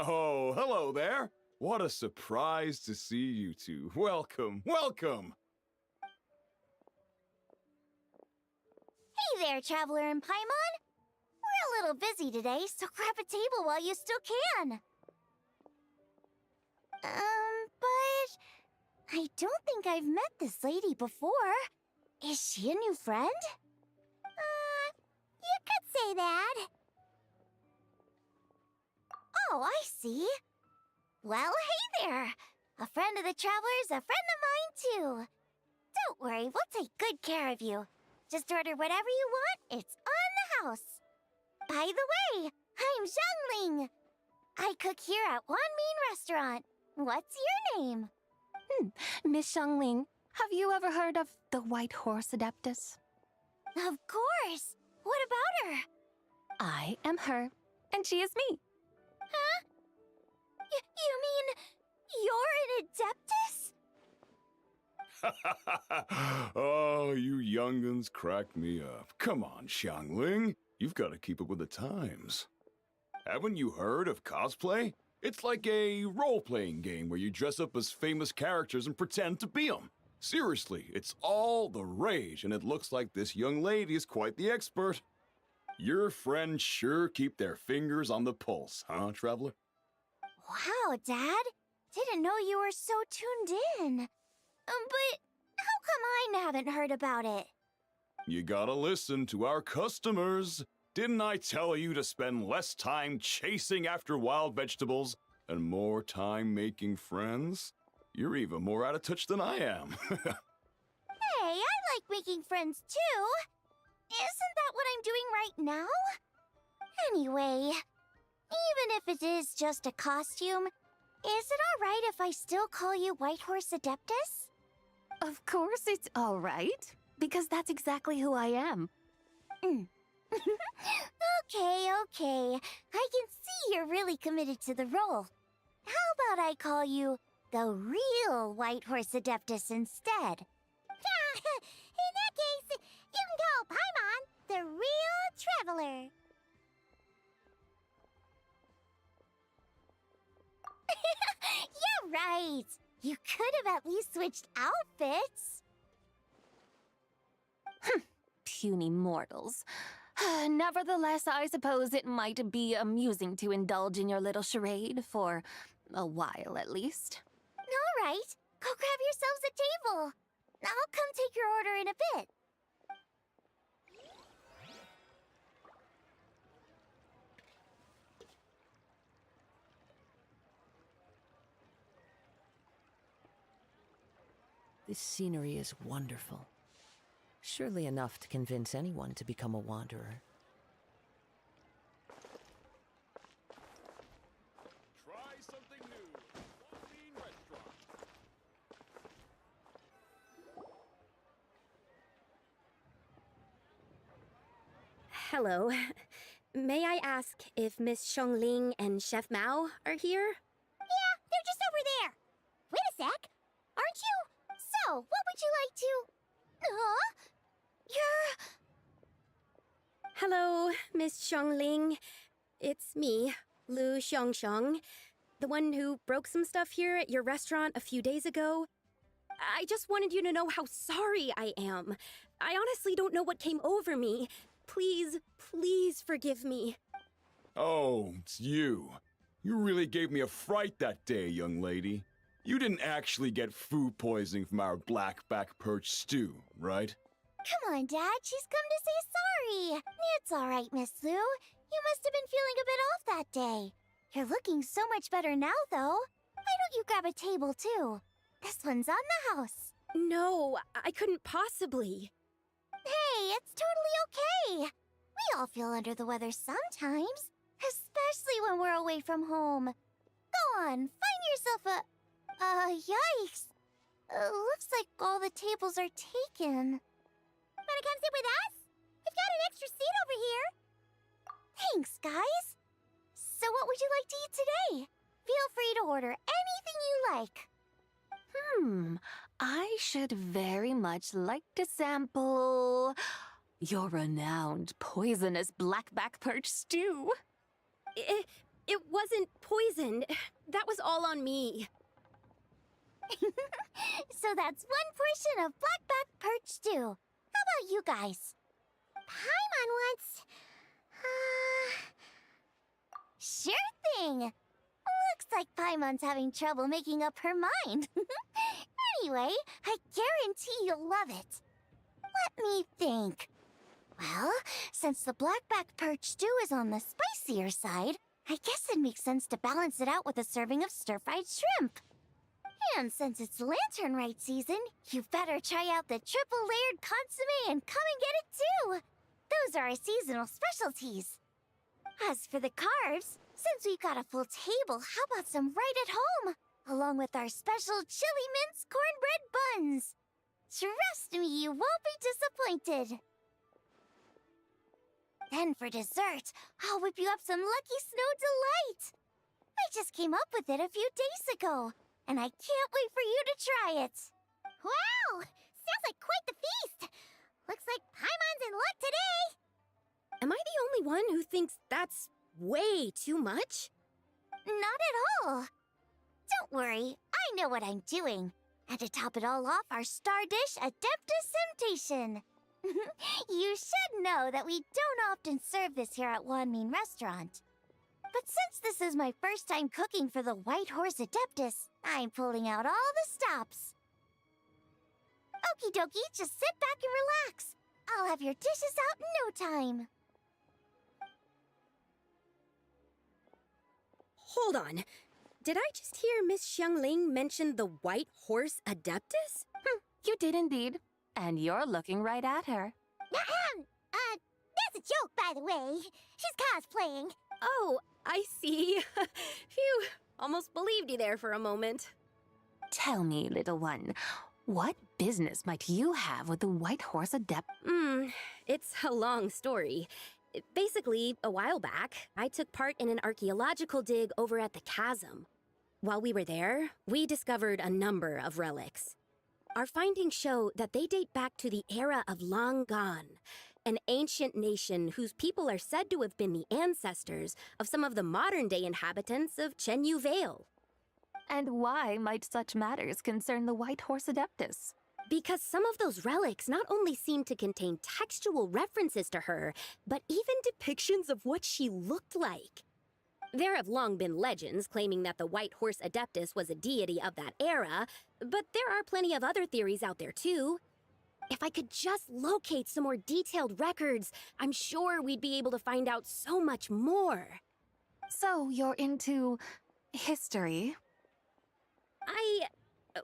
Oh, hello there. What a surprise to see you two. Welcome, welcome. Hey there, Traveler and Paimon. We're a little busy today, so grab a table while you still can. But I don't think I've met this lady before. Is she a new friend? You could say that. Oh, I see. Well, hey there. A friend of the Traveler's a friend of mine, too. Don't worry, we'll take good care of you. Just order whatever you want, it's on the house. By the way, I'm Zhangling. I cook here at Wanmin Restaurant. What's your name? Miss Xiangling, have you ever heard of the White Horse Adeptus? Of course. What about her? I am her, and she is me. Huh? You mean you're an Adeptus? Oh, you younguns crack me up. Come on, Xiangling. You've got to keep up with the times. Haven't you heard of cosplay? It's like a role-playing game where you dress up as famous characters and pretend to be them. Seriously, it's all the rage, and it looks like this young lady is quite the expert. Your friends sure keep their fingers on the pulse, huh, Traveler? Wow, Dad. Didn't know you were so tuned in. But how come I haven't heard about it? You gotta listen to our customers. Didn't I tell you to spend less time chasing after wild vegetables and more time making friends? You're even more out of touch than I am. Hey, I like making friends too. Isn't that what I'm doing right now? Anyway, even if it is just a costume, is it alright if I still call you White Horse Adeptus? Of course it's all right, because that's exactly who I am. Okay. I can see you're really committed to the role. How about I call you the real White Horse Adeptus instead? In that case, you can call Paimon the real Traveler. Yeah, right. You could have at least switched outfits. Puny mortals. Nevertheless, I suppose it might be amusing to indulge in your little charade for a while, at least. All right, go grab yourselves a table. I'll come take your order in a bit. This scenery is wonderful. Surely enough to convince anyone to become a wanderer. Try something new. Wanmin Restaurant. Hello. May I ask if Miss Xiangling and Chef Mao are here? Yeah, they're just over there. Wait a sec. Aren't you? So, what would you like to... Huh? Hello, Miss Xiangling. It's me, Lu Xiangxiang, the one who broke some stuff here at your restaurant a few days ago. I just wanted you to know how sorry I am. I honestly don't know what came over me. Please forgive me. Oh, it's you. You really gave me a fright that day, young lady. You didn't actually get food poisoning from our blackback perch stew, right? Come on, Dad. She's come to say sorry. It's all right, Miss Lu. You must have been feeling a bit off that day. You're looking so much better now, though. Why don't you grab a table, too? This one's on the house. No, I couldn't possibly. Hey, it's totally okay. We all feel under the weather sometimes, especially when we're away from home. Go on, find yourself yikes. Looks like all the tables are taken. Wanna come sit with us? We've got an extra seat over here. Thanks, guys. So what would you like to eat today? Feel free to order anything you like. I should very much like to sample your renowned poisonous blackback perch stew. it wasn't poisoned. That was all on me. So that's one portion of blackback perch stew. How about you guys? Paimon wants... Sure thing. Looks like Paimon's having trouble making up her mind. Anyway, I guarantee you'll love it. Let me think. Well, since the blackback perch stew is on the spicier side, I guess it makes sense to balance it out with a serving of stir-fried shrimp. And since it's lantern rite season, you better try out the triple-layered consommé and come and get it too. Those are our seasonal specialties. As for the carbs, since we've got a full table, how about some right at home? Along with our special chili mince cornbread buns. Trust me, you won't be disappointed. Then for dessert, I'll whip you up some Lucky Snow Delight. I just came up with it a few days ago, and I can't wait for you to try it. Wow! Sounds like quite the feast. Looks like Paimon's in luck today. Am I the only one who thinks that's way too much? Not at all. Don't worry, I know what I'm doing. And to top it all off, our star dish, Adeptus Temptation. You should know that we don't often serve this here at Wanmin Restaurant. But since this is my first time cooking for the White Horse Adeptus, I'm pulling out all the stops. Okie dokie, just sit back and relax. I'll have your dishes out in no time. Hold on. Did I just hear Miss Xiangling mention the White Horse Adeptus? You did indeed. And you're looking right at her. That's a joke, by the way. She's cosplaying. Oh, I see. Phew, almost believed you there for a moment. Tell me, little one, what business might you have with the White Horse Adept? It's a long story. Basically, a while back, I took part in an archaeological dig over at the chasm. While we were there, we discovered a number of relics. Our findings show that they date back to the era of Long Gone, an ancient nation whose people are said to have been the ancestors of some of the modern-day inhabitants of Chenyu Vale. And why might such matters concern the White Horse Adeptus? Because some of those relics not only seem to contain textual references to her, but even depictions of what she looked like. There have long been legends claiming that the White Horse Adeptus was a deity of that era, but there are plenty of other theories out there too. If I could just locate some more detailed records, I'm sure we'd be able to find out so much more. So you're into history?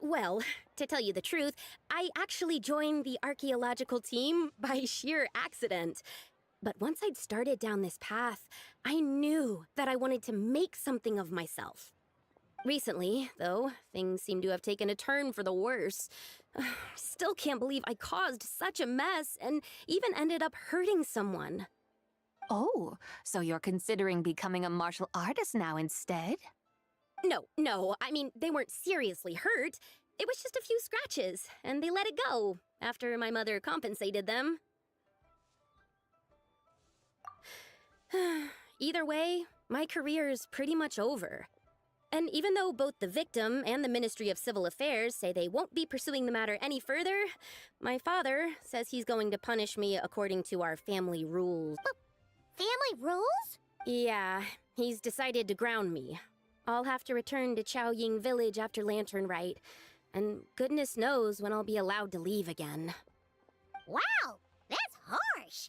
Well, to tell you the truth, I actually joined the archaeological team by sheer accident. But once I'd started down this path, I knew that I wanted to make something of myself. Recently, though, things seem to have taken a turn for the worse. Still can't believe I caused such a mess and even ended up hurting someone. Oh, so you're considering becoming a martial artist now instead? No, I mean, they weren't seriously hurt. It was just a few scratches, and they let it go after my mother compensated them. Either way, my career's pretty much over. And even though both the victim and the Ministry of Civil Affairs say they won't be pursuing the matter any further, my father says he's going to punish me according to our family rules. Family rules? Yeah, he's decided to ground me. I'll have to return to Chaoying Village after Lantern Rite, and goodness knows when I'll be allowed to leave again. Wow, that's harsh.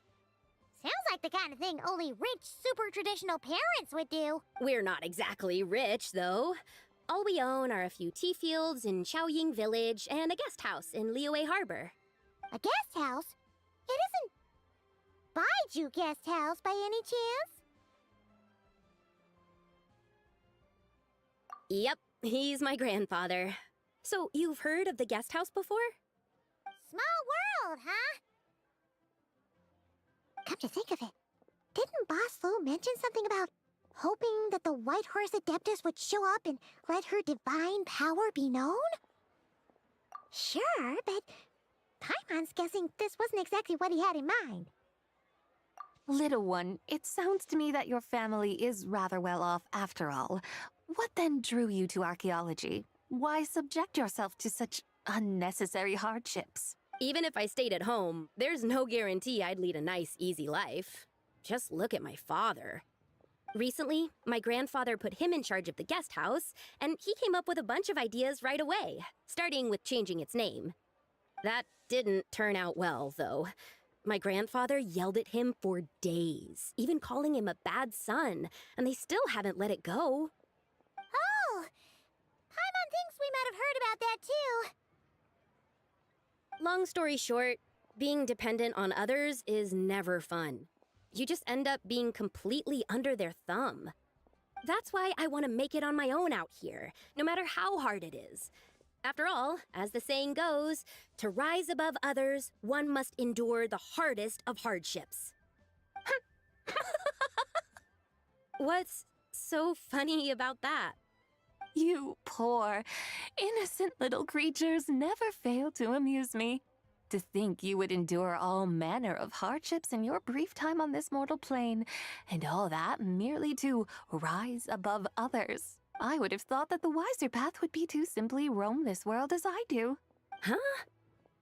Sounds like the kind of thing only rich, super traditional parents would do. We're not exactly rich, though. All we own are a few tea fields in Chaoying Village and a guest house in Liyue Harbor. A guest house? It isn't Baiju Guest House by any chance? Yep, he's my grandfather. So, you've heard of the guest house before? Small world, huh? Come to think of it, didn't Boss Lu mention something about hoping that the White Horse Adeptus would show up and let her divine power be known? Sure, but Paimon's guessing this wasn't exactly what he had in mind. Little one, it sounds to me that your family is rather well off after all. What then drew you to archaeology? Why subject yourself to such unnecessary hardships? Even if I stayed at home, there's no guarantee I'd lead a nice, easy life. Just look at my father. Recently, my grandfather put him in charge of the guest house, and he came up with a bunch of ideas right away, starting with changing its name. That didn't turn out well, though. My grandfather yelled at him for days, even calling him a bad son, and they still haven't let it go. Oh! Paimon thinks we might have heard about that too. Long story short, being dependent on others is never fun. You just end up being completely under their thumb. That's why I want to make it on my own out here, no matter how hard it is. After all, as the saying goes, to rise above others, one must endure the hardest of hardships. What's so funny about that? You poor, innocent little creatures never fail to amuse me. To think you would endure all manner of hardships in your brief time on this mortal plane, and all that merely to rise above others. I would have thought that the wiser path would be to simply roam this world as I do. Huh?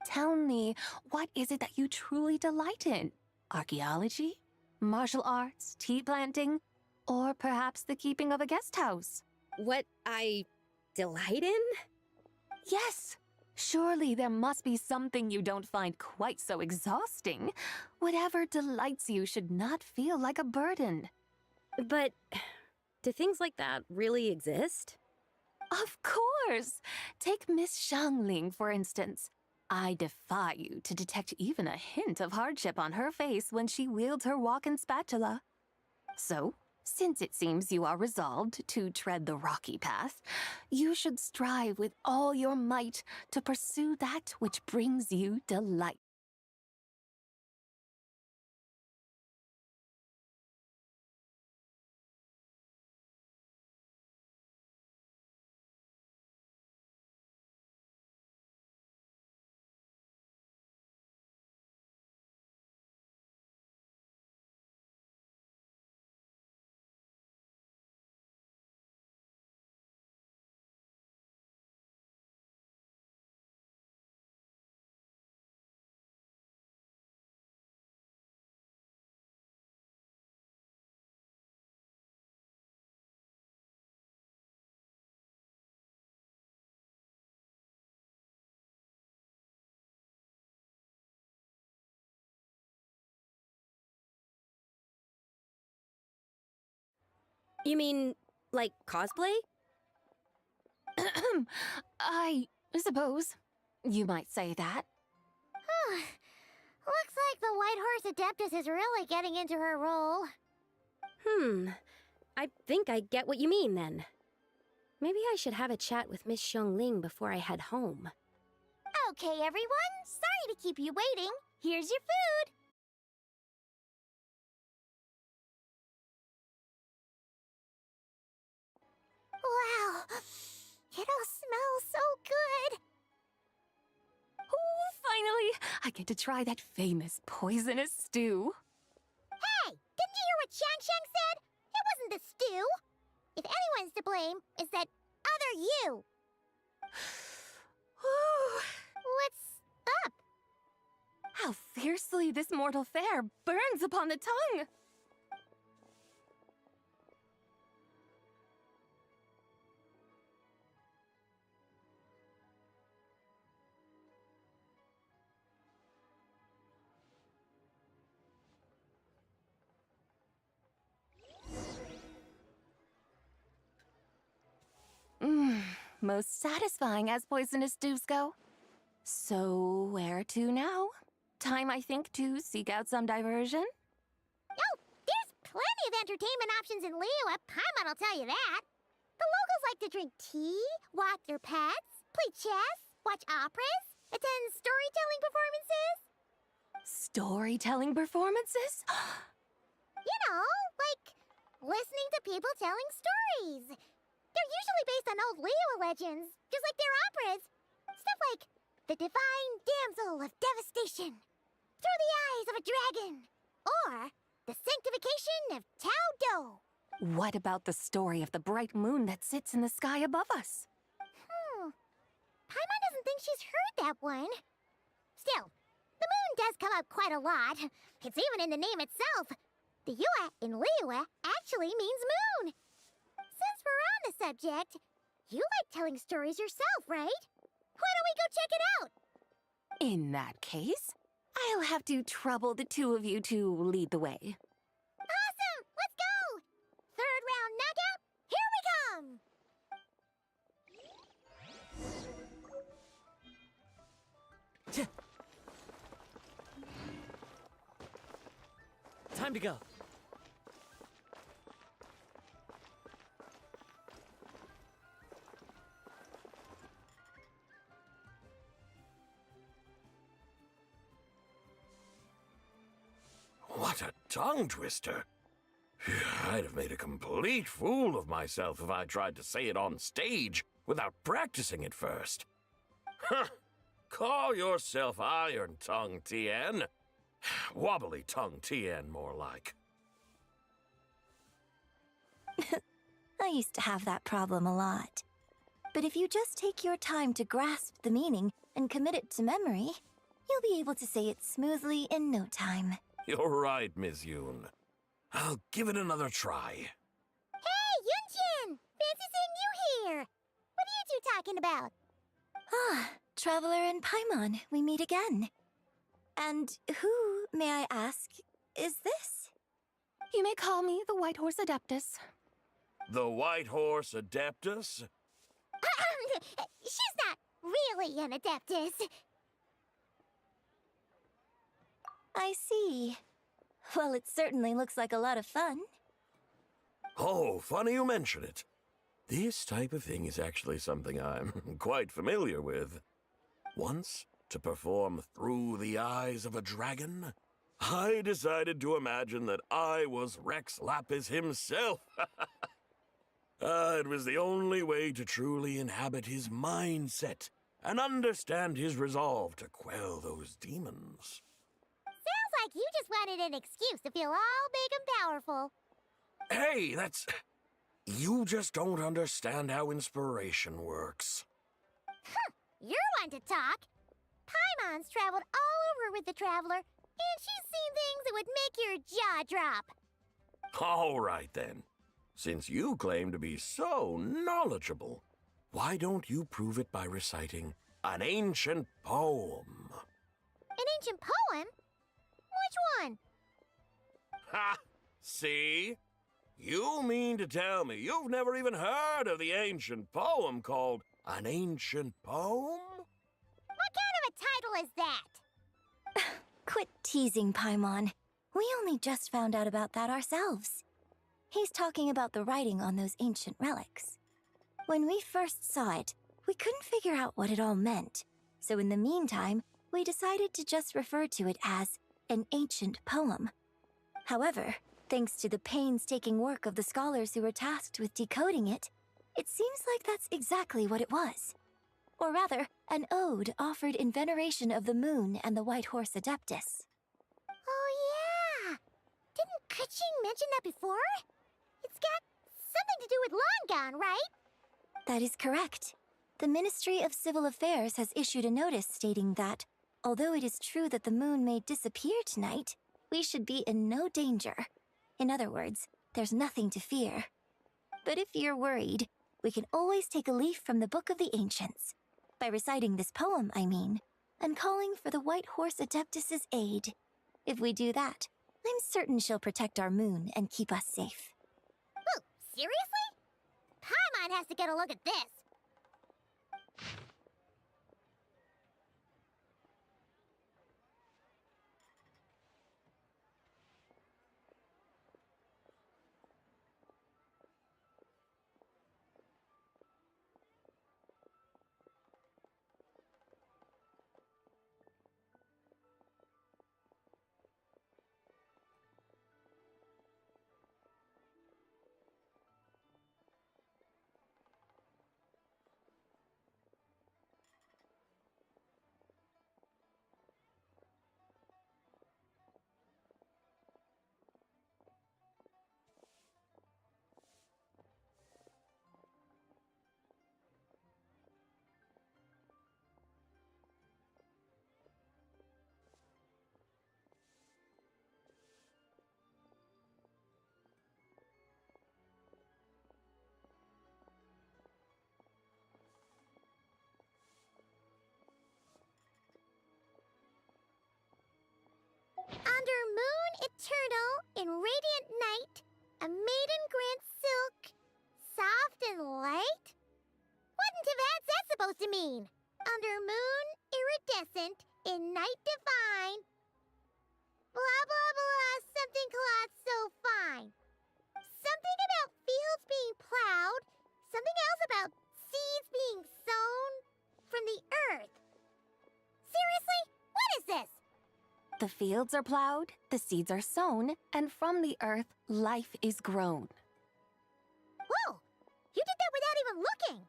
Tell me, what is it that you truly delight in? Archaeology? Martial arts? Tea planting? Or perhaps the keeping of a guest house? What I delight in? Yes! Surely there must be something you don't find quite so exhausting. Whatever delights you should not feel like a burden. But do things like that really exist? Of course! Take Miss Xiangling, for instance. I defy you to detect even a hint of hardship on her face when she wields her walking spatula. So, since it seems you are resolved to tread the rocky path, you should strive with all your might to pursue that which brings you delight. You mean, like cosplay? I suppose you might say that. Looks like the White Horse Adeptus is really getting into her role. I think I get what you mean then. Maybe I should have a chat with Miss Xiangling before I head home. Okay, everyone. Sorry to keep you waiting. Here's your food. Wow. It all smells so good. Oh, finally! I get to try that famous poisonous stew. Hey, didn't you hear what Shang said? It wasn't the stew. If anyone's to blame, it's that other you. What's up? How fiercely this mortal fare burns upon the tongue! Most satisfying as poisonous stews go. So, where to now? Time, I think, to seek out some diversion? Oh, there's plenty of entertainment options in Liyue. Paimon will tell you that. The locals like to drink tea, walk their pets, play chess, watch operas, attend storytelling performances. Storytelling performances? You know, like listening to people telling stories. They're usually based on old Liyue legends, just like their operas. Stuff like The Divine Damsel of Devastation, Through the Eyes of a Dragon, or the sanctification of Tao Do. What about the story of the bright moon that sits in the sky above us? Paimon doesn't think she's heard that one. Still, the moon does come up quite a lot. It's even in the name itself. The Yua in Liyue actually means moon. Since we're on the subject, you like telling stories yourself, right? Why don't we go check it out? In that case, I'll have to trouble the two of you to lead the way. Awesome! Let's go! Third round knockout, here we come! Time to go. What a tongue twister. I'd have made a complete fool of myself if I tried to say it on stage without practicing it first. Huh. Call yourself Iron Tongue, Tien. Wobbly Tongue, Tien, more like. I used to have that problem a lot. But if you just take your time to grasp the meaning and commit it to memory, you'll be able to say it smoothly in no time. You're right, Miss Yoon. I'll give it another try. Hey, Yunjin! Fancy seeing you here! What are you two talking about? Ah, Traveler and Paimon, we meet again. And who, may I ask, is this? You may call me the White Horse Adeptus. The White Horse Adeptus? She's not really an Adeptus. I see. Well, it certainly looks like a lot of fun. Oh, funny you mention it. This type of thing is actually something I'm quite familiar with. Once, to perform Through the Eyes of a Dragon, I decided to imagine that I was Rex Lapis himself. It was the only way to truly inhabit his mindset and understand his resolve to quell those demons. Sounds like you just wanted an excuse to feel all big and powerful. Hey, that's... You just don't understand how inspiration works. You're one to talk. Paimon's traveled all over with the Traveler, and she's seen things that would make your jaw drop. All right, then. Since you claim to be so knowledgeable, why don't you prove it by reciting an ancient poem? An ancient poem? Which one? Ha! See? You mean to tell me you've never even heard of the ancient poem called An Ancient Poem? What kind of a title is that? Quit teasing, Paimon. We only just found out about that ourselves. He's talking about the writing on those ancient relics. When we first saw it, we couldn't figure out what it all meant. So in the meantime, we decided to just refer to it as an ancient poem. However, thanks to the painstaking work of the scholars who were tasked with decoding it, it seems like that's exactly what it was. Or rather, an ode offered in veneration of the moon and the White Horse Adeptus. Oh, yeah! Didn't Kuching mention that before? It's got something to do with Longon, right? That is correct. The Ministry of Civil Affairs has issued a notice stating that, although it is true that the moon may disappear tonight, we should be in no danger. In other words, there's nothing to fear. But if you're worried, we can always take a leaf from the Book of the Ancients. By reciting this poem, I mean, and calling for the White Horse Adeptus's aid. If we do that, I'm certain she'll protect our moon and keep us safe. Ooh, seriously? Paimon has to get a look at this. eternal in radiant night, a maiden grants silk, soft and light? What in Tivat's that supposed to mean? Under moon, iridescent, in night divine. Blah blah blah, something cloth so fine. Something about fields being plowed, something else about seeds being sown from the earth. Seriously? What is this? The fields are plowed, the seeds are sown, and from the earth, life is grown. Whoa! You did that without even looking!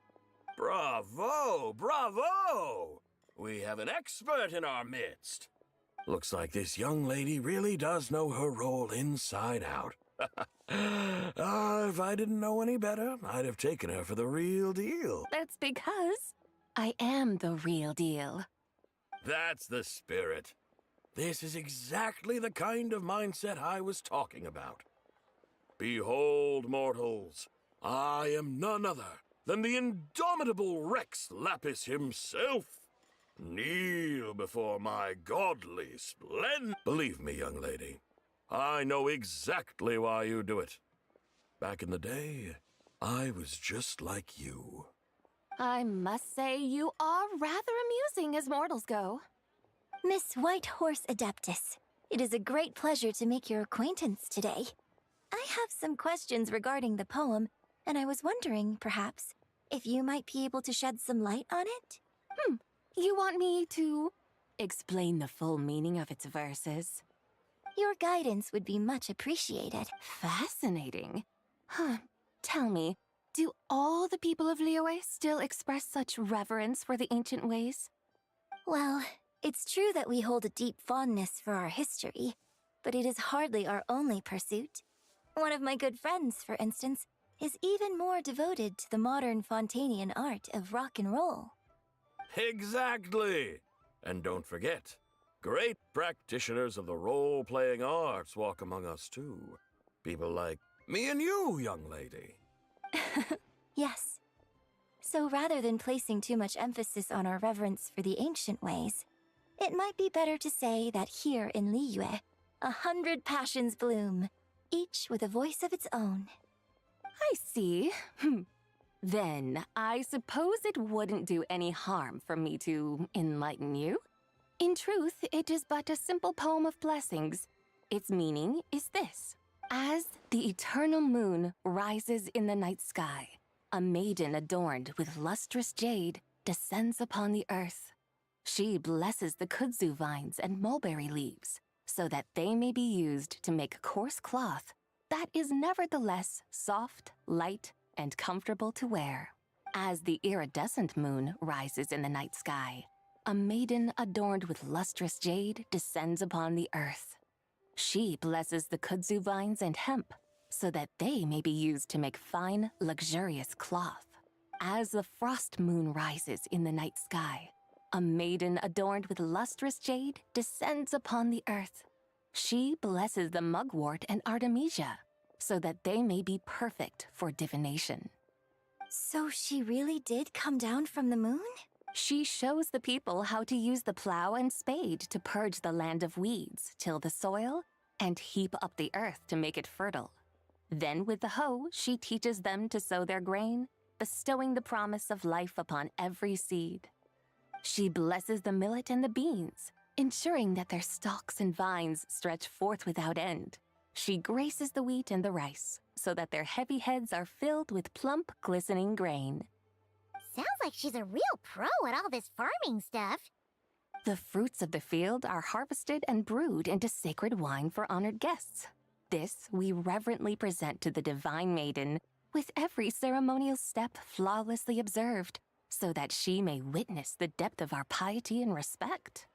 Bravo! Bravo! We have an expert in our midst. Looks like this young lady really does know her role inside out. If I didn't know any better, I'd have taken her for the real deal. That's because I am the real deal. That's the spirit. This is exactly the kind of mindset I was talking about. Behold, mortals, I am none other than the indomitable Rex Lapis himself. Kneel before my godly splendor. Believe me, young lady, I know exactly why you do it. Back in the day, I was just like you. I must say you are rather amusing as mortals go. Miss White Horse Adeptus, it is a great pleasure to make your acquaintance today. I have some questions regarding the poem, and I was wondering, perhaps, if you might be able to shed some light on it? You want me to explain the full meaning of its verses? Your guidance would be much appreciated. Fascinating. Tell me, do all the people of Liyue still express such reverence for the ancient ways? Well, it's true that we hold a deep fondness for our history, but it is hardly our only pursuit. One of my good friends, for instance, is even more devoted to the modern Fontanian art of rock and roll. Exactly! And don't forget, great practitioners of the role-playing arts walk among us too. People like me and you, young lady. Yes. So rather than placing too much emphasis on our reverence for the ancient ways, it might be better to say that here in Liyue, 100 passions bloom, each with a voice of its own. I see. Then, I suppose it wouldn't do any harm for me to enlighten you. In truth, it is but a simple poem of blessings. Its meaning is this. As the eternal moon rises in the night sky, a maiden adorned with lustrous jade descends upon the earth. She blesses the kudzu vines and mulberry leaves, so that they may be used to make coarse cloth that is nevertheless soft, light, and comfortable to wear. As the iridescent moon rises in the night sky, a maiden adorned with lustrous jade descends upon the earth. She blesses the kudzu vines and hemp, so that they may be used to make fine, luxurious cloth. As the frost moon rises in the night sky, a maiden adorned with lustrous jade descends upon the earth. She blesses the mugwort and artemisia, so that they may be perfect for divination. So she really did come down from the moon? She shows the people how to use the plow and spade to purge the land of weeds, till the soil, and heap up the earth to make it fertile. Then with the hoe, she teaches them to sow their grain, bestowing the promise of life upon every seed. She blesses the millet and the beans, ensuring that their stalks and vines stretch forth without end. She graces the wheat and the rice, so that their heavy heads are filled with plump, glistening grain. Sounds like she's a real pro at all this farming stuff. The fruits of the field are harvested and brewed into sacred wine for honored guests. This we reverently present to the divine maiden, with every ceremonial step flawlessly observed, so that she may witness the depth of our piety and respect.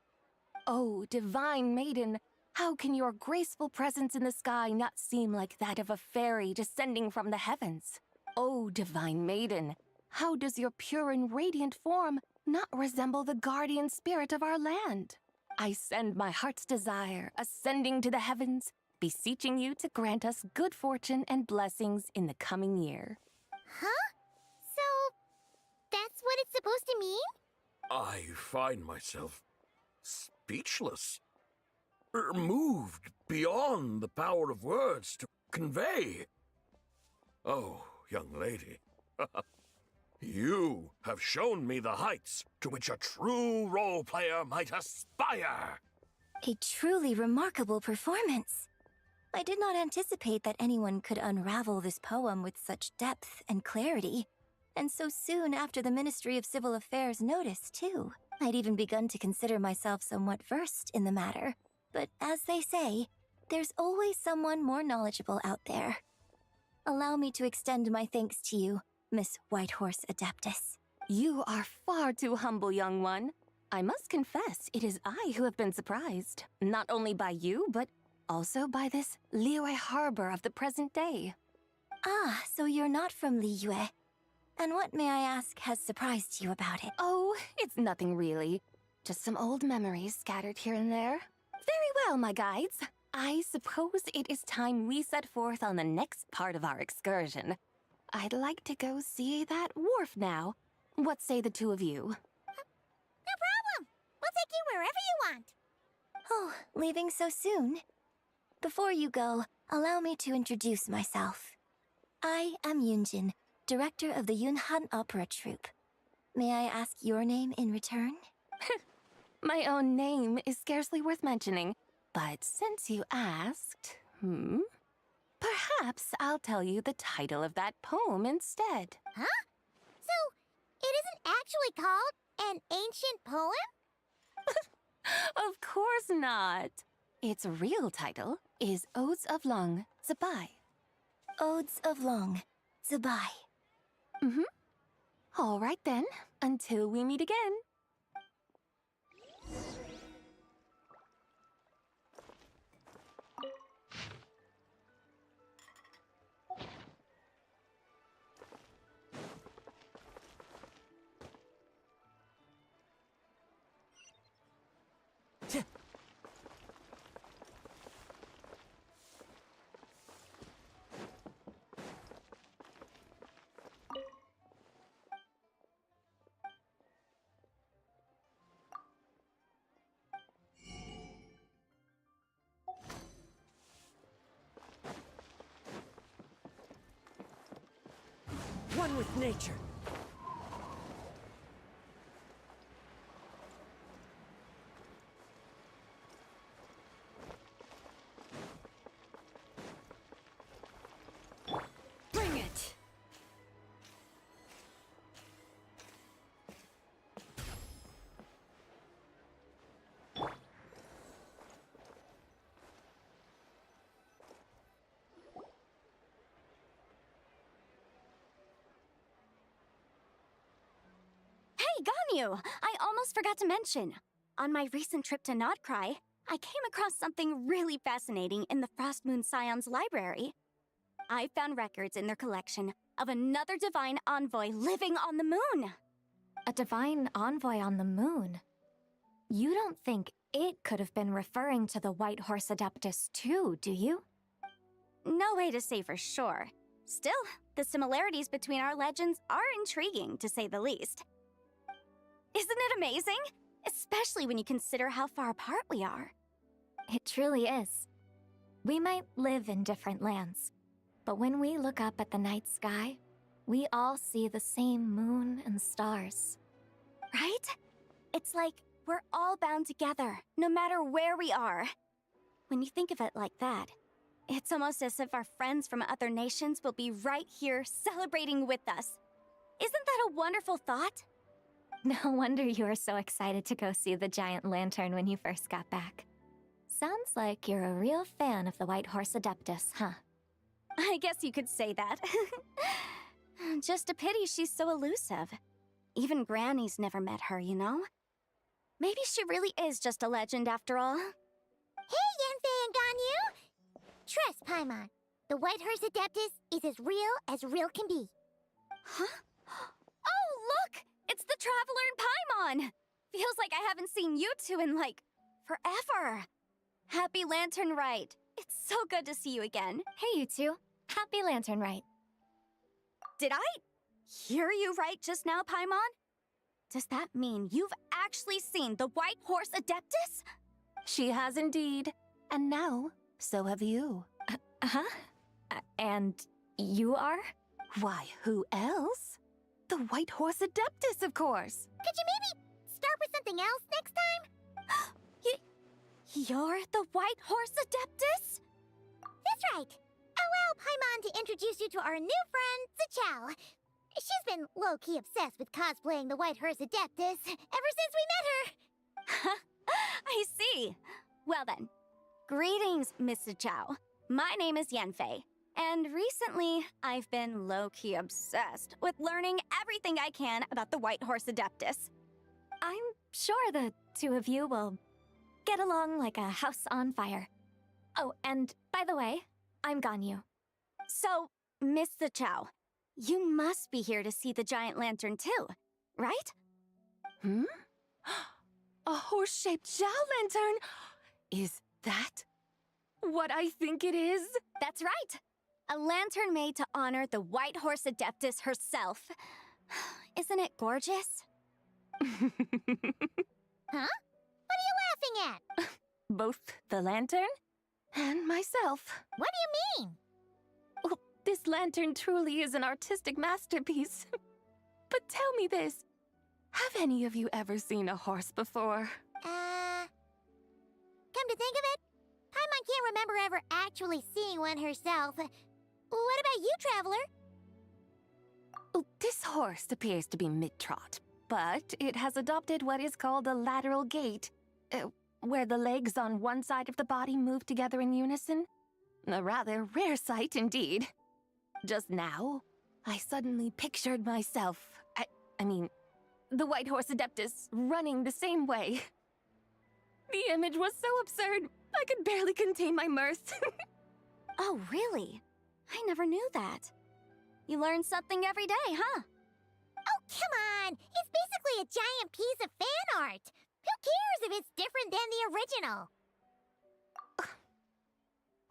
Oh, divine maiden, how can your graceful presence in the sky not seem like that of a fairy descending from the heavens? Oh, divine maiden, how does your pure and radiant form not resemble the guardian spirit of our land? I send my heart's desire, ascending to the heavens, beseeching you to grant us good fortune and blessings in the coming year. Huh? So, that's what it's supposed to mean? I find myself speechless. moved beyond the power of words to convey. Oh, young lady, you have shown me the heights to which a true role player might aspire. A truly remarkable performance. I did not anticipate that anyone could unravel this poem with such depth and clarity. And so soon after the Ministry of Civil Affairs noticed, too. I'd even begun to consider myself somewhat versed in the matter. But as they say, there's always someone more knowledgeable out there. Allow me to extend my thanks to you, Miss Whitehorse Adeptus. You are far too humble, young one. I must confess, it is I who have been surprised. Not only by you, but also by this Liyue harbor of the present day. Ah, so you're not from Liyue. And what, may I ask, has surprised you about it? Oh, it's nothing really. Just some old memories scattered here and there. Very well, my guides. I suppose it is time we set forth on the next part of our excursion. I'd like to go see that wharf now. What say the two of you? No problem. We'll take you wherever you want. Oh, leaving so soon? Before you go, allow me to introduce myself. I am Yunjin, director of the Yunhan Opera Troupe. May I ask your name in return? My own name is scarcely worth mentioning, but since you asked, perhaps I'll tell you the title of that poem instead. Huh? So, it isn't actually called an ancient poem? Of course not. Its real title is Odes of Long Zabai. Odes of Long Zabai. All right then, until we meet again. One with nature. Bring it! Ganyu! I almost forgot to mention. On my recent trip to Notcry, I came across something really fascinating in the Frost Moon Scion's library. I found records in their collection of another divine envoy living on the moon. A divine envoy on the moon? You don't think it could have been referring to the White Horse Adeptus too, do you? No way to say for sure. Still, the similarities between our legends are intriguing, to say the least. Isn't it amazing? Especially when you consider how far apart we are. It truly is. We might live in different lands, but when we look up at the night sky, we all see the same moon and stars. Right? It's like we're all bound together, no matter where we are. When you think of it like that, it's almost as if our friends from other nations will be right here celebrating with us. Isn't that a wonderful thought? No wonder you were so excited to go see the giant lantern when you first got back. Sounds like you're a real fan of the White Horse Adeptus, huh? I guess you could say that. Just a pity she's so elusive. Even Granny's never met her, you know? Maybe she really is just a legend after all. Hey, Yanfei and Ganyu! Trust, Paimon. The White Horse Adeptus is as real can be. Huh? Oh, look! It's the Traveler and Paimon! Feels like I haven't seen you two in, like, forever. Happy Lantern Rite. It's so good to see you again. Hey, you two. Happy Lantern Rite. Did I hear you right just now, Paimon? Does that mean you've actually seen the White Horse Adeptus? She has indeed. And now, so have you. Huh? And you are? Why, who else? The White Horse Adeptus, of course. Could you maybe start with something else next time? You're the White Horse Adeptus? That's right. Allow Paimon to introduce you to our new friend, Zichao. She's been low-key obsessed with cosplaying the White Horse Adeptus ever since we met her. I see. Well then, greetings, Miss Zhao. My name is Yanfei, and recently I've been low-key obsessed with learning everything I can about the White Horse Adeptus. I'm sure the two of you will get along like a house on fire. Oh, and by the way, I'm Ganyu. So, Miss Zhao, you must be here to see the giant lantern too, right? Hmm? A horse-shaped Zhao Lantern? Is that what I think it is? That's right. A lantern made to honor the White Horse Adeptus herself. Isn't it gorgeous? Huh? What are you laughing at? Both the lantern and myself. What do you mean? Oh, this lantern truly is an artistic masterpiece. But tell me this. Have any of you ever seen a horse before? Come to think of it, Paimon can't remember ever actually seeing one herself. What about you, Traveler? Oh, this horse appears to be mid-trot, but it has adopted what is called a lateral gait, where the legs on one side of the body move together in unison. A rather rare sight indeed. Just now, I suddenly pictured myself, I mean, the White Horse Adeptus running the same way. The image was so absurd, I could barely contain my mirth. Oh, really? I never knew that. You learn something every day, huh? Oh, come on! It's basically a giant piece of fan art! Who cares if it's different than the original?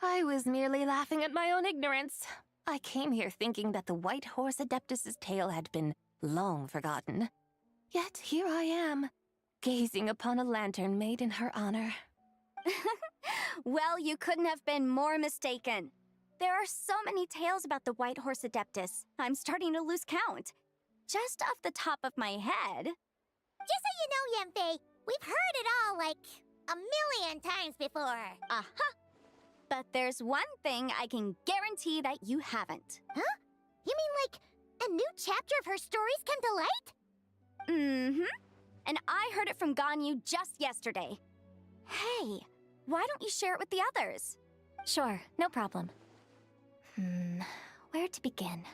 I was merely laughing at my own ignorance. I came here thinking that the White Horse Adeptus's tale had been long forgotten. Yet here I am, gazing upon a lantern made in her honor. Well, you couldn't have been more mistaken. There are so many tales about the White Horse Adeptus, I'm starting to lose count. Just off the top of my head. Just so you know, Yanfei, we've heard it all like a million times before. Aha! But there's one thing I can guarantee that you haven't. Huh? You mean like a new chapter of her stories come to light? Mm-hmm. And I heard it from Ganyu just yesterday. Hey, why don't you share it with the others? Sure, no problem. Where to begin?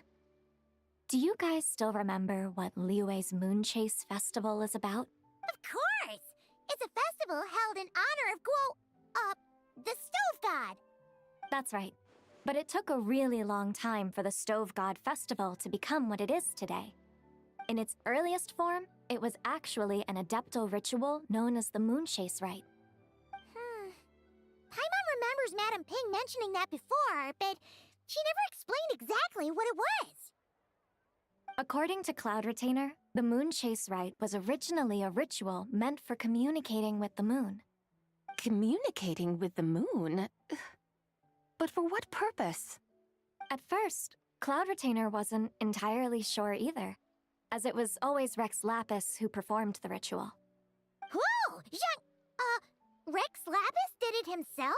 Do you guys still remember what Liyue's Moon Chase Festival is about? Of course! It's a festival held in honor of the Stove God. That's right. But it took a really long time for the Stove God Festival to become what it is today. In its earliest form, it was actually an adeptal ritual known as the Moon Chase Rite. Paimon remembers Madame Ping mentioning that before, but she never explained exactly what it was. According to Cloud Retainer, the Moon Chase Rite was originally a ritual meant for communicating with the moon. Communicating with the moon? But for what purpose? At first, Cloud Retainer wasn't entirely sure either, as it was always Rex Lapis who performed the ritual. Whoa! Rex Lapis did it himself?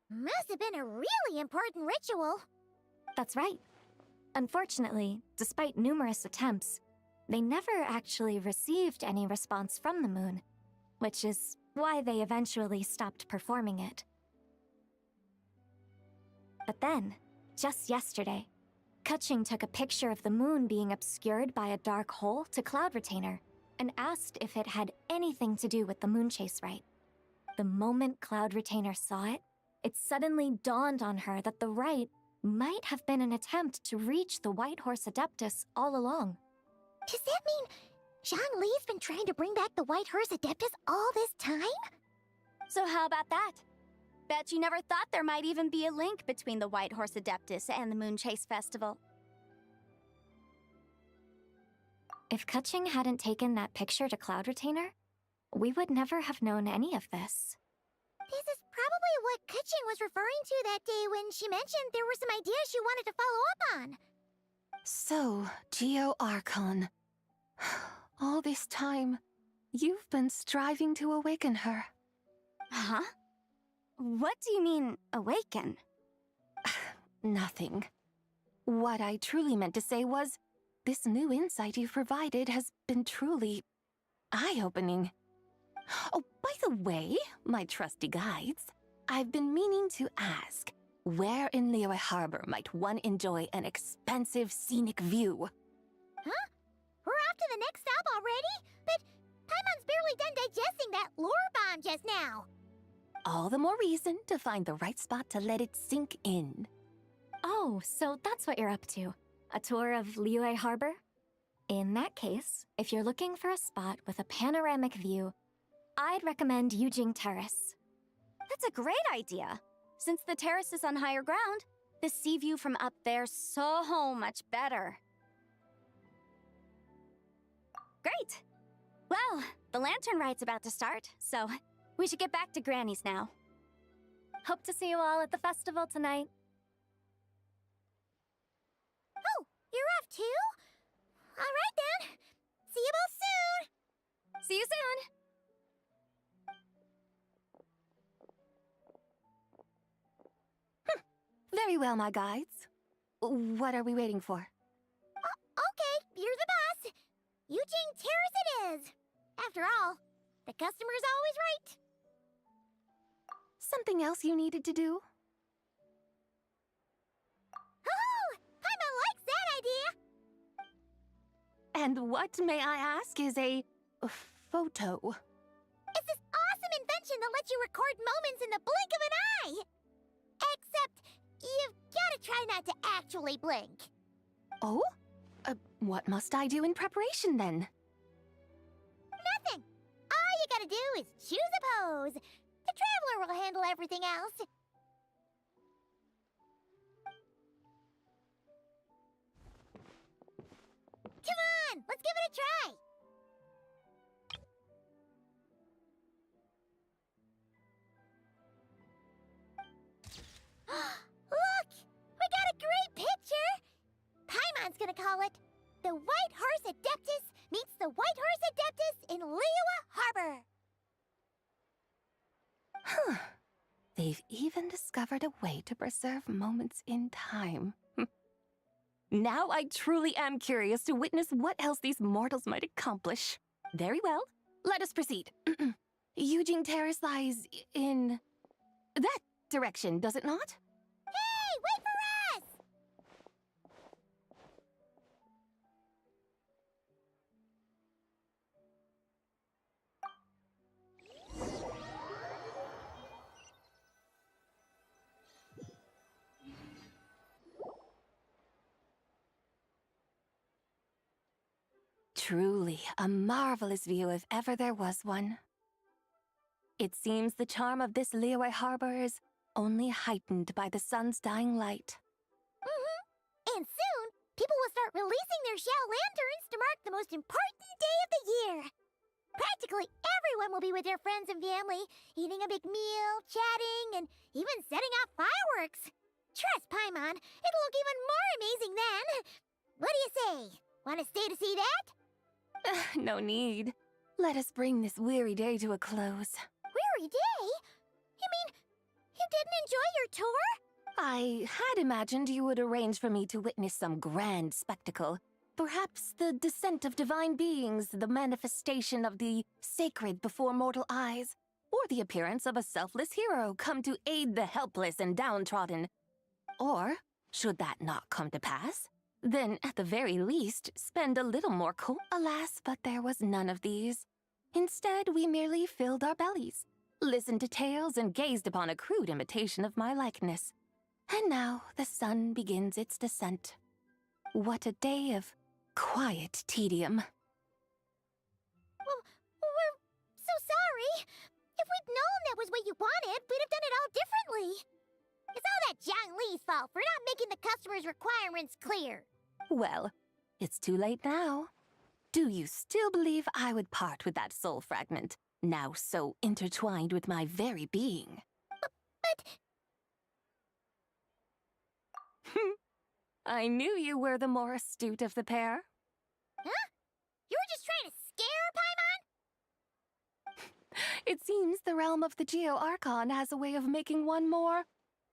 Must have been a really important ritual. That's right. Unfortunately, despite numerous attempts, they never actually received any response from the moon, which is why they eventually stopped performing it. But then, just yesterday, Kutching took a picture of the moon being obscured by a dark hole to Cloud Retainer and asked if it had anything to do with the Moon Chase Rite. The moment Cloud Retainer saw it, it suddenly dawned on her that the rite might have been an attempt to reach the White Horse Adeptus all along. Does that mean Zhang Li's been trying to bring back the White Horse Adeptus all this time? So how about that? Bet you never thought there might even be a link between the White Horse Adeptus and the Moon Chase Festival. If Kutching hadn't taken that picture to Cloud Retainer, we would never have known any of this. This is probably what Kuching was referring to that day when she mentioned there were some ideas she wanted to follow up on. So, Geo Archon. All this time, you've been striving to awaken her. Huh? What do you mean, awaken? Nothing. What I truly meant to say was, this new insight you've provided has been truly eye-opening. Oh, by the way, my trusty guides, I've been meaning to ask, where in Liyue Harbor might one enjoy an expansive scenic view? Huh? We're off to the next stop already? But Paimon's barely done digesting that lore bomb just now. All the more reason to find the right spot to let it sink in. Oh, so that's what you're up to. A tour of Liyue Harbor? In that case, if you're looking for a spot with a panoramic view, I'd recommend Yujing Terrace. That's a great idea! Since the terrace is on higher ground, the sea view from up there's so much better. Great! Well, the lantern ride's about to start, so we should get back to Granny's now. Hope to see you all at the festival tonight. Oh, you're off too? All right then. See you both soon. See you soon! Very well, my guides. What are we waiting for? Okay, you're the boss. Eugene Terrace it is. After all, the customer's always right. Something else you needed to do? Oh, Paimon likes that idea. And what, may I ask, is a photo? It's this awesome invention that lets you record moments in the blink of an eye. Except, you've gotta try not to actually blink. Oh? What must I do in preparation then? Nothing. All you gotta do is choose a pose. The Traveler will handle everything else. Come on, let's give it a try. Look! We got a great picture! Paimon's gonna call it The White Horse Adeptus Meets the White Horse Adeptus in Liyue Harbor. Huh. They've even discovered a way to preserve moments in time. Now I truly am curious to witness what else these mortals might accomplish. Very well, let us proceed. Eugene Terrace lies in that direction, does it not? Hey, wait for us! Truly a marvelous view if ever there was one. It seems the charm of this Liyue Harbor is only heightened by the sun's dying light. And soon, people will start releasing their shell lanterns to mark the most important day of the year. Practically everyone will be with their friends and family, eating a big meal, chatting, and even setting off fireworks. Trust Paimon, it'll look even more amazing then. What do you say? Want to stay to see that? No need. Let us bring this weary day to a close. Weary day? You mean, you didn't enjoy your tour? I had imagined you would arrange for me to witness some grand spectacle. Perhaps the descent of divine beings, the manifestation of the sacred before mortal eyes, or the appearance of a selfless hero come to aid the helpless and downtrodden. Or, should that not come to pass, then at the very least spend a little more Alas, but there was none of these. Instead, we merely filled our bellies, listened to tales, and gazed upon a crude imitation of my likeness. And now the sun begins its descent. What a day of quiet tedium. Well, we're so sorry. If we'd known that was what you wanted, we'd have done it all differently. It's all that Jiang Li's fault for not making the customer's requirements clear. Well, it's too late now. Do you still believe I would part with that soul fragment, now so intertwined with my very being? But I knew you were the more astute of the pair. huh? You were just trying to scare Paimon? It seems the realm of the Geo-Archon has a way of making one more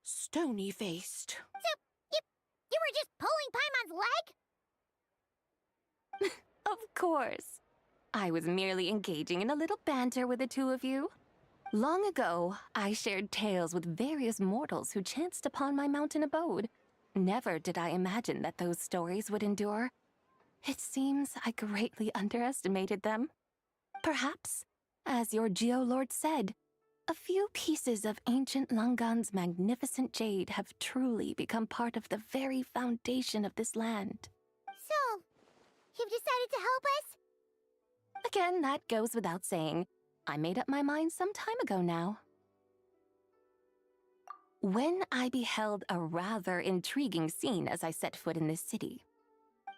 stony-faced. So, you were just pulling Paimon's leg? Of course. I was merely engaging in a little banter with the two of you. Long ago, I shared tales with various mortals who chanced upon my mountain abode. Never did I imagine that those stories would endure. It seems I greatly underestimated them. Perhaps, as your Geolord said, a few pieces of ancient Langan's magnificent jade have truly become part of the very foundation of this land. So, you've decided to help us? Again, that goes without saying. I made up my mind some time ago now. When I beheld a rather intriguing scene as I set foot in this city,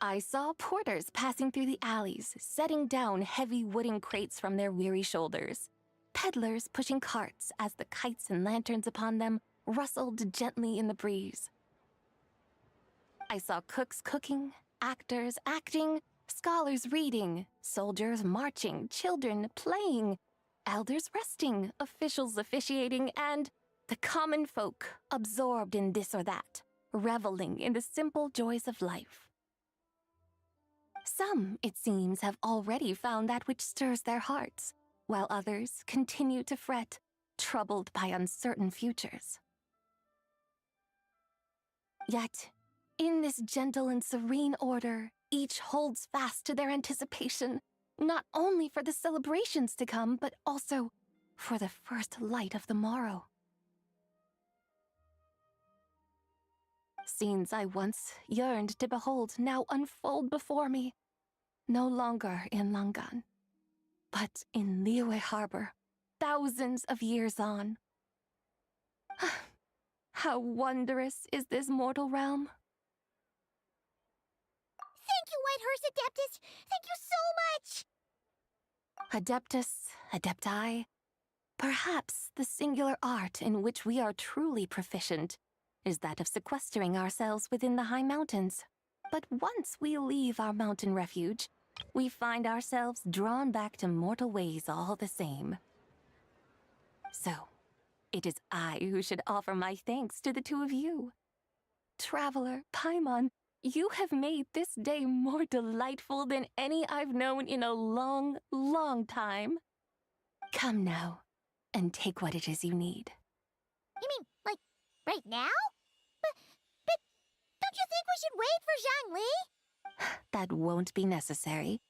I saw porters passing through the alleys, setting down heavy wooden crates from their weary shoulders, peddlers pushing carts as the kites and lanterns upon them rustled gently in the breeze. I saw cooks cooking, actors acting, scholars reading, soldiers marching, children playing, elders resting, officials officiating, and the common folk absorbed in this or that, reveling in the simple joys of life. Some, it seems, have already found that which stirs their hearts, while others continue to fret, troubled by uncertain futures. Yet, in this gentle and serene order, each holds fast to their anticipation, not only for the celebrations to come, but also for the first light of the morrow. Scenes I once yearned to behold now unfold before me, no longer in Langan, but in Liyue Harbor, thousands of years on. How wondrous is this mortal realm! Thank you, Whitehurst Adeptus! Thank you so much! Adeptus, Adepti, perhaps the singular art in which we are truly proficient is that of sequestering ourselves within the high mountains. But once we leave our mountain refuge, we find ourselves drawn back to mortal ways all the same. So, it is I who should offer my thanks to the two of you. Traveler, Paimon, you have made this day more delightful than any I've known in a long, long time. Come now, and take what it is you need. You mean, like, right now? But don't you think we should wait for Zhangli? That won't be necessary.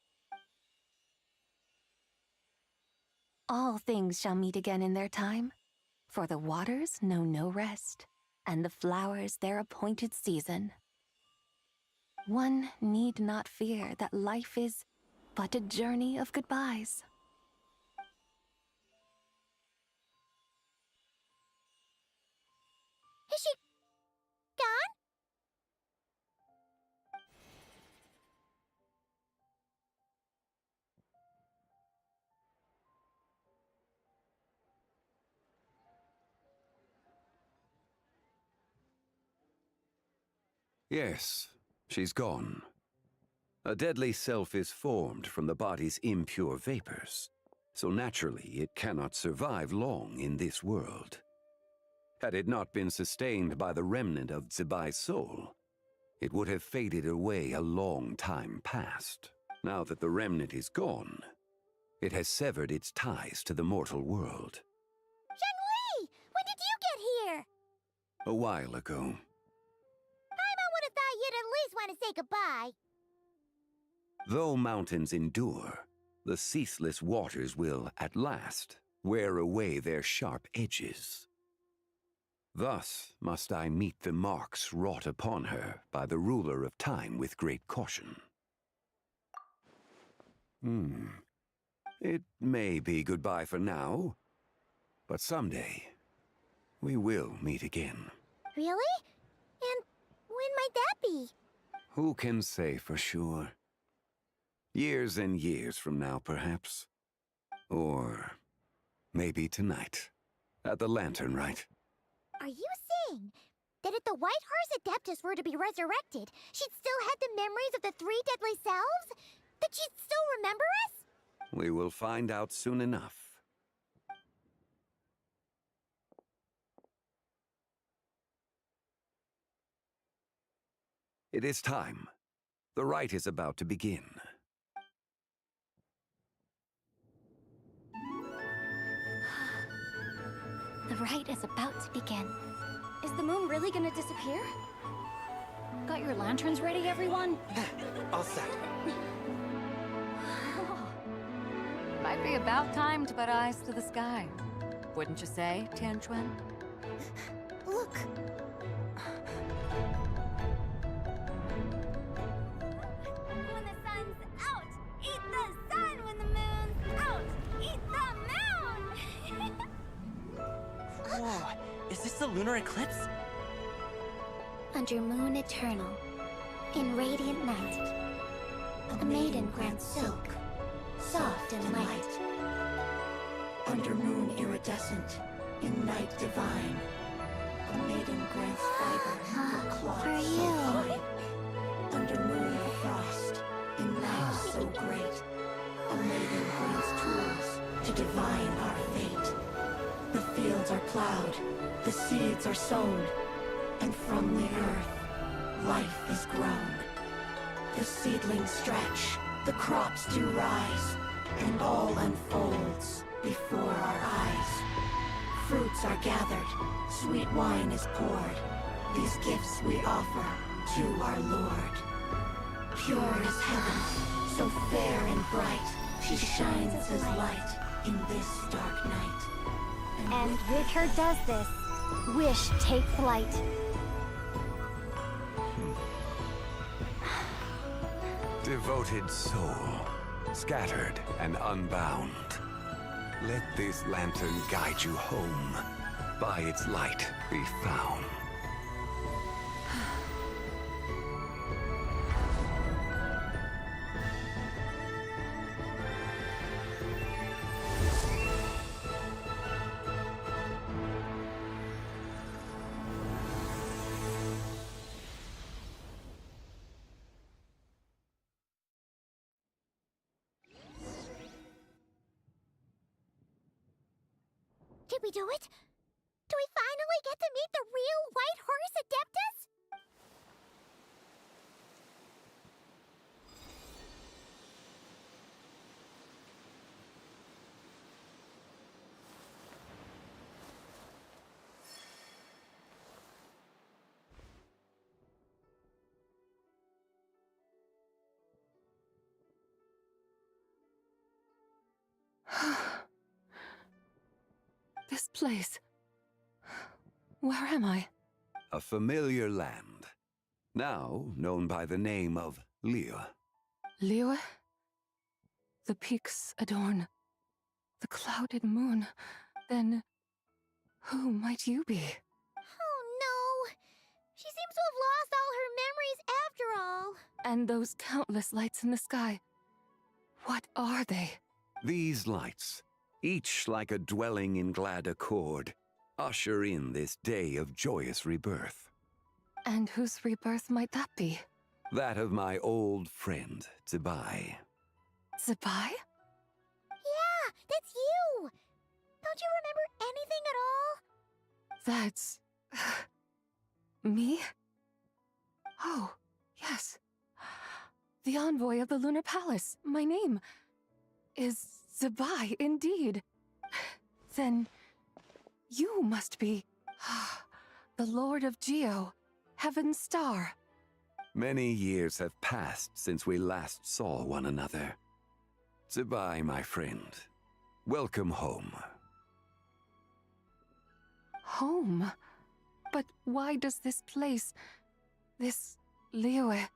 All things shall meet again in their time, for the waters know no rest, and the flowers their appointed season. One need not fear that life is but a journey of goodbyes. Is she gone? Yes, she's gone. A deadly self is formed from the body's impure vapors, so naturally it cannot survive long in this world. Had it not been sustained by the remnant of Zibai's soul, it would have faded away a long time past. Now that the remnant is gone, it has severed its ties to the mortal world. Zhangli! When did you get here? A while ago. Paimon would have thought you'd at least want to say goodbye. Though mountains endure, the ceaseless waters will, at last, wear away their sharp edges. Thus must I meet the marks wrought upon her by the ruler of time with great caution. It may be goodbye for now, but someday we will meet again. Really? And when might that be? Who can say for sure? Years and years from now, perhaps. Or maybe tonight. At the Lantern, right? Are you saying that if the White Horse Adeptus were to be resurrected, she'd still have the memories of the three deadly selves? That she'd still remember us? We will find out soon enough. It is time. The rite is about to begin. The rite is about to begin. Is the moon really gonna disappear? Got your lanterns ready, everyone? All set. Might be about time to put eyes to the sky. Wouldn't you say, Tianchuan? Look. When the sun's out, eat the sun. When the moon's out, eat the moon. Whoa, is this the lunar eclipse? Under moon eternal, in radiant night, a maiden grants silk, soft and light. Under moon iridescent, in night divine, a maiden grants fiber, a cloth For so you. fine. Under moon of frost, in night so great, a maiden grants tools to divine our fate. The fields are plowed, the seeds are sown, and from the earth, life is grown. The seedlings stretch, the crops do rise, and all unfolds before our eyes. Fruits are gathered, sweet wine is poured. These gifts we offer to our Lord. Pure as heaven, so fair and bright, she shines as light in this dark night. And with her does this, wish take flight. Devoted soul, scattered and unbound. Let this lantern guide you home. By its light be found. Did we do it? Do we finally get to meet the real White Horse Adeptus? This place. Where am I? A familiar land, now known by the name of Liyue. Liyue? The peaks adorn the clouded moon. Then, who might you be? Oh no! She seems to have lost all her memories after all. And those countless lights in the sky. What are they? These lights, each like a dwelling in glad accord, usher in this day of joyous rebirth. And whose rebirth might that be? That of my old friend, Zibai. Zibai? Yeah, that's you! Don't you remember anything at all? That's... me? Oh, yes. The envoy of the Lunar Palace. My name is Zibai, indeed. Then you must be the Lord of Geo, Heaven's Star. Many years have passed since we last saw one another. Zibai, my friend, welcome home. Home? But why does this place, this Liyue,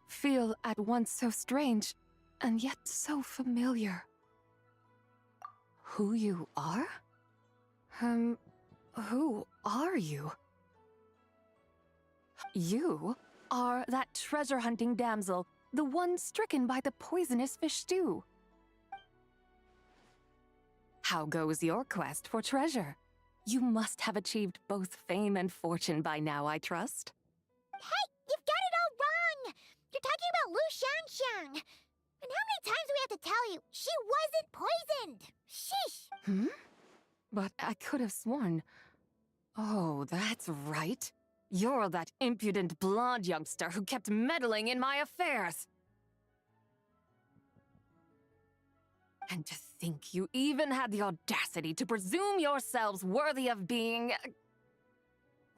feel at once so strange and yet so familiar? Who you are? Who are you? You are that treasure-hunting damsel the one stricken by the poisonous fish stew. How goes your quest for treasure? You must have achieved both fame and fortune by now, I trust. Hey, you've got it all wrong! You're talking about Lu Xiangxiang. And how many times do we have to tell you? She wasn't poisoned! Sheesh! Hmm? But I could have sworn... Oh, that's right. You're that impudent blonde youngster who kept meddling in my affairs. And to think you even had the audacity to presume yourselves worthy of being...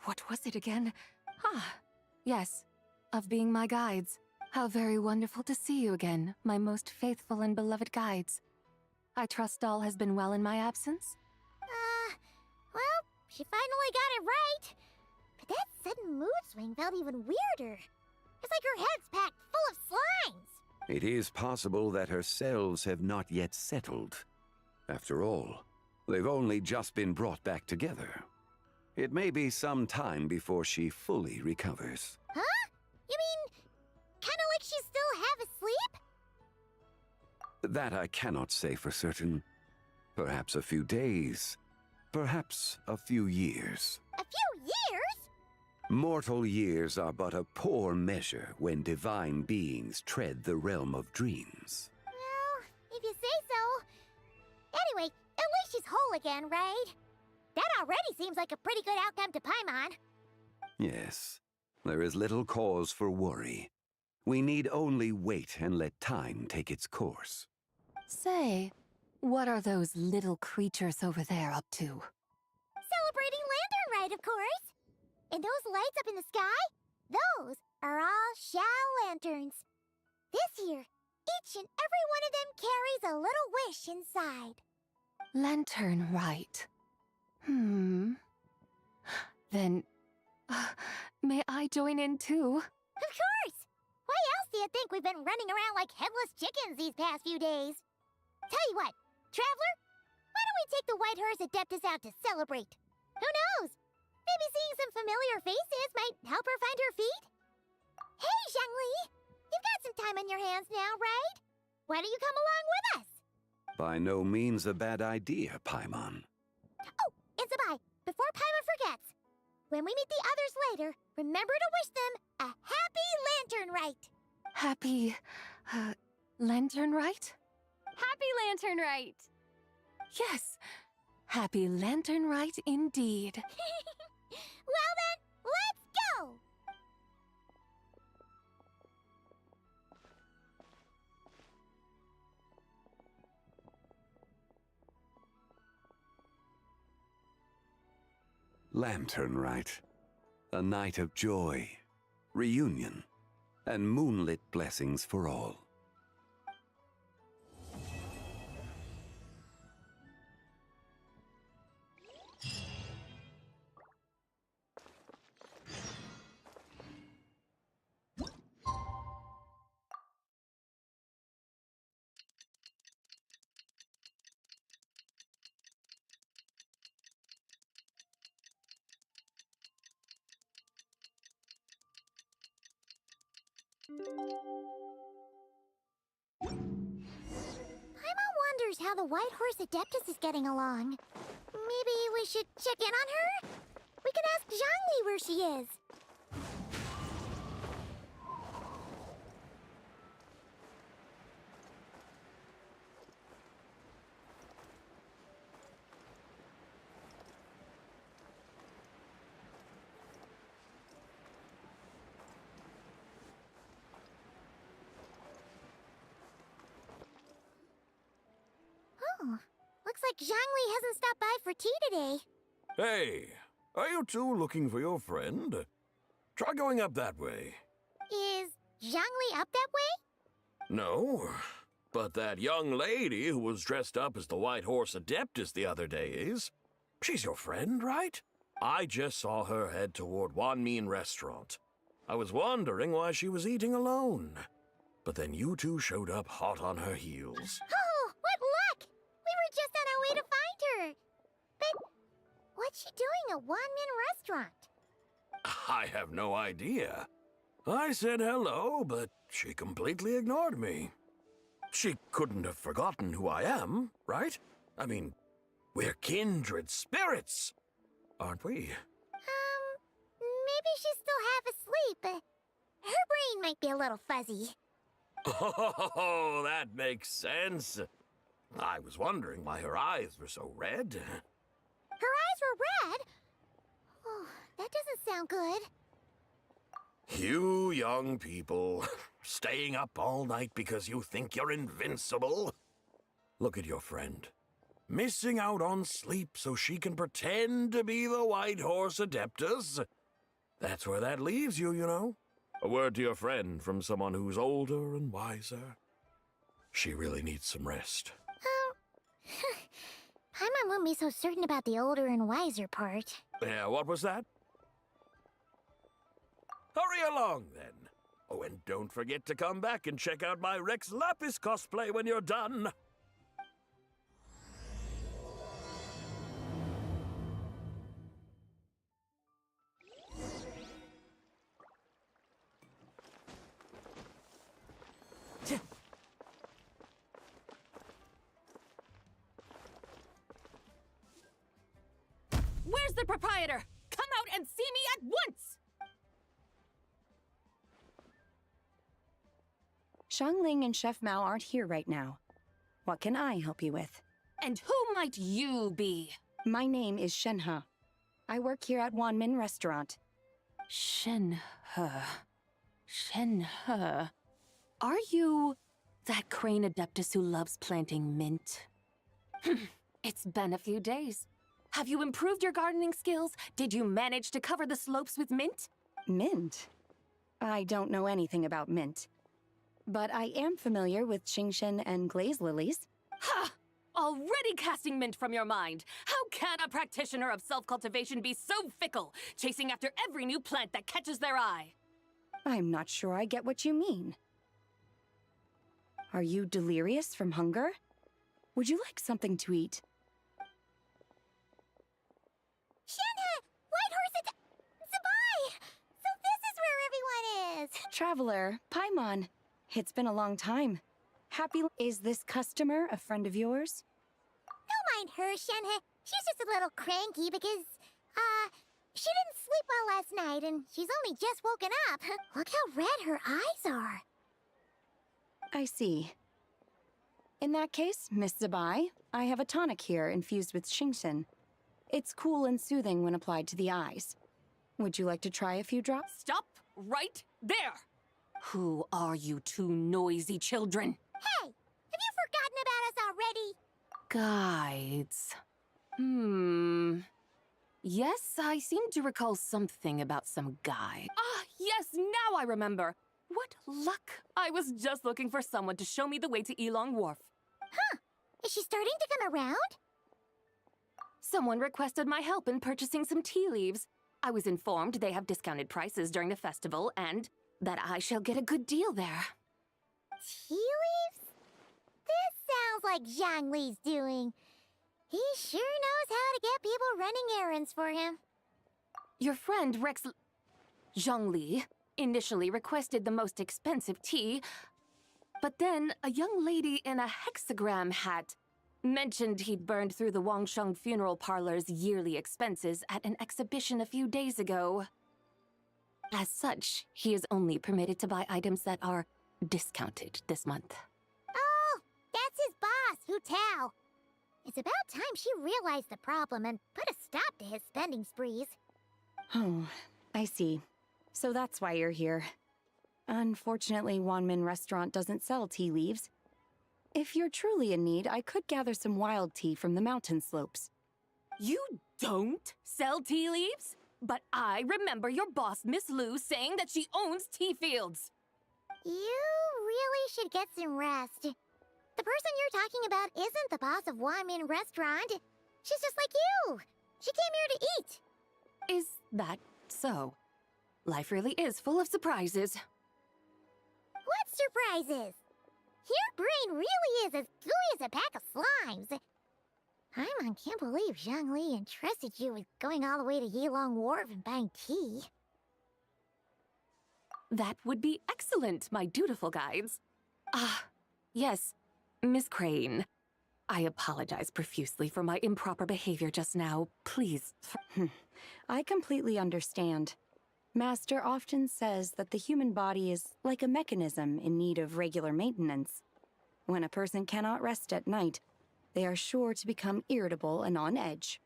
What was it again? Ah, yes, of being my guides. How very wonderful to see you again, my most faithful and beloved guides. I trust all has been well in my absence? Well, she finally got it right. But that sudden mood swing felt even weirder. It's like her head's packed full of slimes. It is possible that her cells have not yet settled. After all, they've only just been brought back together. It may be some time before she fully recovers. Huh? You mean, kinda like she's still half asleep? That I cannot say for certain. Perhaps a few days. Perhaps a few years. A few years? Mortal years are but a poor measure when divine beings tread the realm of dreams. Well, if you say so. Anyway, at least she's whole again, right? That already seems like a pretty good outcome to Paimon. Yes, there is little cause for worry. We need only wait and let time take its course. Say, what are those little creatures over there up to? Celebrating Lantern Rite, of course. And those lights up in the sky? Those are all Xiao lanterns. This year, each and every one of them carries a little wish inside. Lantern Rite. Then, may I join in too? Of course! Why else do you think we've been running around like headless chickens these past few days? Tell you what, Traveler, why don't we take the White Horse Adeptus out to celebrate? Who knows? Maybe seeing some familiar faces might help her find her feet? Hey, Zhangli! You've got some time on your hands now, right? Why don't you come along with us? By no means a bad idea, Paimon. Oh, and Sabai, before Paimon forgets, when we meet the others later, remember to wish them a happy Lantern Rite! Happy... Lantern Rite? Happy Lantern Rite! Yes, Happy Lantern Rite indeed. Well then, let's go! Lantern Rite. A night of joy, reunion, and moonlit blessings for all. Paimon wonders how the White Horse Adeptus is getting along. Maybe we should check in on her? We could ask Zhangli where she is. Oh, looks like Zhangli hasn't stopped by for tea today. Hey, are you two looking for your friend? Try going up that way. Is Zhangli up that way? No, but that young lady who was dressed up as the White Horse Adeptus the other day is. She's your friend, right? I just saw her head toward Wanmin Restaurant. I was wondering why she was eating alone. But then you two showed up hot on her heels. Oh, what luck! We were just on our way to find her. But what's she doing at Wanmin Restaurant? I have no idea. I said hello, but she completely ignored me. She couldn't have forgotten who I am, right? I mean, we're kindred spirits, aren't we? Maybe she's still half asleep. Her brain might be a little fuzzy. Oh, that makes sense. I was wondering why her eyes were so red. Her eyes were red? Oh, that doesn't sound good. You young people, staying up all night because you think you're invincible. Look at your friend. Missing out on sleep so she can pretend to be the White Horse Adeptus. That's where that leaves you, you know. A word to your friend from someone who's older and wiser. She really needs some rest. Paimon won't be so certain about the older and wiser part. Yeah, what was that? Hurry along, then. Oh, and don't forget to come back and check out my Rex Lapis cosplay when you're done. Where's the proprietor? Come out and see me at once! Xiangling and Chef Mao aren't here right now. What can I help you with? And who might you be? My name is Shenhe. I work here at Wanmin Restaurant. Shenhe. Shenhe. Are you that crane adeptus who loves planting mint? It's been a few days. Have you improved your gardening skills? Did you manage to cover the slopes with mint? Mint? I don't know anything about mint. But I am familiar with Qingshen and glaze lilies. Ha! Already casting mint from your mind. How can a practitioner of self-cultivation be so fickle, chasing after every new plant that catches their eye? I'm not sure I get what you mean. Are you delirious from hunger? Would you like something to eat? Shenhe! White Horse Zabai! So this is where everyone is! Traveler, Paimon. It's been a long time. Is this customer a friend of yours? Don't mind her, Shenhe. She's just a little cranky because, she didn't sleep well last night and she's only just woken up. Look how red her eyes are. I see. In that case, Miss Zabai, I have a tonic here infused with Qingshen. It's cool and soothing when applied to the eyes. Would you like to try a few drops? Stop right there! Who are you two noisy children? Hey! Have you forgotten about us already? Guides. Yes, I seem to recall something about some guy. Ah, yes, now I remember. What luck! I was just looking for someone to show me the way to Elong Wharf. Huh. Is she starting to come around? Someone requested my help in purchasing some tea leaves. I was informed they have discounted prices during the festival and that I shall get a good deal there. Tea leaves? This sounds like Zhang Li's doing. He sure knows how to get people running errands for him. Your friend Rex Zhongli initially requested the most expensive tea, but then a young lady in a hexagram hat mentioned he'd burned through the Wangsheng funeral parlor's yearly expenses at an exhibition a few days ago. As such, he is only permitted to buy items that are discounted this month. Oh, that's his boss, Hu Tao. It's about time she realized the problem and put a stop to his spending sprees. Oh, I see. So that's why you're here. Unfortunately, Wanmin Restaurant doesn't sell tea leaves. If you're truly in need, I could gather some wild tea from the mountain slopes. You don't sell tea leaves? But I remember your boss, Miss Lu, saying that she owns tea fields. You really should get some rest. The person you're talking about isn't the boss of Wanmin Restaurant. She's just like you. She came here to eat. Is that so? Life really is full of surprises. What surprises? Your brain really is as gooey as a pack of slimes. Paimon can't believe Zhang Li entrusted you with going all the way to Yilong Wharf and buying tea. That would be excellent, my dutiful guides. Ah, yes, Miss Crane. I apologize profusely for my improper behavior just now. Please. I completely understand. Master often says that the human body is like a mechanism in need of regular maintenance. When a person cannot rest at night, they are sure to become irritable and on edge.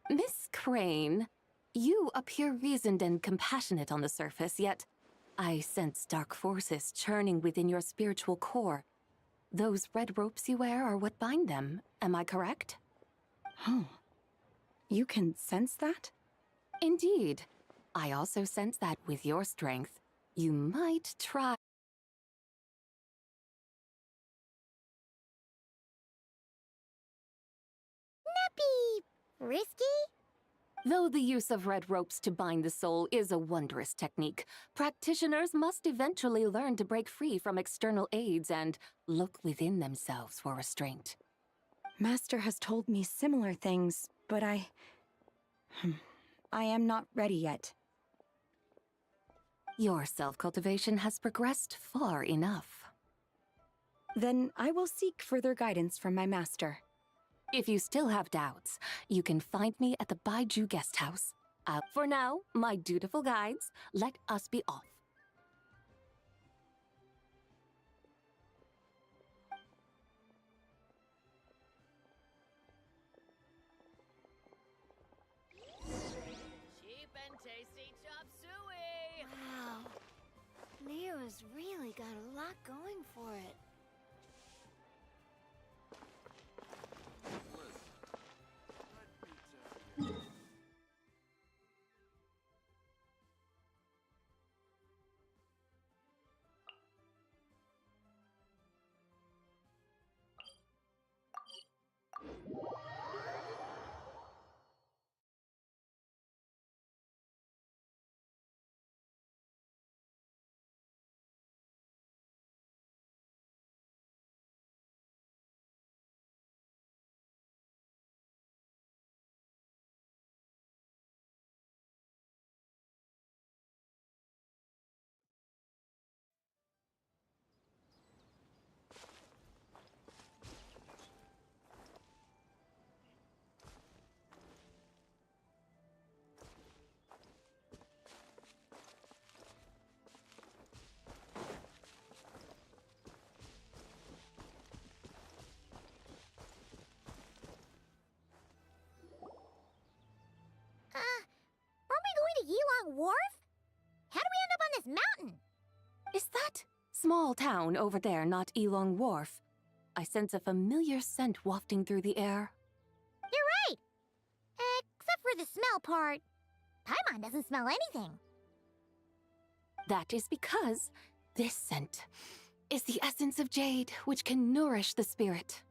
Miss Crane, you appear reasoned and compassionate on the surface, yet I sense dark forces churning within your spiritual core. Those red ropes you wear are what bind them, am I correct? Oh, you can sense that? Indeed. I also sense that with your strength, you might try. Nappy risky? Though the use of red ropes to bind the soul is a wondrous technique, practitioners must eventually learn to break free from external aids and look within themselves for restraint. Master has told me similar things, but I am not ready yet. Your self-cultivation has progressed far enough. Then I will seek further guidance from my master. If you still have doubts, you can find me at the Baiju guest house. For now, my dutiful guides, let us be off. Cheap and tasty chop suey! Wow. Lyra's really got a lot going for it. Aren't we going to Yilong Wharf? How do we end up on this mountain? Is that small town over there not Elong Wharf? I sense a familiar scent wafting through the air. You're right! Except for the smell part. Paimon doesn't smell anything. That is because this scent is the essence of jade, which can nourish the spirit.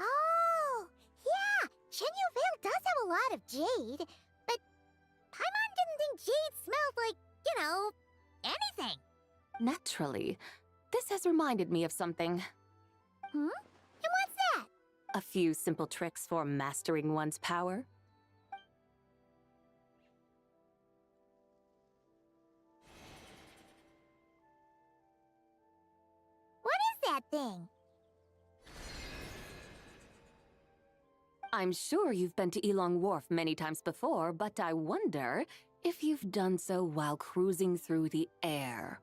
Oh, yeah! Shenyu Vale does have a lot of jade, but Paimon didn't think jade smelled like, anything. Naturally, this has reminded me of something. And what's that? A few simple tricks for mastering one's power. What is that thing? I'm sure you've been to Elong Wharf many times before, but I wonder if you've done so while cruising through the air.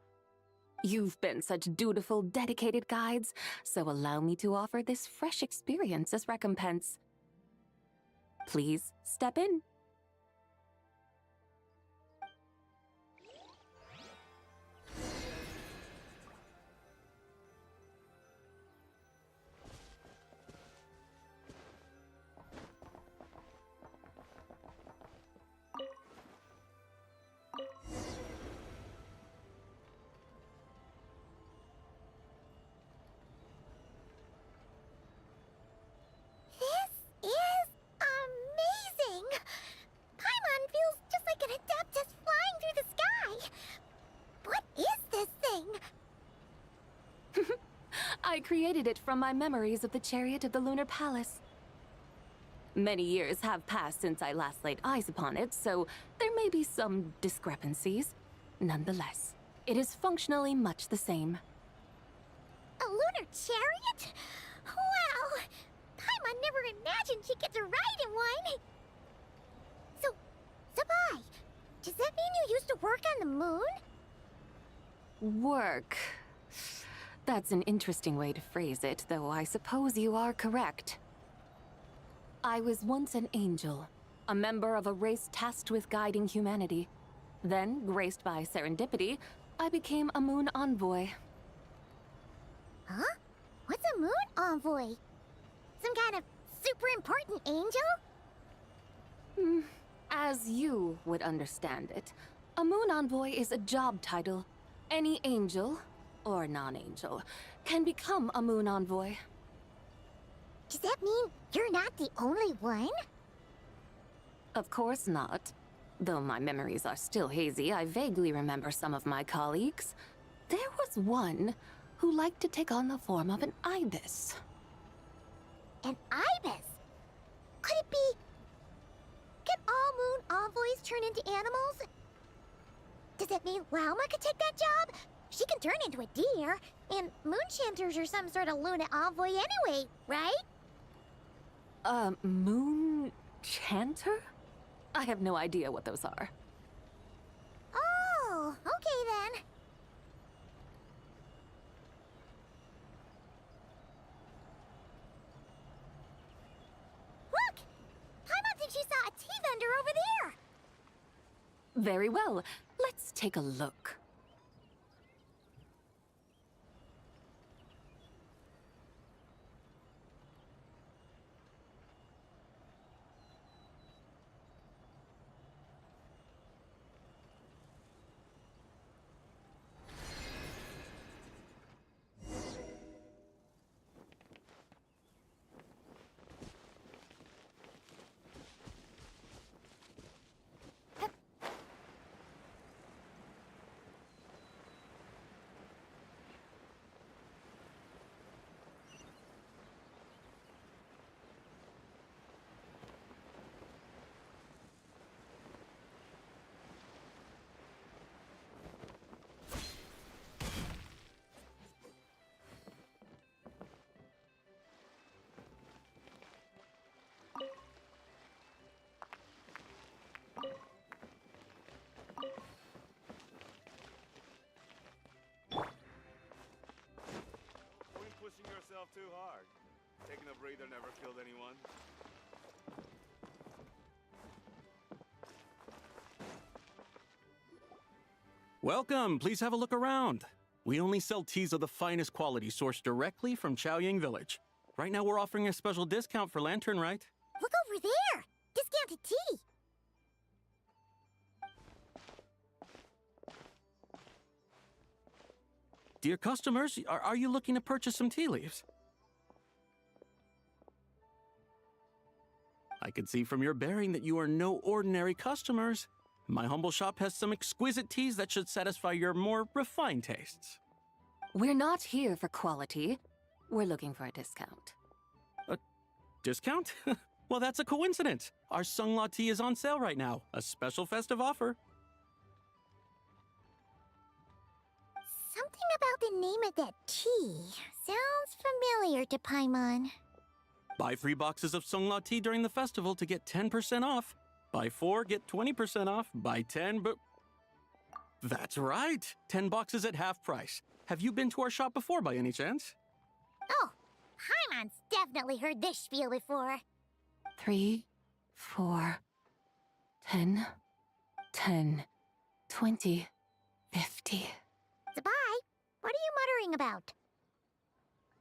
You've been such dutiful, dedicated guides, so allow me to offer this fresh experience as recompense. Please step in. This is amazing! Paimon feels just like an Adeptus flying through the sky. What is this thing? I created it from my memories of the chariot of the Lunar Palace. Many years have passed since I last laid eyes upon it, so there may be some discrepancies. Nonetheless, It is functionally much the same. A lunar chariot? Wow! Paimon never imagined she'd get to ride in one! So, Sabai, does that mean you used to work on the moon? Work. That's an interesting way to phrase it, though I suppose you are correct. I was once an angel, a member of a race tasked with guiding humanity. Then, graced by serendipity, I became a moon envoy. Huh? What's a moon envoy? Some kind of super important angel? As you would understand it, a moon envoy is a job title. Any angel, or non-angel, can become a moon envoy. Does that mean you're not the only one? Of course not. Though my memories are still hazy, I vaguely remember some of my colleagues. There was one who liked to take on the form of an ibis. An ibis? Could it be... Can all moon envoys turn into animals? Does that mean Lauma could take that job? She can turn into a deer, and moonchanters are some sort of Luna envoy anyway, right? Moon chanter? I have no idea what those are. Oh, okay then. Look! Paimon thinks she saw a tea vendor over there! Very well. Let's take a look. Pushing yourself too hard. Taking a breather never killed anyone. Welcome. Please have a look around. We only sell teas of the finest quality sourced directly from Chaoying Village. Right now we're offering a special discount for Lantern Rite. Look over there! Discounted tea! Dear customers, are you looking to purchase some tea leaves? I can see from your bearing that you are no ordinary customers. My humble shop has some exquisite teas that should satisfy your more refined tastes. We're not here for quality. We're looking for a discount. A discount? Well, that's a coincidence. Our Sunglaw tea is on sale right now. A special festive offer. Something about the name of that tea sounds familiar to Paimon. Buy 3 boxes of Sunglaw tea during the festival to get 10% off. Buy 4, get 20% off. Buy 10, but... That's right! 10 boxes at half price. Have you been to our shop before by any chance? Oh, Paimon's definitely heard this spiel before. 3, 4, 10, 10, 20, 50. Sabai, what are you muttering about?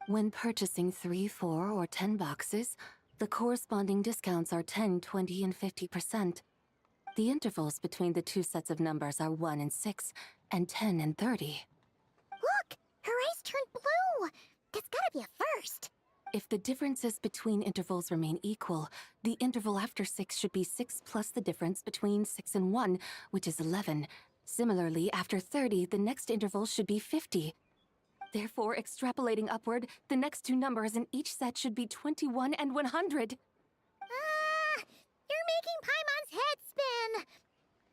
When purchasing 3, 4, or 10 boxes, the corresponding discounts are 10, 20, and 50%. The intervals between the two sets of numbers are 1 and 6, and 10 and 30. Look! Her eyes turned blue! That's gotta be a first! If the differences between intervals remain equal, the interval after 6 should be 6 plus the difference between 6 and 1, which is 11. Similarly, after 30, the next interval should be 50. Therefore, extrapolating upward, the next two numbers in each set should be 21 and 100. You're making Paimon's head spin!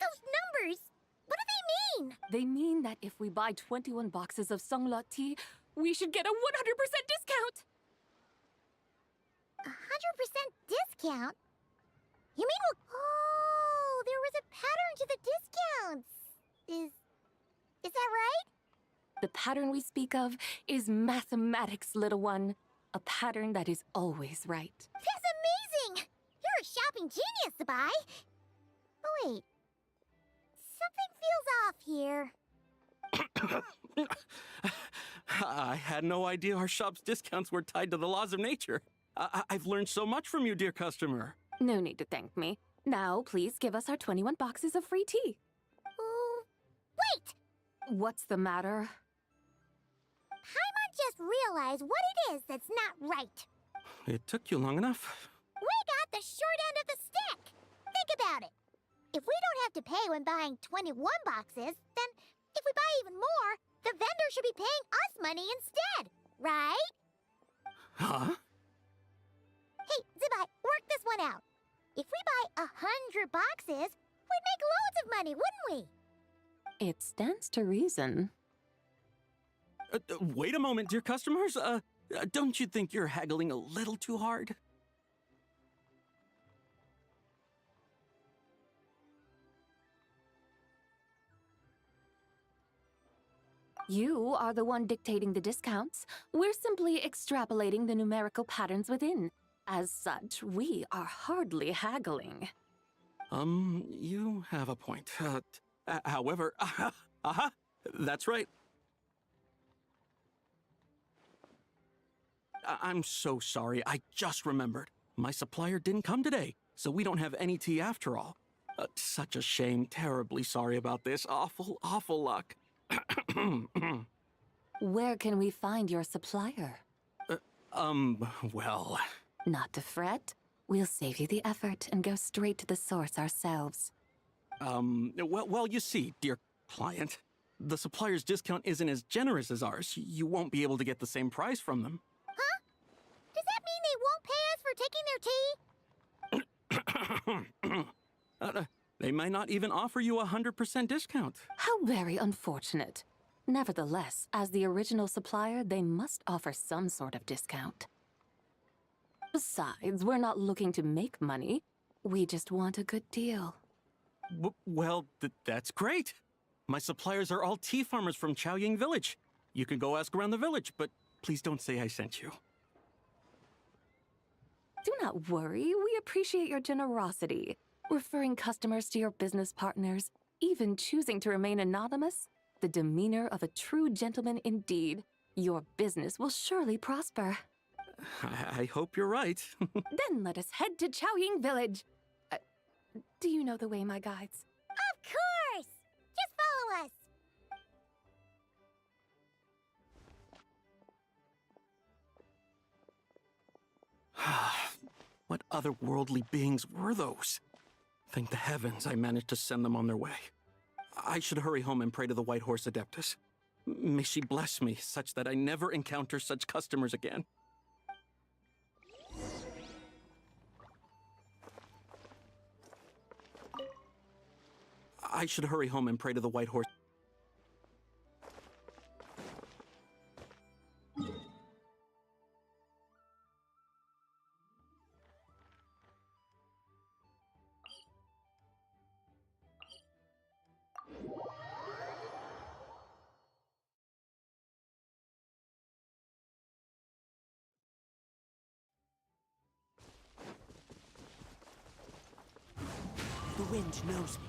Those numbers, what do they they mean? They mean that if we buy 21 boxes of Songlot tea, we should get a 100% discount! 100% discount? You mean Oh, there was a pattern to the discounts. Is that right? The pattern we speak of is mathematics, little one. A pattern that is always right. That's amazing! You're a shopping genius, Sabai. Oh, wait. Something feels off here. I had no idea our shop's discounts were tied to the laws of nature. I've learned so much from you, dear customer. No need to thank me. Now, please give us our 21 boxes of free tea. Wait! What's the matter? Paimon just realized what it is that's not right. It took you long enough. We got the short end of the stick. Think about it. If we don't have to pay when buying 21 boxes, then if we buy even more, the vendor should be paying us money instead, right? Huh? Hey, Zibai, work this one out. If we buy 100 boxes, we'd make loads of money, wouldn't we? It stands to reason. Wait a moment, dear customers. Don't you think you're haggling a little too hard? You are the one dictating the discounts. We're simply extrapolating the numerical patterns within. As such, we are hardly haggling. You have a point. However, that's right. I'm so sorry. I just remembered. My supplier didn't come today, so we don't have any tea after all. Such a shame. Terribly sorry about this. Awful, awful luck. Where can we find your supplier? Well... Not to fret. We'll save you the effort and go straight to the source ourselves. Well, you see, dear client, the supplier's discount isn't as generous as ours. You won't be able to get the same price from them. Huh? Does that mean they won't pay us for taking their tea? They might not even offer you a 100% discount. How very unfortunate. Nevertheless, as the original supplier, they must offer some sort of discount. Besides, we're not looking to make money. We just want a good deal. Well, that's great. My suppliers are all tea farmers from Chaoying Village. You can go ask around the village, but please don't say I sent you. Do not worry. We appreciate your generosity. Referring customers to your business partners, even choosing to remain anonymous, the demeanor of a true gentleman indeed. Your business will surely prosper. I hope you're right. Then let us head to Chaoying Village. Do you know the way, my guides? Of course! Just follow us. What otherworldly beings were those? Thank the heavens I managed to send them on their way. I should hurry home and pray to the White Horse Adeptus. May she bless me such that I never encounter such customers again. I should hurry home and pray to the White Horse. The wind knows me.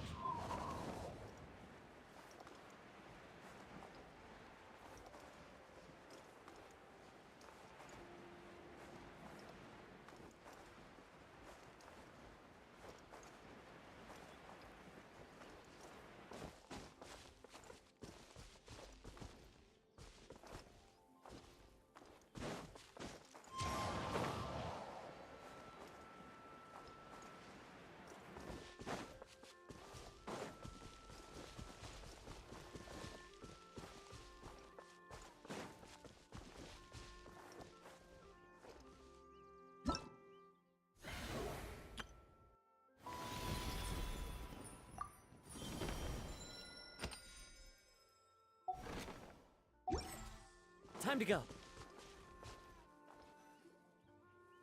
Time to go.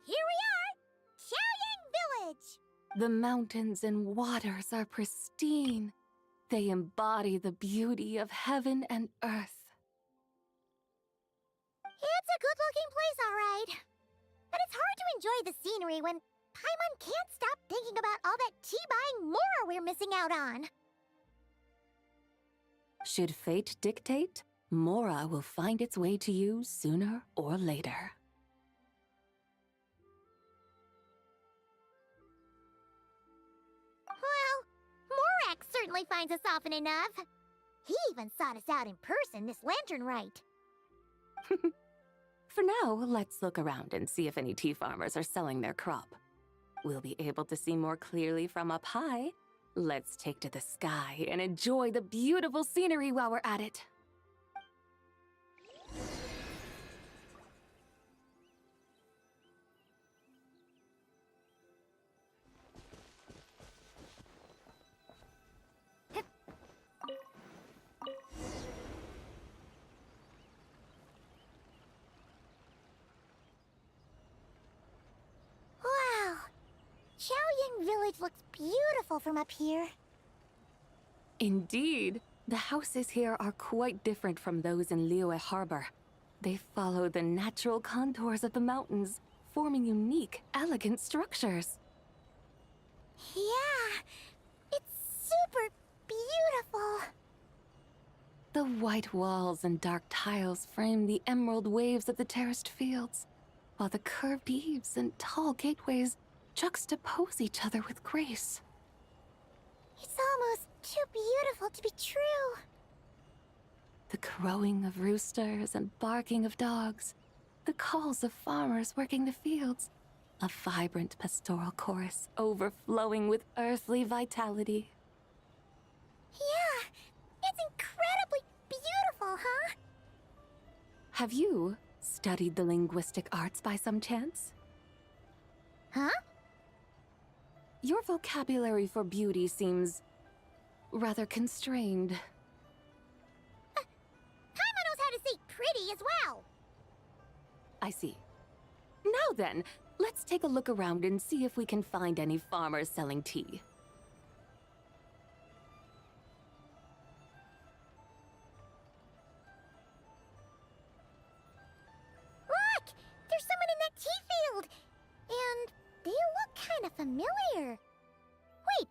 Here we are! Xiaoyang Village! The mountains and waters are pristine. They embody the beauty of heaven and earth. It's a good-looking place, all right. But it's hard to enjoy the scenery when Paimon can't stop thinking about all that tea-buying Mora we're missing out on. Should fate dictate, Mora will find its way to you sooner or later. Well, Morak certainly finds us often enough. He even sought us out in person this lantern rite. For now, let's look around and see if any tea farmers are selling their crop. We'll be able to see more clearly from up high. Let's take to the sky and enjoy the beautiful scenery while we're at it. Wow! Xiaoyang Village looks beautiful from up here. Indeed, the houses here are quite different from those in Liyue Harbor. They follow the natural contours of the mountains, forming unique, elegant structures. Yeah, it's super beautiful. The white walls and dark tiles frame the emerald waves of the terraced fields, while the curved eaves and tall gateways juxtapose each other with grace. It's almost too beautiful to be true. The crowing of roosters and barking of dogs, the calls of farmers working the fields, a vibrant pastoral chorus overflowing with earthly vitality. Yeah, it's incredibly beautiful, huh? Have you studied the linguistic arts by some chance? Huh? Your vocabulary for beauty seems rather constrained. Paimon knows how to say pretty as well. I see. Now then, let's take a look around and see if we can find any farmers selling tea. Look! There's someone in that tea field! And they look kind of familiar. Wait,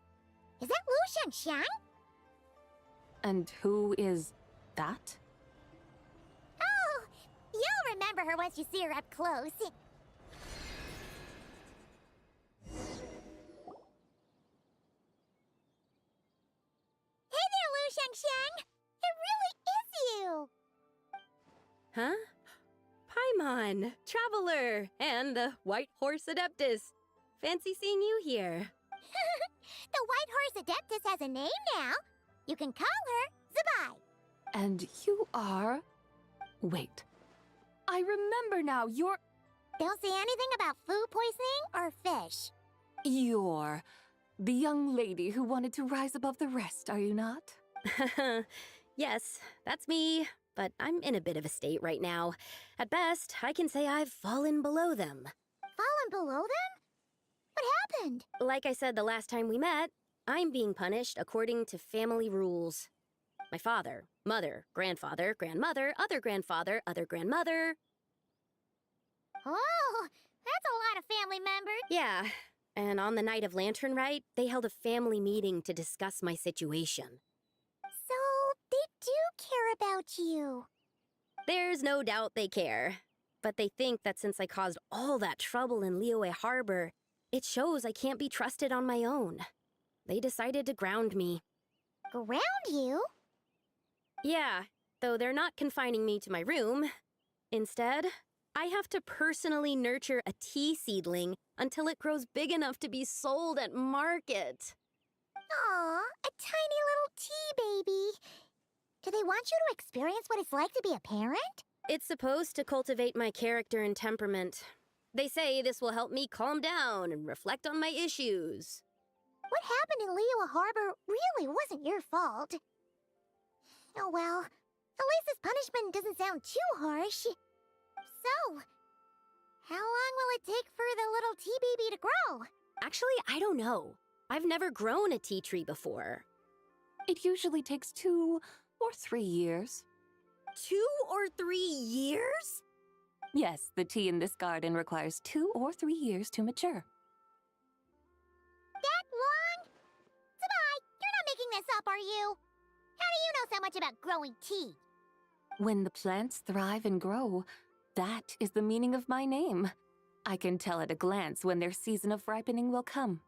is that Lu Shangxiang? And who is that? Oh, you'll remember her once you see her up close. Hey there, Lu Shangxiang! It really is you! Huh? Paimon, Traveler, and the White Horse Adeptus. Fancy seeing you here. The White Horse Adeptus has a name now. You can call her Zabai. And you are... Wait. I remember now, you're... Don't say anything about food poisoning or fish. You're the young lady who wanted to rise above the rest, are you not? Yes, that's me, but I'm in a bit of a state right now. At best, I can say I've fallen below them. Fallen below them? What happened? Like I said the last time we met, I'm being punished according to family rules. My father, mother, grandfather, grandmother, other grandfather, other grandmother. Oh, that's a lot of family members. Yeah, and on the night of Lantern Rite, they held a family meeting to discuss my situation. So, they do care about you. There's no doubt they care. But they think that since I caused all that trouble in Liyue Harbor, it shows I can't be trusted on my own. They decided to ground me. Ground you? Yeah, though they're not confining me to my room. Instead, I have to personally nurture a tea seedling until it grows big enough to be sold at market. Aw, a tiny little tea baby. Do they want you to experience what it's like to be a parent? It's supposed to cultivate my character and temperament. They say this will help me calm down and reflect on my issues. What happened in Liyue Harbor really wasn't your fault. Oh well, at least this punishment doesn't sound too harsh. so. How long will it take for the little tea baby to grow? Actually, I don't know. I've never grown a tea tree before. It usually takes 2 or 3 years. 2 or 3 years? Yes, the tea in this garden requires 2 or 3 years to mature. That long? Sabai, you're not making this up, are you? How do you know so much about growing tea? When the plants thrive and grow, that is the meaning of my name. I can tell at a glance when their season of ripening will come.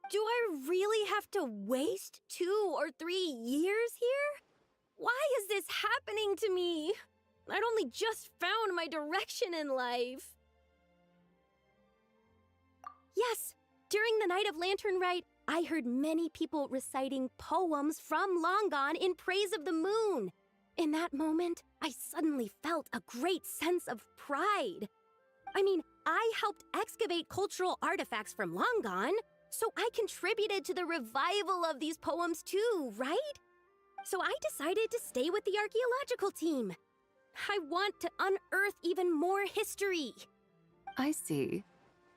Do I really have to waste 2 or 3 years here? Why is this happening to me? I'd only just found my direction in life. Yes, during the night of Lantern Rite, I heard many people reciting poems from long gone in praise of the moon. In that moment, I suddenly felt a great sense of pride. I mean, I helped excavate cultural artifacts from long gone, so I contributed to the revival of these poems too, right? So I decided to stay with the archaeological team. I want to unearth even more history. I see.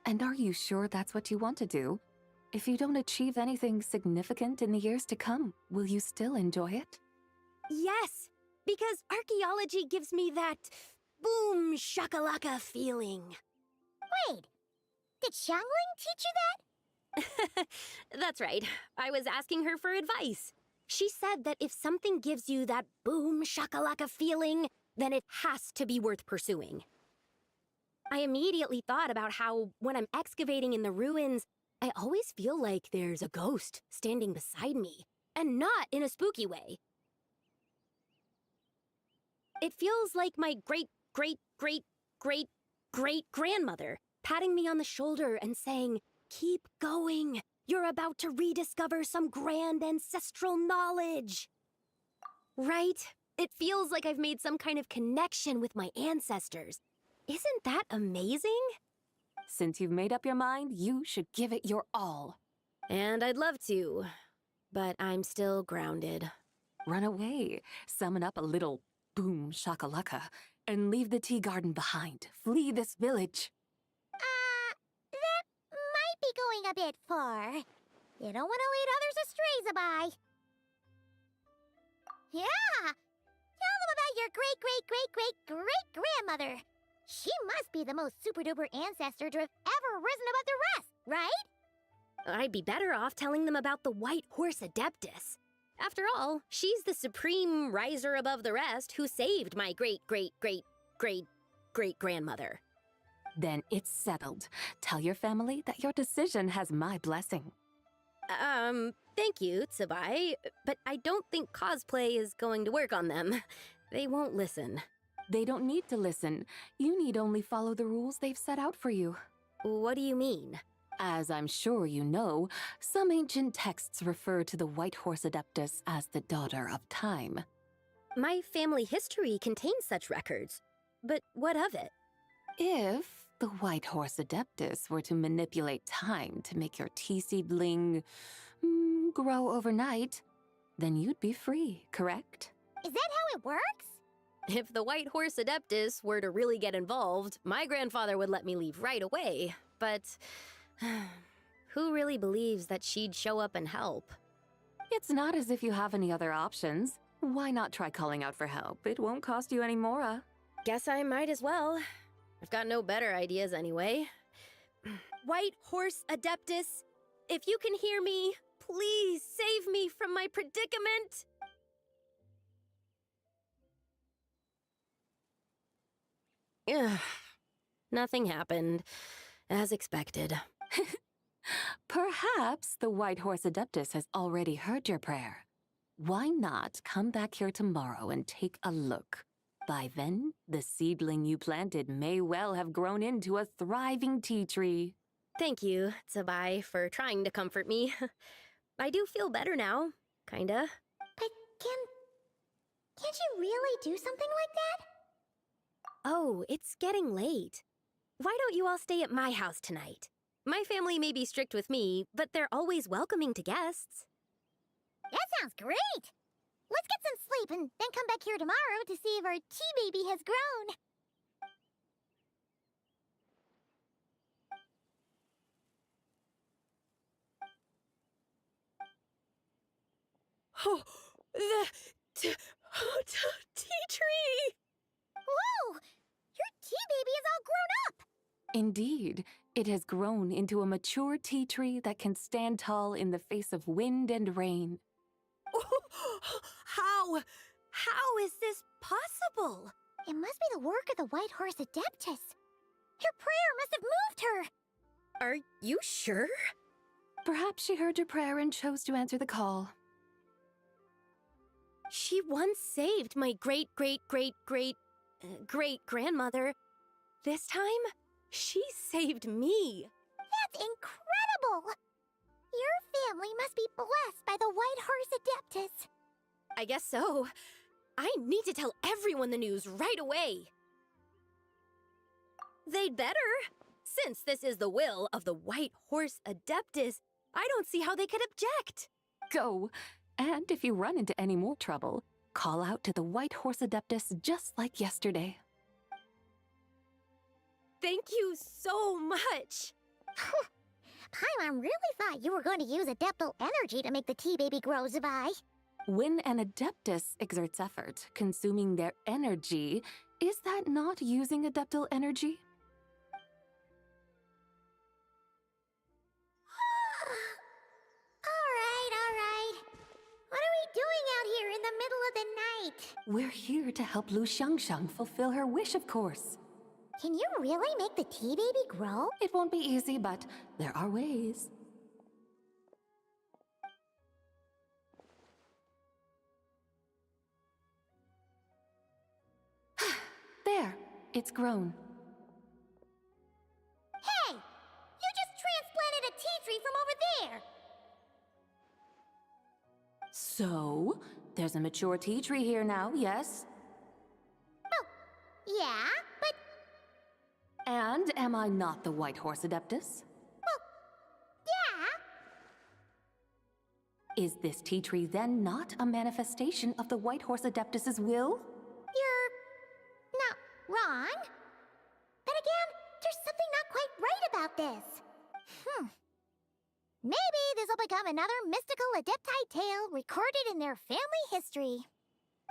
And are you sure that's what you want to do? If you don't achieve anything significant in the years to come, will you still enjoy it? Yes, because archaeology gives me that boom shakalaka feeling. Wait, did Xiangling teach you that? That's right. I was asking her for advice. She said that if something gives you that boom shakalaka feeling, then it has to be worth pursuing. I immediately thought about how, when I'm excavating in the ruins, I always feel like there's a ghost standing beside me, and not in a spooky way. It feels like my great-great-great-great-great-grandmother patting me on the shoulder and saying, "Keep going. You're about to rediscover some grand ancestral knowledge." Right? It feels like I've made some kind of connection with my ancestors. Isn't that amazing? Since you've made up your mind, you should give it your all. And I'd love to, but I'm still grounded. Run away, summon up a little boom shakalaka, and leave the tea garden behind. Flee this village. That might be going a bit far. You don't want to lead others astray, Zabai. Yeah! Tell them about your great-great-great-great-great-grandmother. She must be the most super-duper ancestor to have ever risen above the rest, right? I'd be better off telling them about the White Horse Adeptus. After all, she's the supreme riser above the rest who saved my great-great-great-great-great-grandmother. Then it's settled. Tell your family that your decision has my blessing. Thank you, Tsubai, but I don't think cosplay is going to work on them. They won't listen. They don't need to listen. You need only follow the rules they've set out for you. What do you mean? As I'm sure you know, some ancient texts refer to the White Horse Adeptus as the Daughter of Time. My family history contains such records, but what of it? If the White Horse Adeptus were to manipulate time to make your tea seedling grow overnight, then you'd be free, correct? Is that how it works? If the White Horse Adeptus were to really get involved, my grandfather would let me leave right away. But who really believes that she'd show up and help? It's not as if you have any other options. Why not try calling out for help? It won't cost you any more. Guess I might as well. I've got no better ideas anyway. White Horse Adeptus, if you can hear me, please save me from my predicament. Ugh. Nothing happened, as expected. Perhaps the White Horse Adeptus has already heard your prayer. Why not come back here tomorrow and take a look? By then, the seedling you planted may well have grown into a thriving tea tree. Thank you, Tsubai, for trying to comfort me. I do feel better now, kinda. But can't you really do something like that? Oh, it's getting late. Why don't you all stay at my house tonight? My family may be strict with me, but they're always welcoming to guests. That sounds great! Let's get some sleep and then come back here tomorrow to see if our tea baby has grown. Oh, the tea tree! Whoa! Your tea baby is all grown up! Indeed, it has grown into a mature tea tree that can stand tall in the face of wind and rain. How is this possible? It must be the work of the White Horse Adeptus. Her prayer must have moved her. Are you sure? Perhaps she heard your prayer and chose to answer the call. She once saved my great-great-great-great-great-grandmother. This time, she saved me. That's incredible! Your family must be blessed by the White Horse Adeptus. I guess so. I need to tell everyone the news right away. They'd better. Since this is the will of the White Horse Adeptus, I don't see how they could object. Go! And if you run into any more trouble, call out to the White Horse Adeptus just like yesterday. Thank you so much. Paimon really thought you were going to use Adeptal energy to make the tea baby grow, Zabai. When an Adeptus exerts effort, consuming their energy, is that not using Adeptal energy? All right. What are we doing out here in the middle of the night? We're here to help Lu Xiangxiang fulfill her wish, of course. Can you really make the tea baby grow? It won't be easy, but there are ways. There, it's grown. Hey! You just transplanted a tea tree from over there! So, there's a mature tea tree here now, yes? Oh, yeah, but... And am I not the White Horse Adeptus? Well, yeah. Is this tea tree then not a manifestation of the White Horse Adeptus's will? You're... not wrong. But again, there's something not quite right about this. Maybe this will become another mystical Adepti tale recorded in their family history.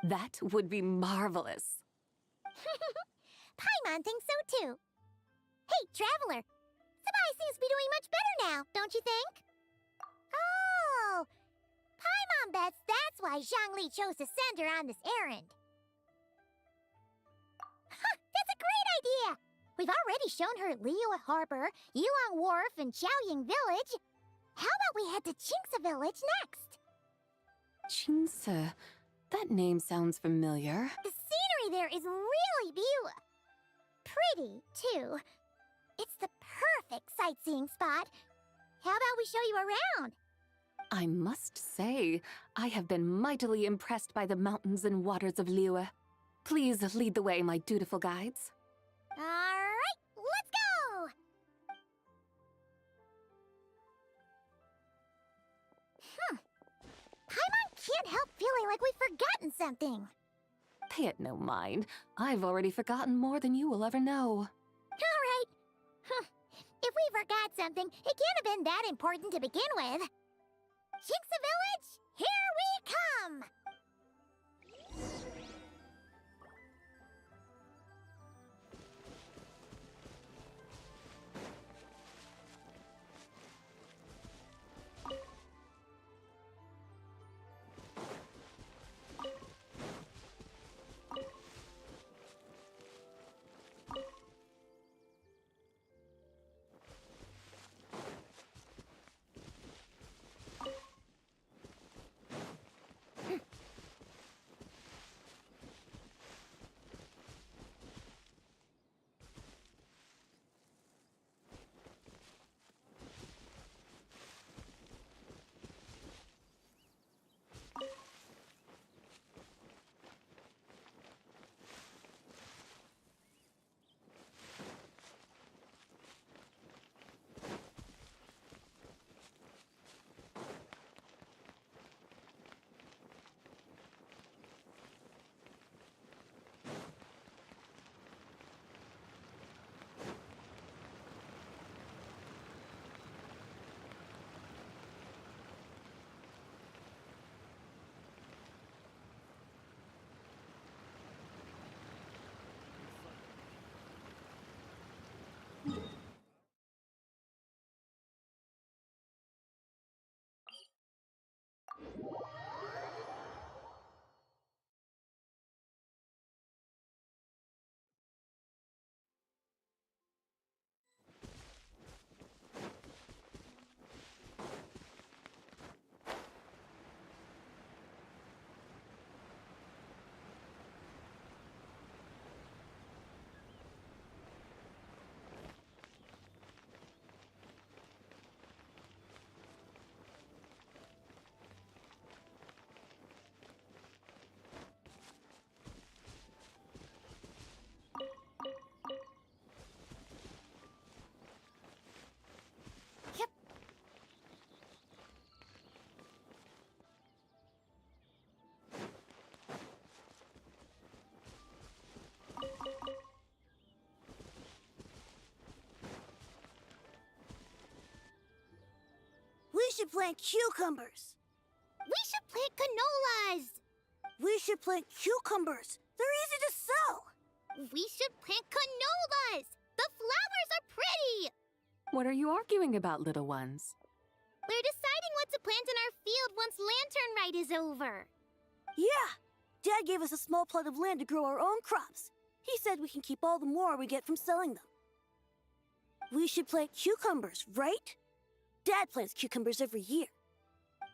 That would be marvelous. Paimon thinks so too. Hey, Traveler! Sabai seems to be doing much better now, don't you think? Oh! Paimon bets that's why Zhongli chose to send her on this errand. That's a great idea! We've already shown her Liyue Harbor, Yulong Wharf, and Xiaoying Village. How about we head to Qingce Village next? Qingce. That name sounds familiar. The scenery there is really pretty, too. It's the perfect sightseeing spot. How about we show you around? I must say, I have been mightily impressed by the mountains and waters of Liyue. Please lead the way, my dutiful guides. All right, let's go! Paimon can't help feeling like we've forgotten something. Pay it no mind. I've already forgotten more than you will ever know. All right. If we forgot something, it can't have been that important to begin with. Qingce Village, here we come! should plant cucumbers. We should plant canolas. We should plant cucumbers. They're easy to sell. We should plant canolas. The flowers are pretty. What are you arguing about, little ones? We're deciding what to plant in our field once Lantern Rite is over. Yeah. Dad gave us a small plot of land to grow our own crops. He said we can keep all the more we get from selling them. We should plant cucumbers, right? Dad plants cucumbers every year.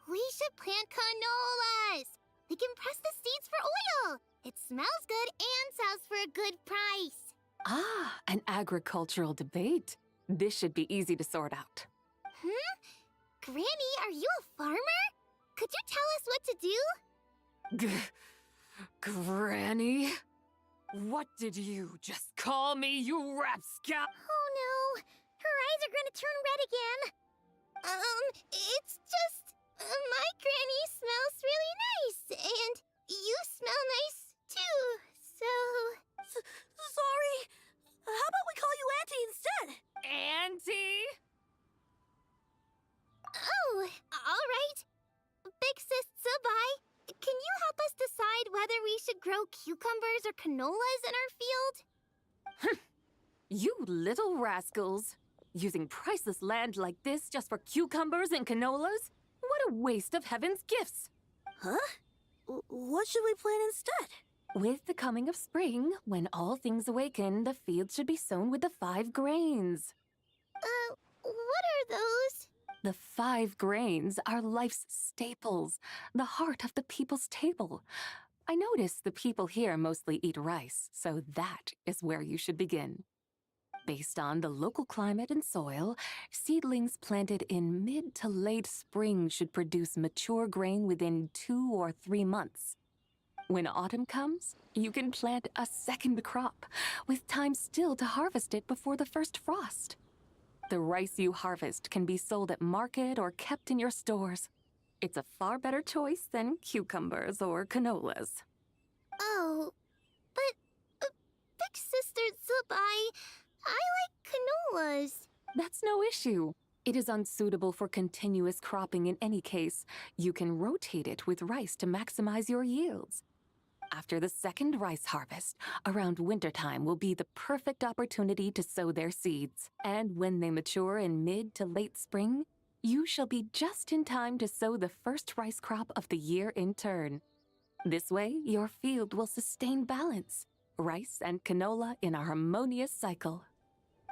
We should plant canolas. We can press the seeds for oil. It smells good and sells for a good price. Ah, an agricultural debate. This should be easy to sort out. Granny, are you a farmer? Could you tell us what to do? Granny? What did you just call me, you rapscallion? Oh no, her eyes are gonna turn red again. It's just, my granny smells really nice, and you smell nice too, so... Sorry. How about we call you Auntie instead? Auntie? Oh, all right. Big Sis Tsubai, can you help us decide whether we should grow cucumbers or canolas in our field? You little rascals. Using priceless land like this just for cucumbers and canolas? What a waste of heaven's gifts! Huh? What should we plant instead? With the coming of spring, when all things awaken, the fields should be sown with the 5 grains. What are those? The 5 grains are life's staples, the heart of the people's table. I notice the people here mostly eat rice, so that is where you should begin. Based on the local climate and soil, seedlings planted in mid to late spring should produce mature grain within 2 or 3 months. When autumn comes, you can plant a second crop, with time still to harvest it before the first frost. The rice you harvest can be sold at market or kept in your stores. It's a far better choice than cucumbers or canolas. Oh, but Big Sister Tsubai, I like canolas. That's no issue. It is unsuitable for continuous cropping in any case. You can rotate it with rice to maximize your yields. After the second rice harvest, around wintertime will be the perfect opportunity to sow their seeds. And when they mature in mid to late spring, you shall be just in time to sow the first rice crop of the year in turn. This way, your field will sustain balance, rice and canola in a harmonious cycle.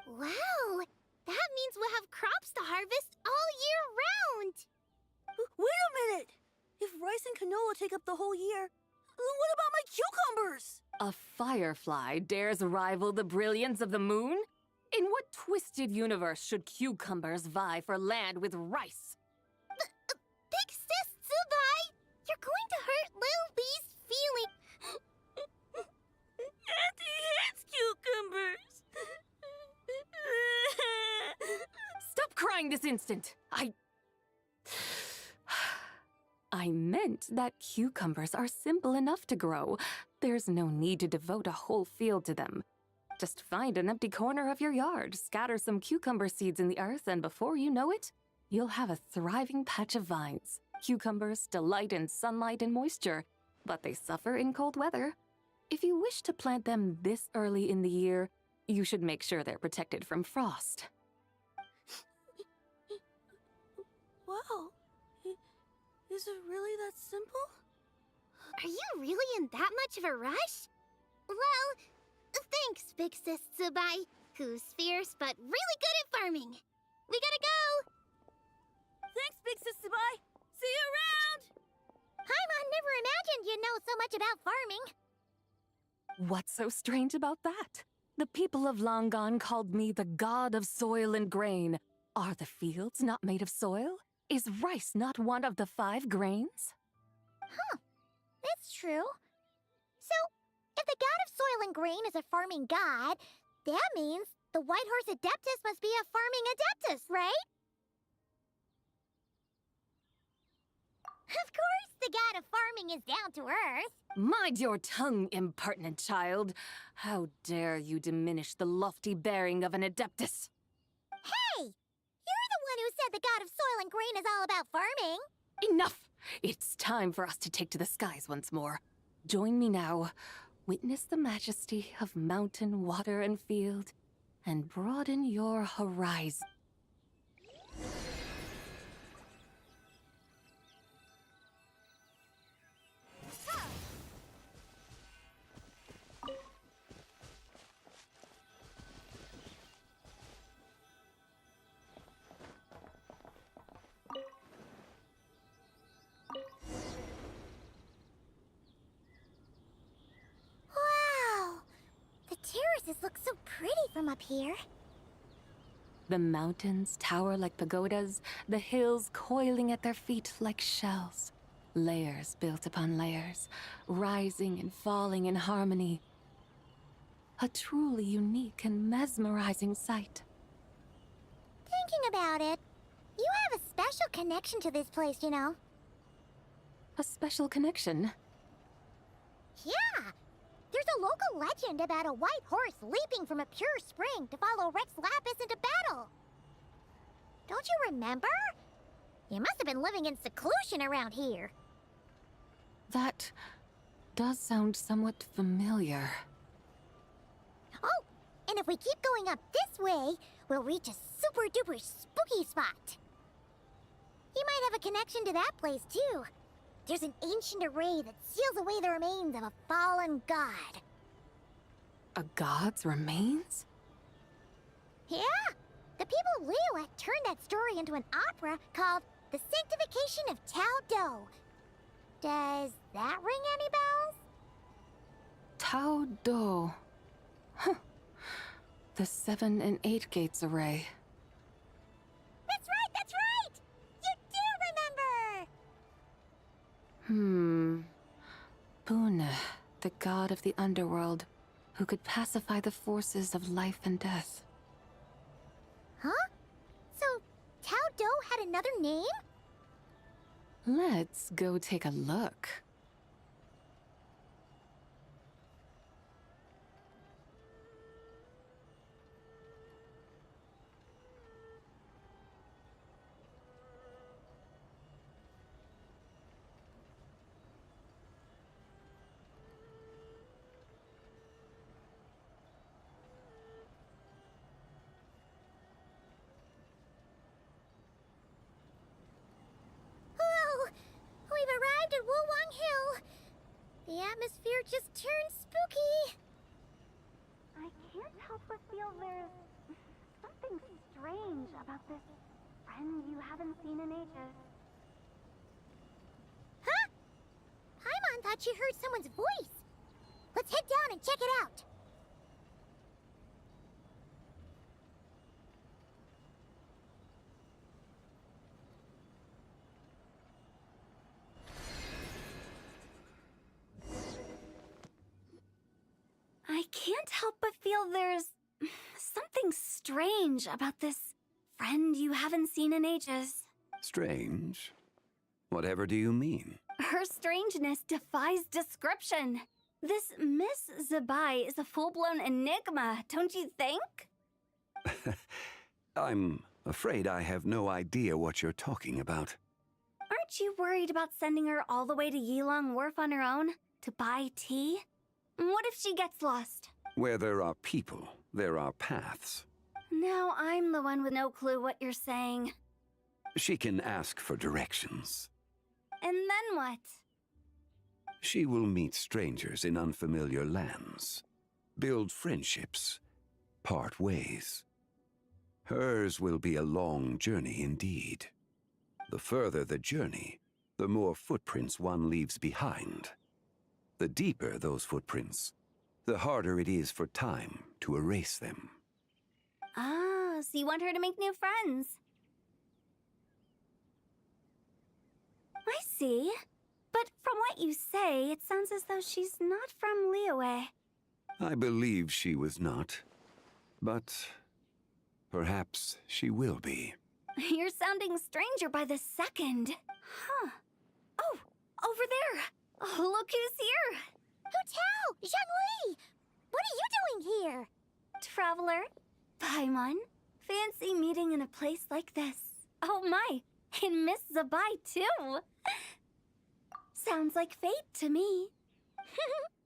Wow! That means we'll have crops to harvest all year round! Wait a minute! If rice and canola take up the whole year, what about my cucumbers? A firefly dares rival the brilliance of the moon? In what twisted universe should cucumbers vie for land with rice? Big Sis Tsubai, you're going to hurt Lil Lee's feelings. Auntie hates cucumbers. Stop crying this instant! I meant that cucumbers are simple enough to grow. There's no need to devote a whole field to them. Just find an empty corner of your yard, scatter some cucumber seeds in the earth, and before you know it, you'll have a thriving patch of vines. Cucumbers delight in sunlight and moisture, but they suffer in cold weather. If you wish to plant them this early in the year, you should make sure they're protected from frost. Wow. Is it really that simple? Are you really in that much of a rush? Well, thanks, Big Sis Tsubai, who's fierce but really good at farming. We gotta go! Thanks, Big Sis Tsubai! See you around! Paimon never imagined you'd know so much about farming. What's so strange about that? The people of Longon called me the god of soil and grain. Are the fields not made of soil? Is rice not one of the 5 grains? That's true. So, if the god of soil and grain is a farming god, that means the White Horse Adeptus must be a farming adeptus, right? Of course, the god of farming is down to earth. Mind your tongue, impertinent child. How dare you diminish the lofty bearing of an adeptus? Hey! You're the one who said said the god of soil and grain is all about farming. Enough! It's time for us to take to the skies once more. Join me now. Witness the majesty of mountain, water, and field, and broaden your horizon. Wow! The terraces look so pretty from up here. The mountains tower like pagodas, the hills coiling at their feet like shells. Layers built upon layers, rising and falling in harmony. A truly unique and mesmerizing sight. Thinking about it, you have a special connection to this place, you know. A special connection? Yeah! There's a local legend about a white horse leaping from a pure spring to follow Rex Lapis into battle. Don't you remember? You must have been living in seclusion around here. That does sound somewhat familiar. Oh, and if we keep going up this way, we'll reach a super duper spooky spot. You might have a connection to that place too. There's an ancient array that seals away the remains of a fallen god. A god's remains? Yeah! The people of Liyue turned that story into an opera called The Sanctification of Tao Do. Does that ring any bells? Tao Do. Huh. The 7 and 8 gates array. That's right, that's right! You do remember! Bune, the god of the underworld, who could pacify the forces of life and death. Huh? So, Tao Do had another name? Let's go take a look. We've arrived at Wulwang Hill. The atmosphere just turned spooky. I can't help but feel there's something strange about this friend you haven't seen in ages. Huh? Paimon thought she heard someone's voice. Let's head down and check it out. I can't help but feel there's something strange about this friend you haven't seen in ages. Strange? Whatever do you mean? Her strangeness defies description. This Miss Zabai is a full-blown enigma, don't you think? I'm afraid I have no idea what you're talking about. Aren't you worried about sending her all the way to Yilong Wharf on her own to buy tea? What if she gets lost? Where there are people, there are paths. Now I'm the one with no clue what you're saying. She can ask for directions. And then what? She will meet strangers in unfamiliar lands, build friendships, part ways. Hers will be a long journey indeed. The further the journey, the more footprints one leaves behind. The deeper those footprints, the harder it is for time to erase them. Ah, so you want her to make new friends? I see. But from what you say, it sounds as though she's not from Liyue. I believe she was not, but perhaps she will be. You're sounding stranger by the second. Huh. Oh, over there. Oh, look who's here. Hu Tao! Zhongli! What are you doing here? Traveler, Paimon, fancy meeting in a place like this. Oh my, and Miss Zabai too. Sounds like fate to me.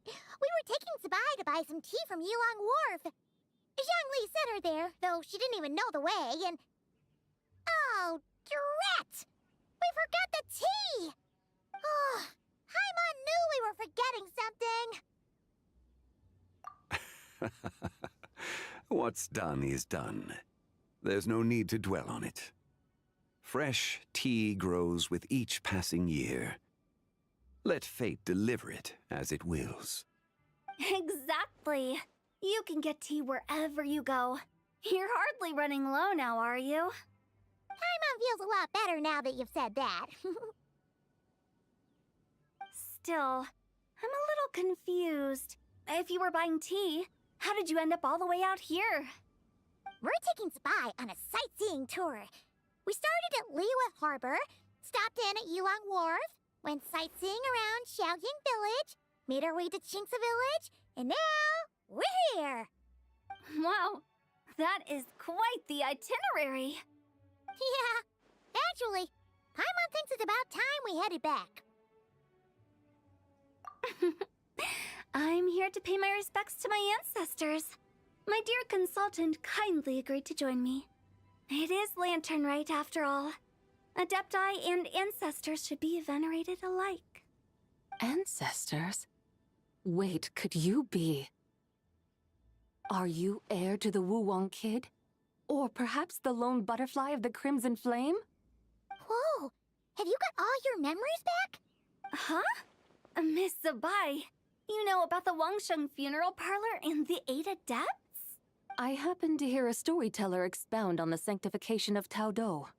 We were taking Zabai to buy some tea from Yulong Wharf. Zhangli sent her there, though she didn't even know the way, and... Oh, drat! We forgot the tea! Oh, Paimon knew we were forgetting something! What's done is done. There's no need to dwell on it. Fresh tea grows with each passing year. Let fate deliver it as it wills. Exactly. You can get tea wherever you go. You're hardly running low now, are you? Paimon feels a lot better now that you've said that. Still, I'm a little confused. If you were buying tea, how did you end up all the way out here? We're taking Zabai on a sightseeing tour. We started at Liyue Harbor, stopped in at Yulong Wharf, went sightseeing around Xiaoying Village, made our way to Qingce Village, and now we're here. Wow, that is quite the itinerary. Yeah, actually, Paimon thinks it's about time we headed back. I'm here to pay my respects to my ancestors. My dear consultant kindly agreed to join me. It is Lantern Rite, after all. Adepti and ancestors should be venerated alike. Ancestors? Wait, could you be? Are you heir to the Wulong Kid? Or perhaps the lone butterfly of the Crimson Flame? Whoa, have you got all your memories back? Huh? Miss Zabai, you know about the Wangsheng funeral parlor and the 8 adepts? I happened to hear a storyteller expound on the sanctification of Taodo.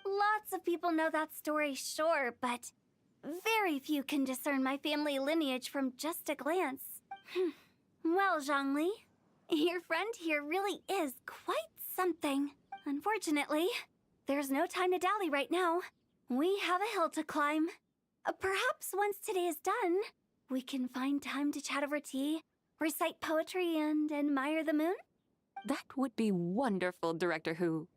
Lots of people know that story, sure, but very few can discern my family lineage from just a glance. Well, Zhangli, your friend here really is quite something. Unfortunately, there's no time to dally right now. We have a hill to climb. Perhaps once today is done, we can find time to chat over tea, recite poetry, and admire the moon? That would be wonderful, Director Who.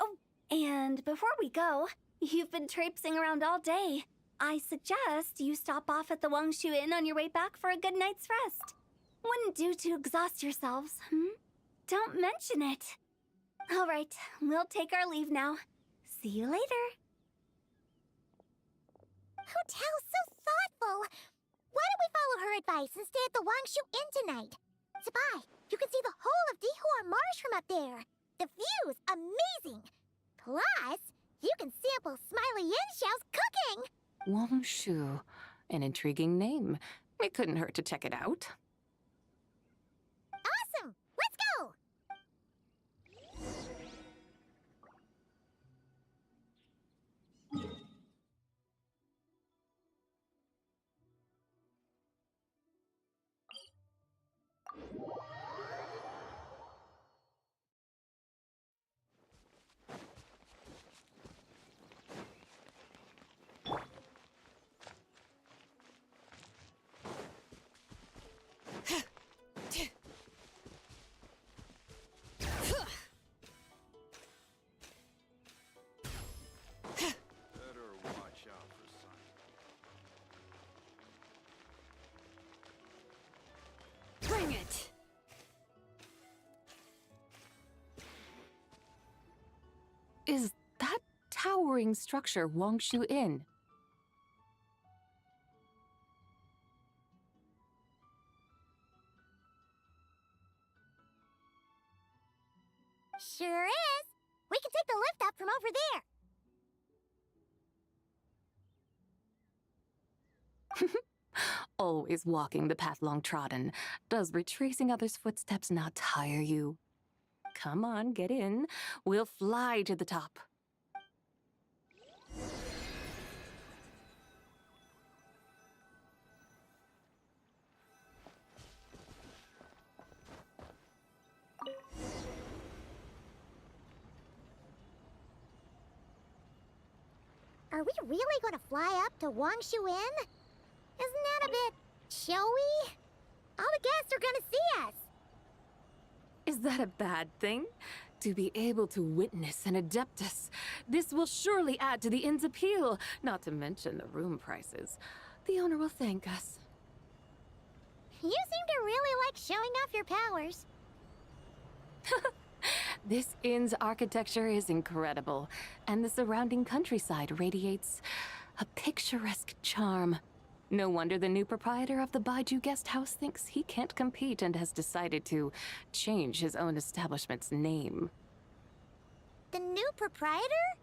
Oh, and before we go, you've been traipsing around all day. I suggest you stop off at the Wangshu Inn on your way back for a good night's rest. Wouldn't do to exhaust yourselves, Don't mention it. All right, we'll take our leave now. See you later. Hotel's so thoughtful. Why don't we follow her advice and stay at the Wangshu Inn tonight? Zabai, you can see the whole of Dihua Marsh from up there. The view's amazing. Plus, you can sample Smiley Yin-Xiao's cooking. Wangshu. An intriguing name. It couldn't hurt to check it out. Awesome! Let's go! Better watch out for something. Bring it! Is that towering structure Wangshu Inn? Sure is. We can take the lift up from over there. Always walking the path long trodden. Does retracing others' footsteps not tire you? Come on, get in. We'll fly to the top. Are we really going to fly up to Wangshu Inn? Isn't that a bit showy? All the guests are going to see us. Is that a bad thing? To be able to witness an Adeptus, this will surely add to the inn's appeal, not to mention the room prices. The owner will thank us. You seem to really like showing off your powers. This inn's architecture is incredible, and the surrounding countryside radiates a picturesque charm. No wonder the new proprietor of the Baiju guest house thinks he can't compete and has decided to change his own establishment's name. The new proprietor?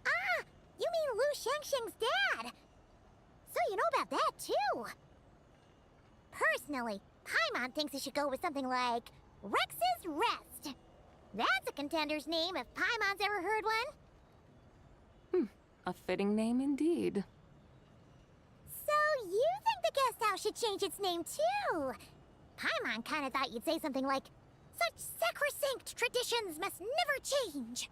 Ah, you mean Lu Shengsheng's dad. So you know about that, too. Personally, Paimon thinks it should go with something like Rex's Rest. That's a contender's name if Paimon's ever heard one. A fitting name indeed. So you think the guest house should change its name, too? Paimon kinda thought you'd say something like, such sacrosanct traditions must never change.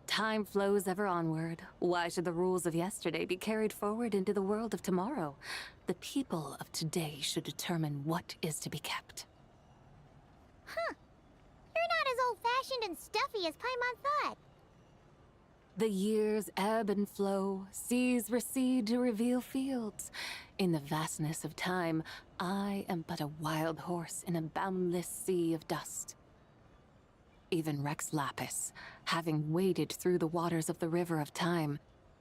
Time flows ever onward. Why should the rules of yesterday be carried forward into the world of tomorrow? The people of today should determine what is to be kept. Huh. You're not as old-fashioned and stuffy as Paimon thought. The years ebb and flow, seas recede to reveal fields. In the vastness of time, I am but a wild horse in a boundless sea of dust. Even Rex Lapis, having waded through the waters of the river of time,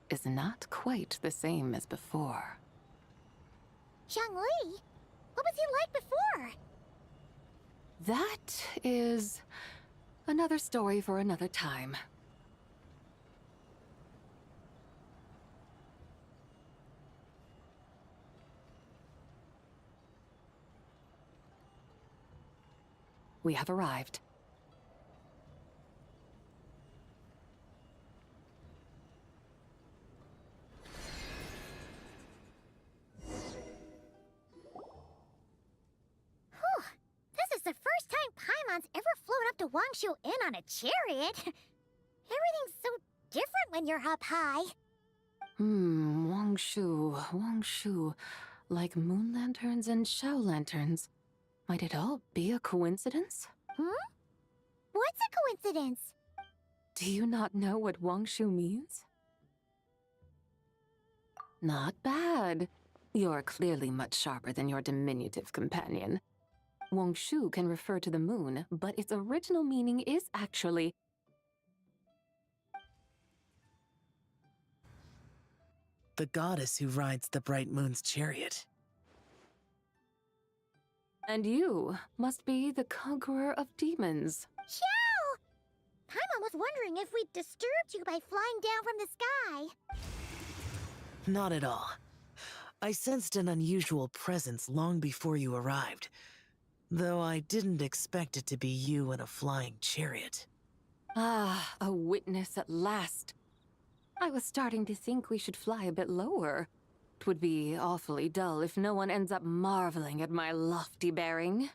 is not quite the same as before. Zhongli? What was he like before? That is another story for another time. We have arrived. This is the first time Paimon's ever flown up to Wangshu Inn on a chariot. Everything's so different when you're up high. Wangshu. Like moon lanterns and Shao lanterns. Might it all be a coincidence? What's a coincidence? Do you not know what Wangshu means? Not bad. You're clearly much sharper than your diminutive companion. Wangshu can refer to the moon, but its original meaning is actually the goddess who rides the bright moon's chariot. And you must be the conqueror of demons. Xiao! Paimon was wondering if we'd disturbed you by flying down from the sky. Not at all. I sensed an unusual presence long before you arrived, though I didn't expect it to be you in a flying chariot. Ah, a witness at last. I was starting to think we should fly a bit lower. It would be awfully dull if no one ends up marveling at my lofty bearing.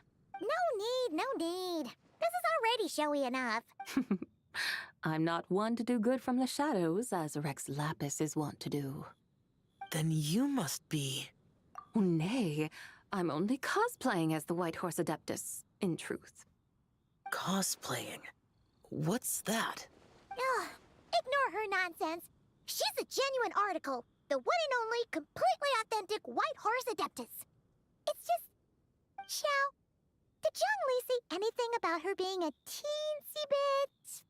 No need. This is already showy enough. I'm not one to do good from the shadows, as Rex Lapis is wont to do. Then you must be... Oh, nay, I'm only cosplaying as the White Horse Adeptus, in truth. Cosplaying? What's that? Ugh, ignore her nonsense. She's a genuine article. The one and only, completely authentic White Horse Adeptus. It's just... Xiao, did Zhongli say anything about her being a teensy bit...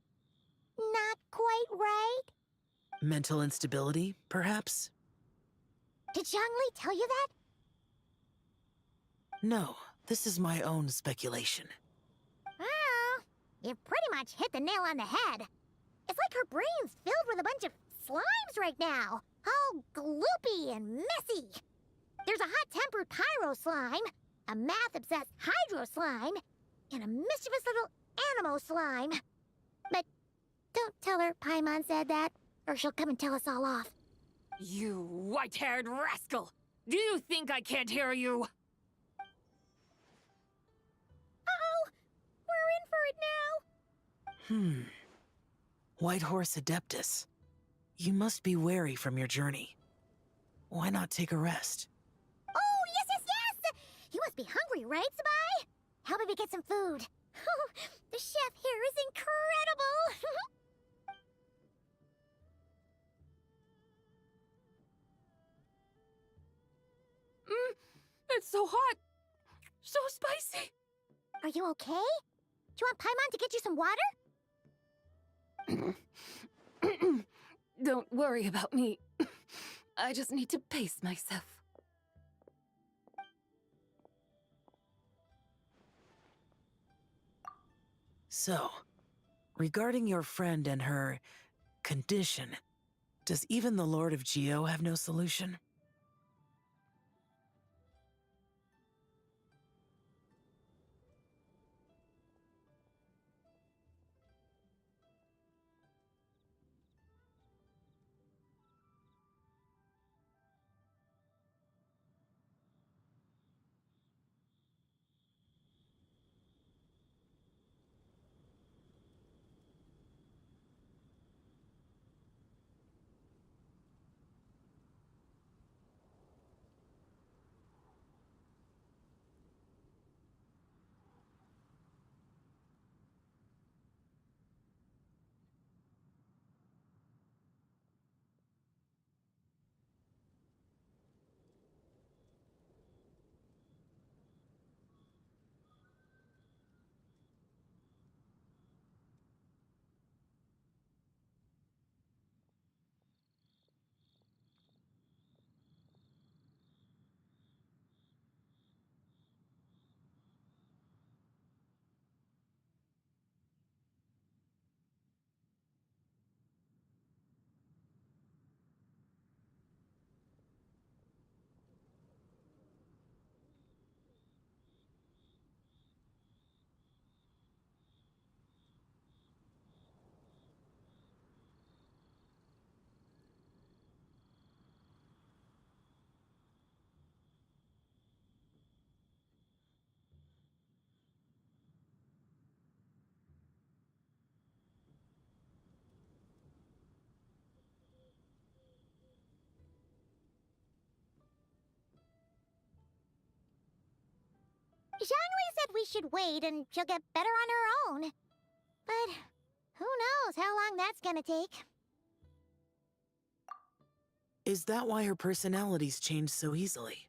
not quite right? Mental instability, perhaps? Did Zhongli tell you that? No, this is my own speculation. Well, you pretty much hit the nail on the head. It's like her brain's filled with a bunch of slimes right now. All gloopy and messy. There's a hot-tempered pyro slime, a math-obsessed hydro slime, and a mischievous little animo slime. But don't tell her Paimon said that, or she'll come and tell us all off. You white-haired rascal! Do you think I can't hear you? Uh-oh! We're in for it now! White Horse Adeptus. You must be weary from your journey. Why not take a rest? Oh, yes! You must be hungry, right, Sabai? How about we get some food? The chef here is incredible! It's so hot! So spicy! Are you okay? Do you want Paimon to get you some water? Don't worry about me. I just need to pace myself. So, regarding your friend and her condition, does even the Lord of Geo have no solution? Zhangli said we should wait and she'll get better on her own. But who knows how long that's gonna take. Is that why her personalities change so easily?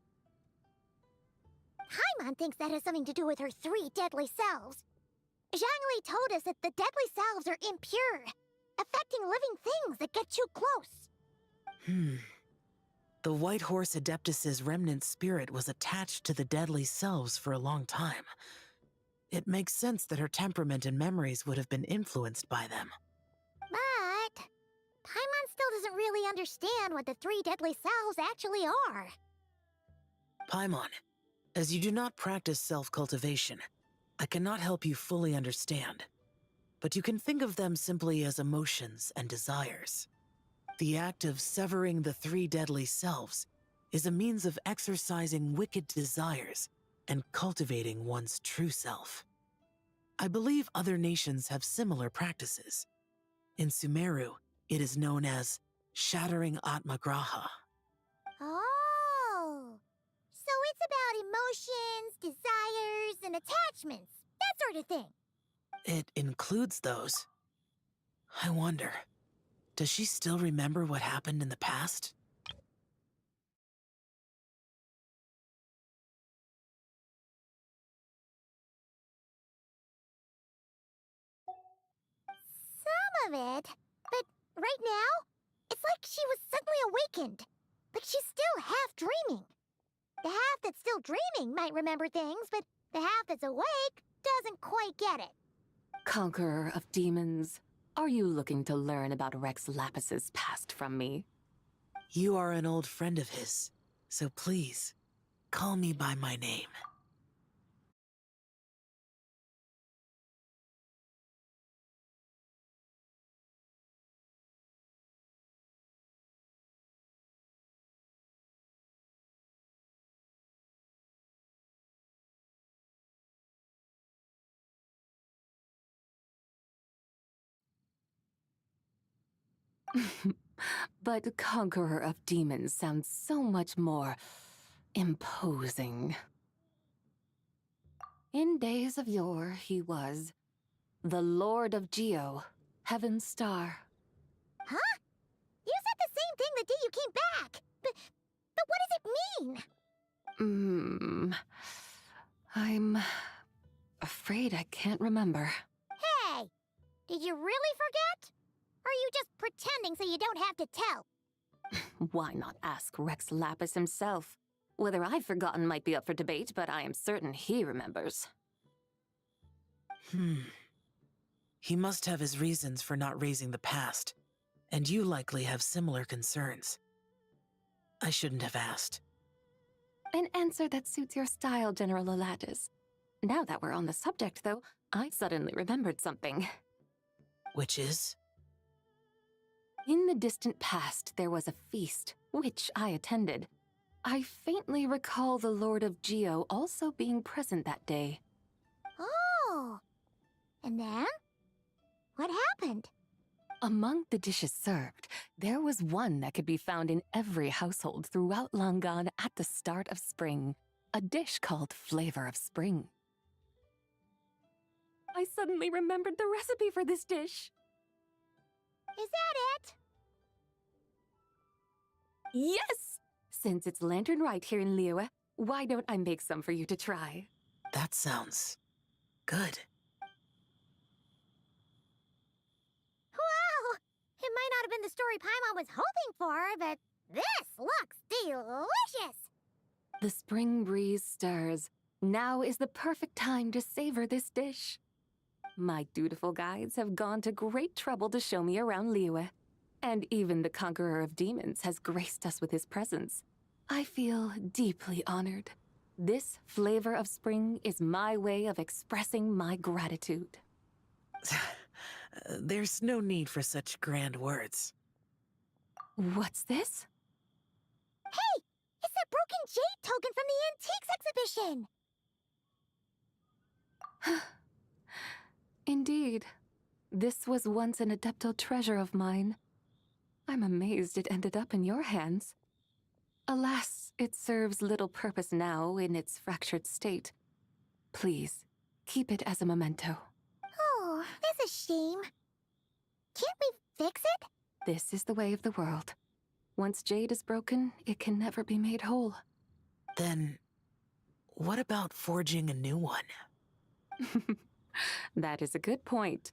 Paimon thinks that has something to do with her 3 deadly selves. Zhangli told us that the deadly selves are impure, affecting living things that get too close. The White Horse Adeptus's remnant spirit was attached to the deadly selves for a long time. It makes sense that her temperament and memories would have been influenced by them. But Paimon still doesn't really understand what the 3 deadly selves actually are. Paimon, as you do not practice self-cultivation, I cannot help you fully understand. But you can think of them simply as emotions and desires. The act of severing the 3 deadly selves is a means of exercising wicked desires and cultivating one's true self. I believe other nations have similar practices. In Sumeru, it is known as shattering Atmagraha. Oh, so it's about emotions, desires, and attachments, that sort of thing. It includes those. I wonder, does she still remember what happened in the past? Some of it, but right now, it's like she was suddenly awakened. Like she's still half dreaming. The half that's still dreaming might remember things, but the half that's awake doesn't quite get it. Conqueror of demons, are you looking to learn about Rex Lapis's past from me? You are an old friend of his, so please, call me by my name. But Conqueror of Demons sounds so much more imposing. In days of yore, he was the Lord of Geo, Heaven's Star. Huh? You said the same thing the day you came back! But what does it mean? I'm afraid I can't remember. Hey! Did you really forget? Or are you just pretending so you don't have to tell? Why not ask Rex Lapis himself? Whether I've forgotten might be up for debate, but I am certain he remembers. He must have his reasons for not raising the past, and you likely have similar concerns. I shouldn't have asked. An answer that suits your style, General Elatis. Now that we're on the subject, though, I suddenly remembered something. Which is? In the distant past, there was a feast, which I attended. I faintly recall the Lord of Geo also being present that day. Oh! And then? What happened? Among the dishes served, there was one that could be found in every household throughout Langan at the start of spring. A dish called Flavor of Spring. I suddenly remembered the recipe for this dish. Is that it? Yes! Since it's Lantern Rite here in Liyue, why don't I make some for you to try? That sounds good. Wow! It might not have been the story Paimon was hoping for, but this looks delicious! The spring breeze stirs. Now is the perfect time to savor this dish. My dutiful guides have gone to great trouble to show me around Liyue, and even the Conqueror of Demons has graced us with his presence. I feel deeply honored. This Flavor of Spring is my way of expressing my gratitude. There's no need for such grand words. What's this? Hey! It's that broken jade token from the Antiques exhibition! Indeed. This was once an Adepto treasure of mine. I'm amazed it ended up in your hands. Alas, it serves little purpose now in its fractured state. Please, keep it as a memento. Oh, that's a shame. Can't we fix it? This is the way of the world. Once jade is broken, it can never be made whole. Then, what about forging a new one? That is a good point.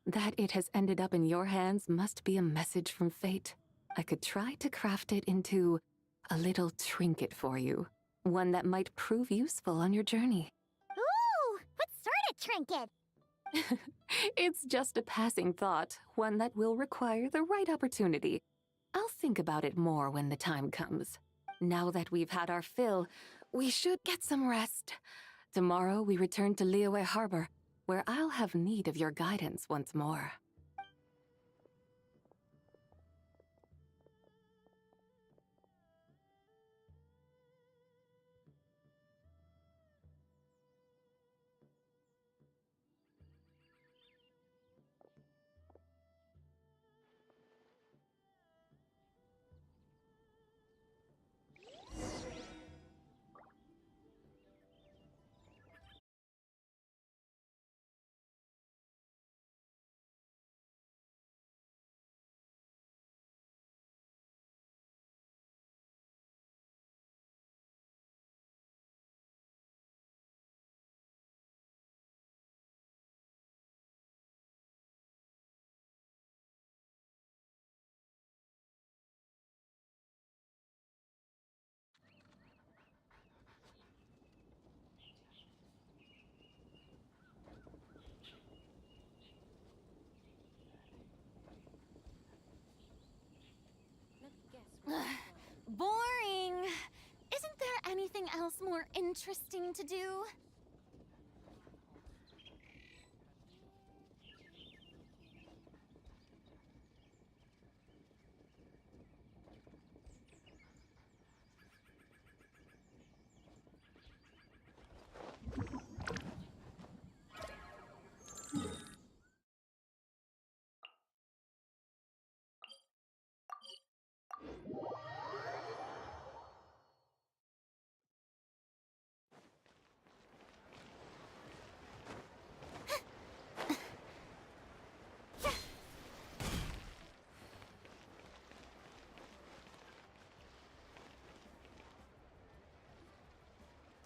That it has ended up in your hands must be a message from fate. I could try to craft it into a little trinket for you. One that might prove useful on your journey. Ooh! What sort of trinket? It's just a passing thought, one that will require the right opportunity. I'll think about it more when the time comes. Now that we've had our fill, we should get some rest. Tomorrow we return to Liyue Harbor, where I'll have need of your guidance once more. Boring! Isn't there anything else more interesting to do?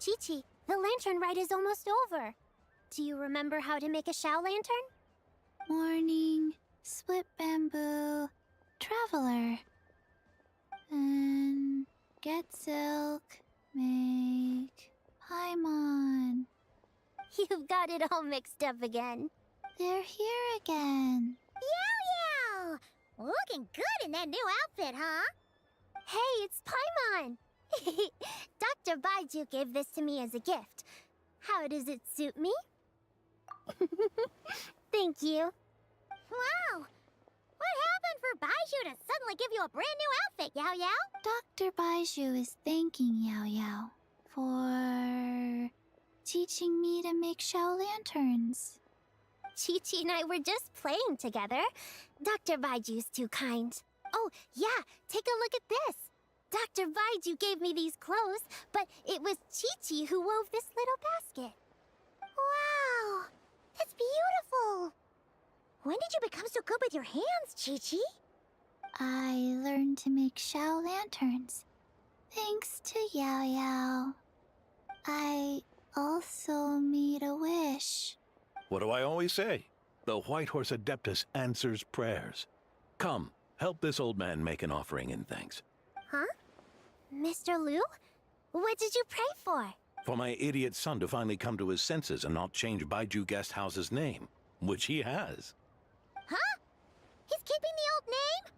Chi-Chi, the lantern rite is almost over. Do you remember how to make a Shao lantern? Morning, split bamboo, traveler. And get silk, make Paimon. You've got it all mixed up again. They're here again. Yow! Looking good in that new outfit, huh? Hey, it's Paimon! Dr. Baiju gave this to me as a gift. How does it suit me? Thank you. Wow! What happened for Baiju to suddenly give you a brand new outfit, Yao Yao? Dr. Baiju is thanking Yao Yao for teaching me to make Shao lanterns. Chi-Chi and I were just playing together. Dr. Baiju's too kind. Oh, yeah, take a look at this. Dr. Baiju gave me these clothes, but it was Chi-Chi who wove this little basket. Wow, that's beautiful. When did you become so good with your hands, Chi-Chi? I learned to make Shao lanterns, thanks to Yao Yao. I also made a wish. What do I always say? The White Horse Adeptus answers prayers. Come, help this old man make an offering in thanks. Huh? Mr. Liu? What did you pray for? For my idiot son to finally come to his senses and not change Baiju Guest House's name, which he has. Huh? He's keeping the old name?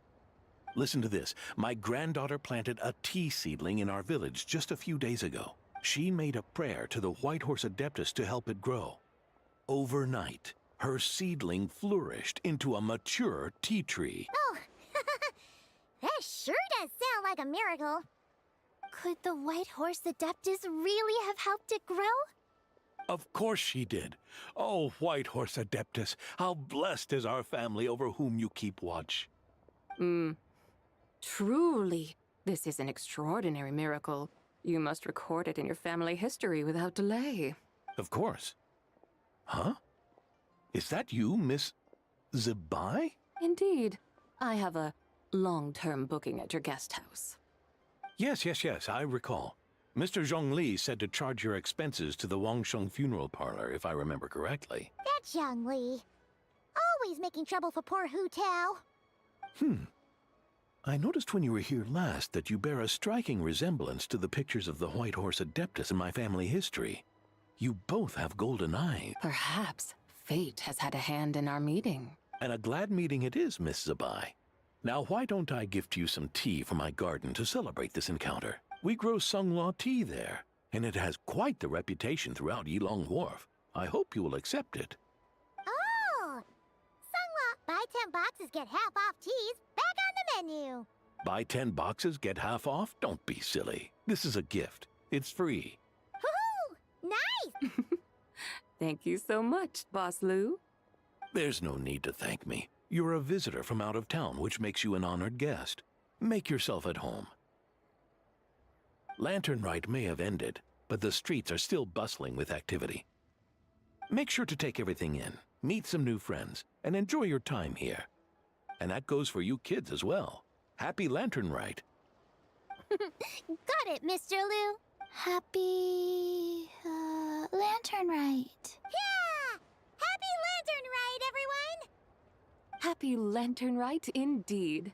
Listen to this. My granddaughter planted a tea seedling in our village just a few days ago. She made a prayer to the White Horse Adeptus to help it grow. Overnight, her seedling flourished into a mature tea tree. Oh, that sure does sound like a miracle. Could the White Horse Adeptus really have helped it grow? Of course she did. Oh, White Horse Adeptus, how blessed is our family over whom you keep watch. Truly, this is an extraordinary miracle. You must record it in your family history without delay. Of course. Huh? Is that you, Miss Zebai? Indeed. I have a long-term booking at your guest house. Yes, I recall. Mr. Zhongli said to charge your expenses to the Wangsheng funeral parlor, if I remember correctly. That's Zhang Li. Always making trouble for poor Hu Tao. I noticed when you were here last that you bear a striking resemblance to the pictures of the White Horse Adeptus in my family history. You both have golden eyes. Perhaps fate has had a hand in our meeting. And a glad meeting it is, Miss Zebai. Now, why don't I gift you some tea from my garden to celebrate this encounter? We grow Sunglaw tea there, and it has quite the reputation throughout Yilong Wharf. I hope you will accept it. Oh! Sunglaw, buy 10 boxes, get half off teas, back on the menu. Buy 10 boxes, get half off? Don't be silly. This is a gift. It's free. Woohoo! Nice! Thank you so much, Boss Lou. There's no need to thank me. You're a visitor from out of town, which makes you an honored guest. Make yourself at home. Lantern Rite may have ended, but the streets are still bustling with activity. Make sure to take everything in, meet some new friends, and enjoy your time here. And that goes for you kids as well. Happy Lantern Rite. Got it, Mr. Liu. Happy... Lantern Rite. Yeah! Happy Lantern Rite, everyone! Happy Lantern Rite indeed.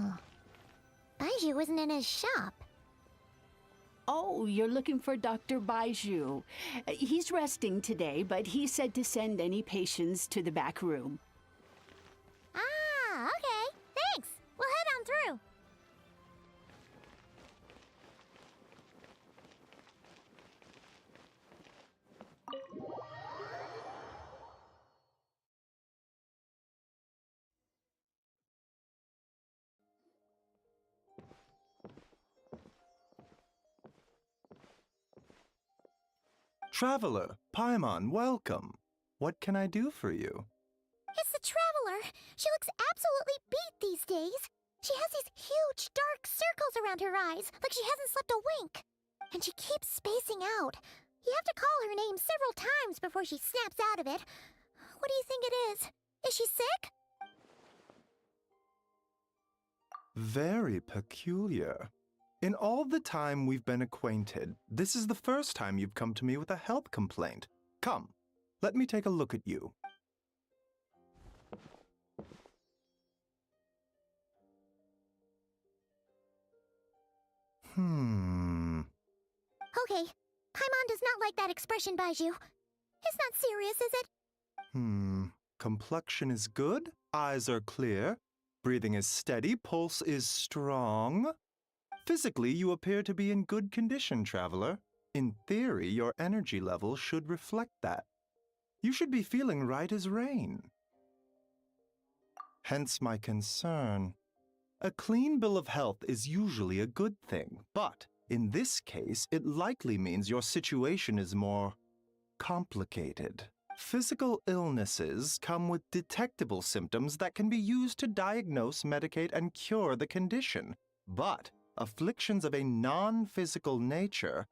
Oh. Baiju wasn't in his shop. Oh, you're looking for Dr. Baiju. He's resting today, but he said to send any patients to the back room. Ah, okay. Thanks. We'll head on through. Traveler, Paimon, welcome. What can I do for you? It's the Traveler. She looks absolutely beat these days. She has these huge dark circles around her eyes, like she hasn't slept a wink. And she keeps spacing out. You have to call her name several times before she snaps out of it. What do you think it is? Is she sick? Very peculiar. In all the time we've been acquainted, this is the first time you've come to me with a health complaint. Come, let me take a look at you. Okay, Paimon does not like that expression, Baiju. It's not serious, is it? Complexion is good, eyes are clear, breathing is steady, pulse is strong. Physically, you appear to be in good condition, Traveler. In theory, your energy level should reflect that. You should be feeling right as rain. Hence my concern. A clean bill of health is usually a good thing, but in this case, it likely means your situation is more complicated. Physical illnesses come with detectable symptoms that can be used to diagnose, medicate, and cure the condition. But afflictions of a non-physical nature,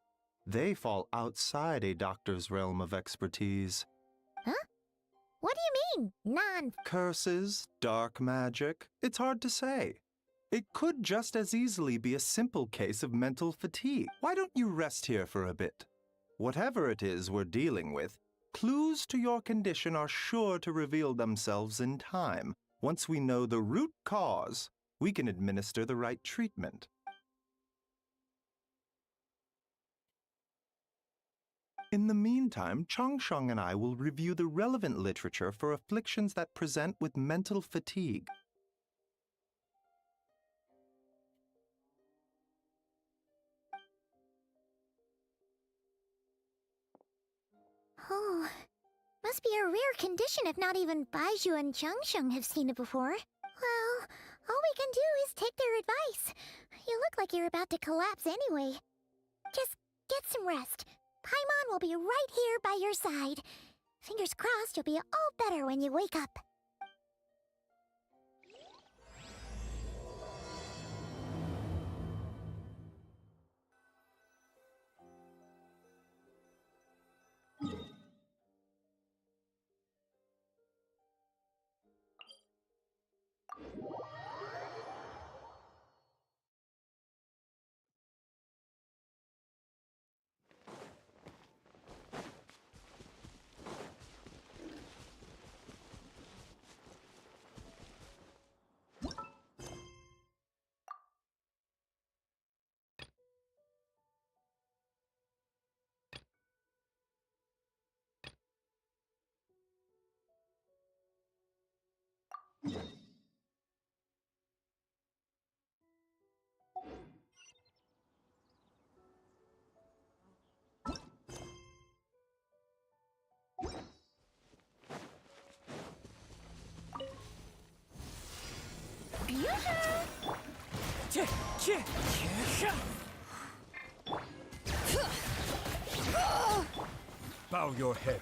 they fall outside a doctor's realm of expertise. Huh? What do you mean, Curses, dark magic, it's hard to say. It could just as easily be a simple case of mental fatigue. Why don't you rest here for a bit? Whatever it is we're dealing with, clues to your condition are sure to reveal themselves in time. Once we know the root cause, we can administer the right treatment. In the meantime, Changsheng and I will review the relevant literature for afflictions that present with mental fatigue. Oh, must be a rare condition if not even Baiju and Changsheng have seen it before. Well, all we can do is take their advice. You look like you're about to collapse anyway. Just get some rest. Paimon will be right here by your side. Fingers crossed you'll be all better when you wake up. Bow your head.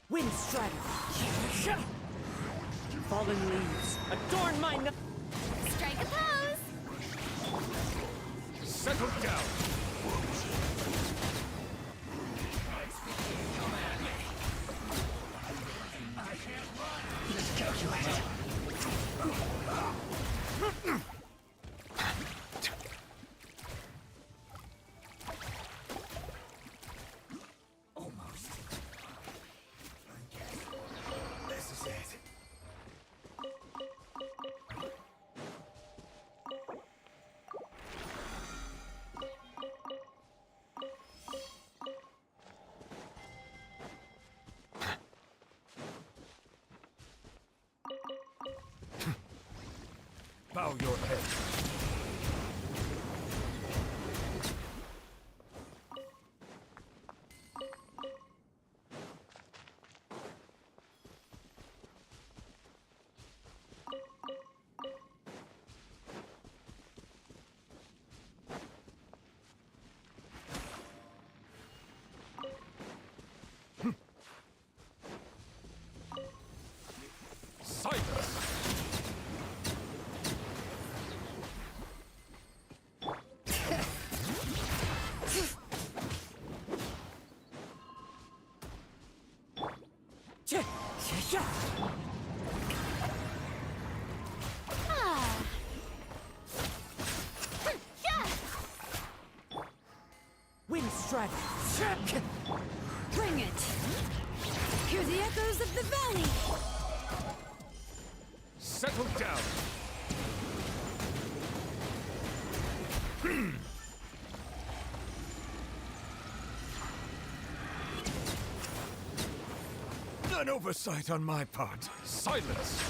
Wind strider. Fallen leaves. Adorn my Strike a pose! Settle down! Almost. This is it. Bow your head. Silence! Wind strider. Bring it! Hear the echoes of the valley! Settle down! An oversight on my part. Silence!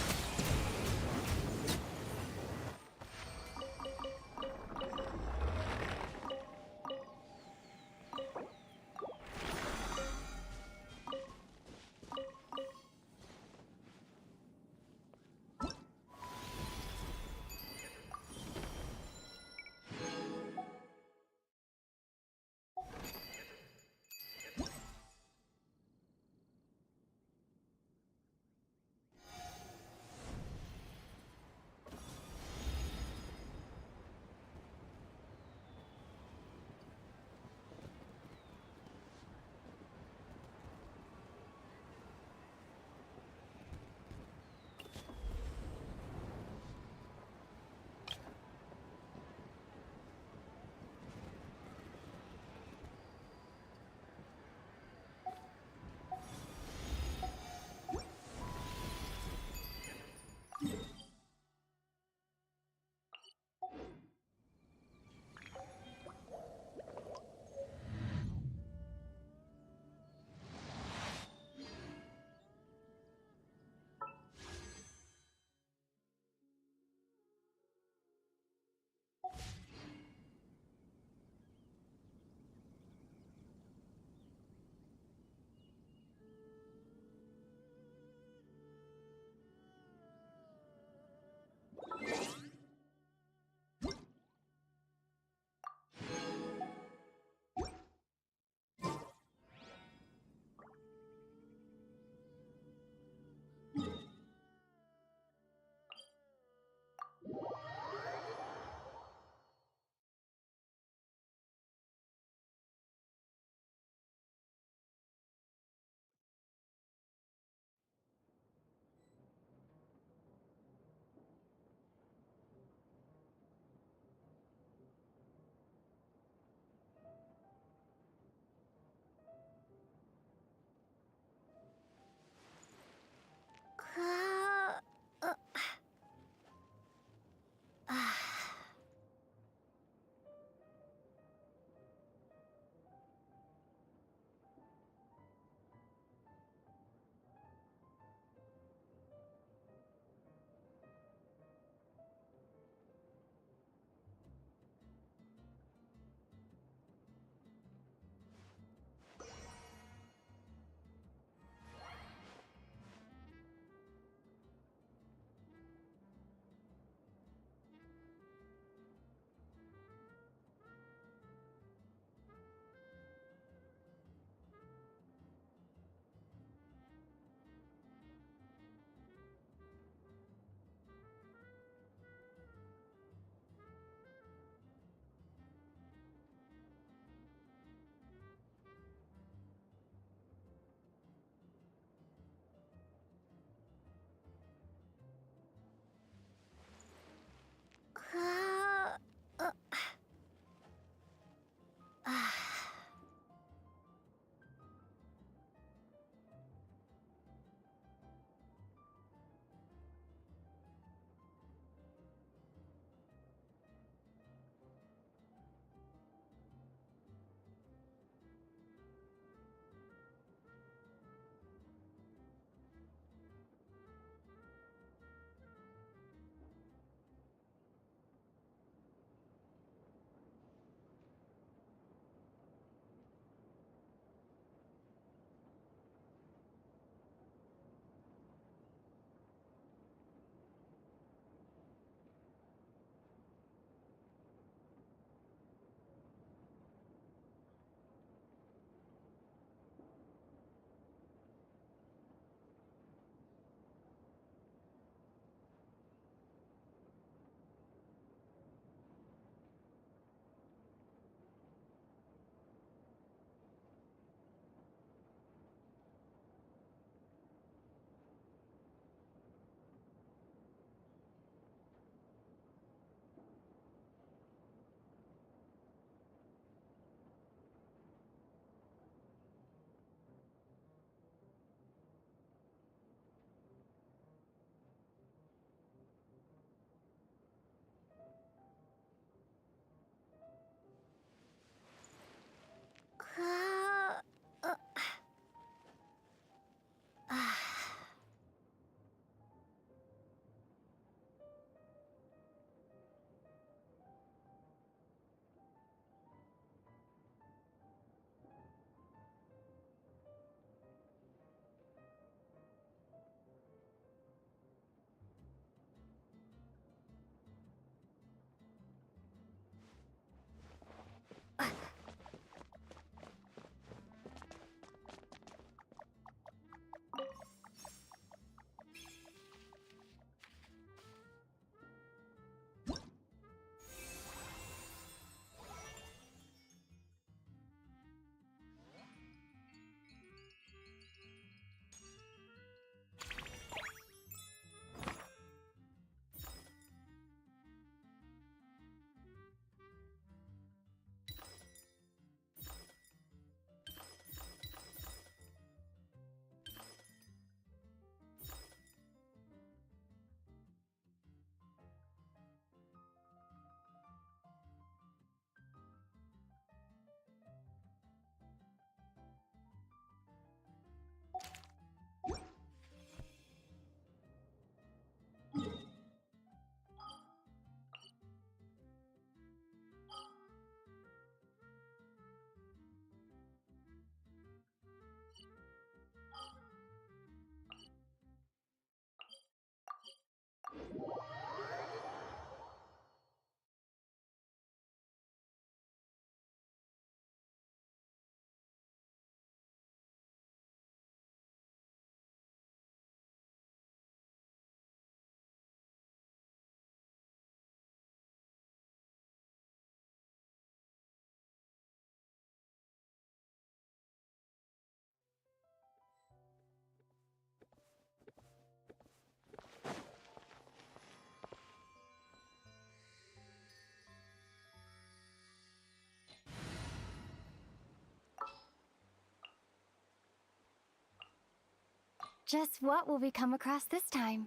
Just what will we come across this time?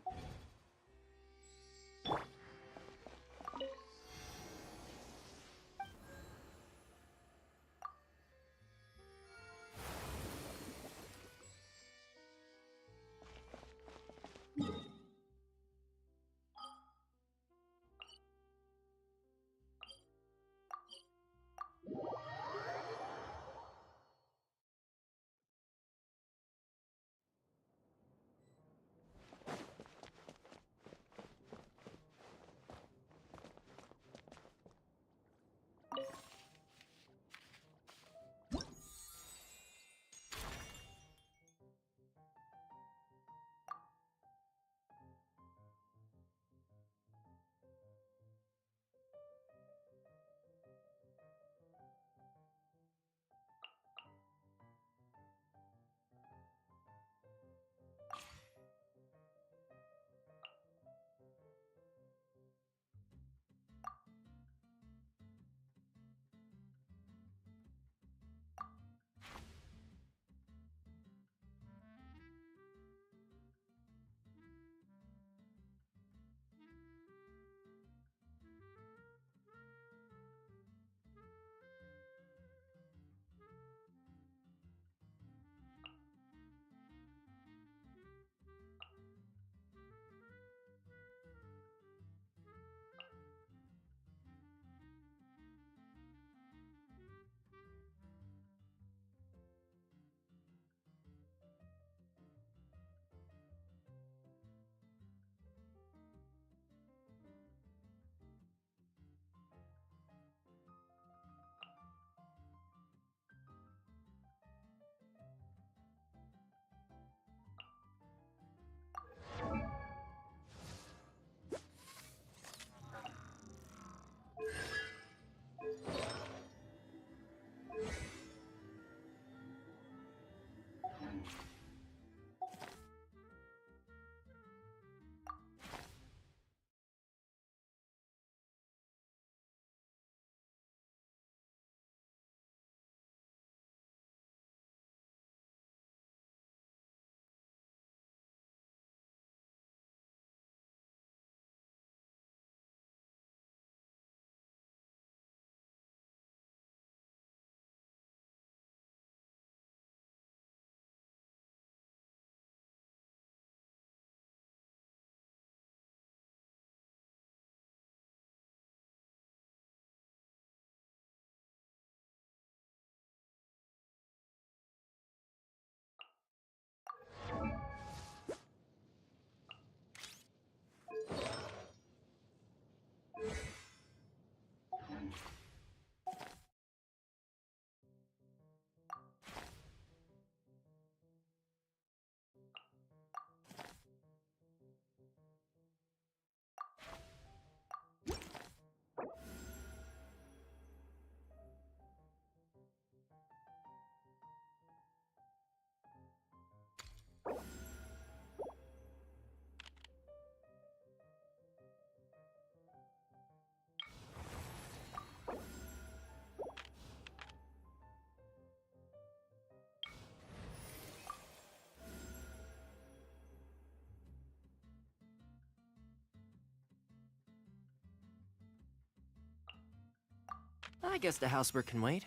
I guess the housework can wait.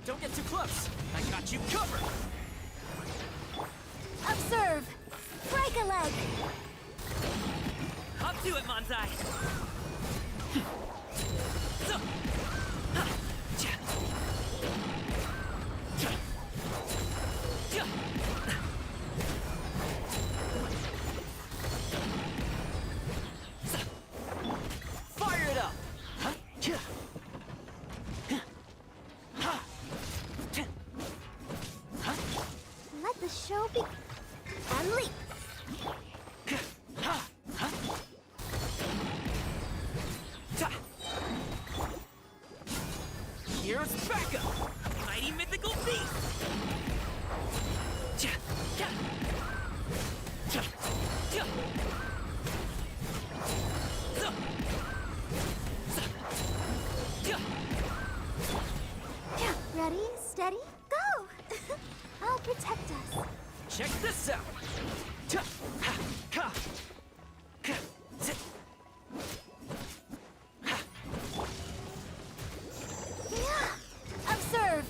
Don't get too close. I got you covered. Observe! Break a leg! Up to it, Manzai. Fire it up. Let the show be... And leap! Here's backup! Mighty mythical beast! Ready, steady, go! I'll protect us. Check this out! Observe!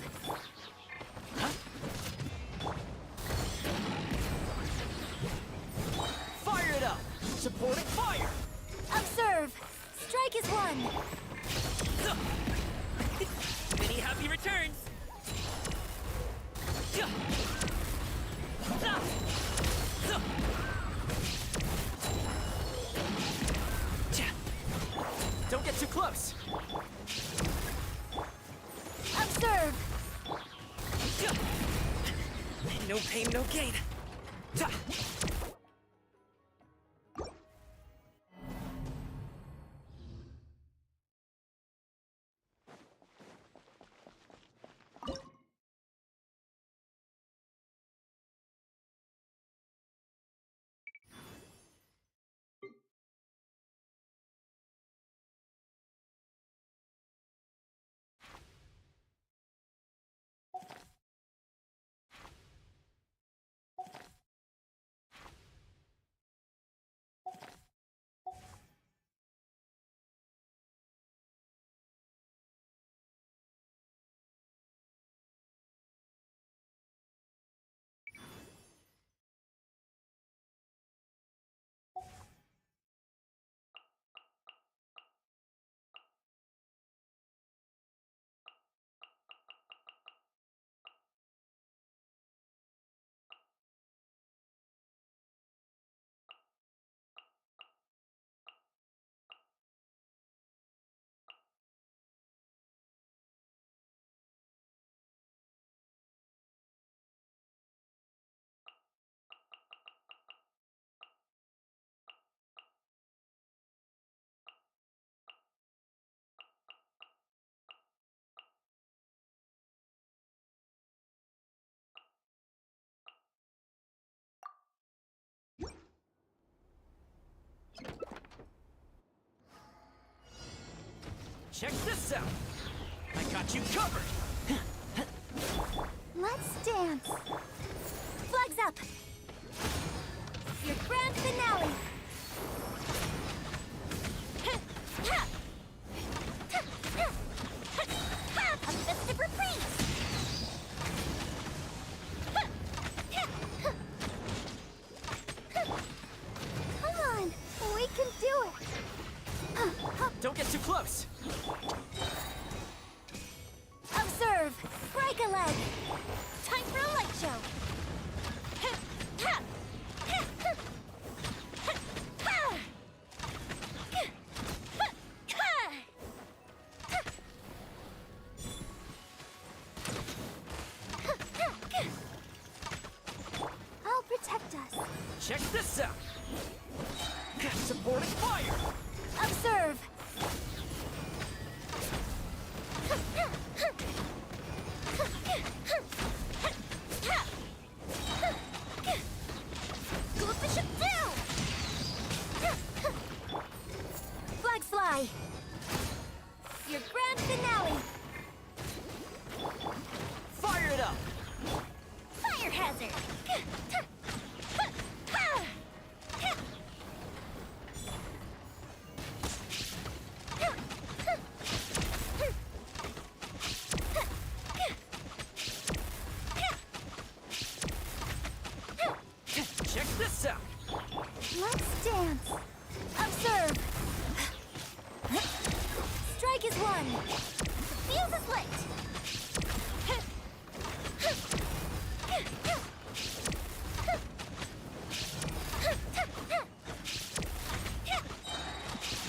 Fire it up! Supporting fire! Observe! Strike is one! Many happy returns! Don't get too close! Observe! No pain, no gain! Check this out! I got you covered! Let's dance! Flags up! Your grand finale! A festive reprise! Come on! We can do it! Don't get too close! Observe! Break a leg! Time for a light show! I'll protect us. Check this out! Supporting fire! Observe! Bishop down! Flags fly! Your grand finale! Fire it up! Fire hazard! dance. Observe. Strike is one. The fuse is lit.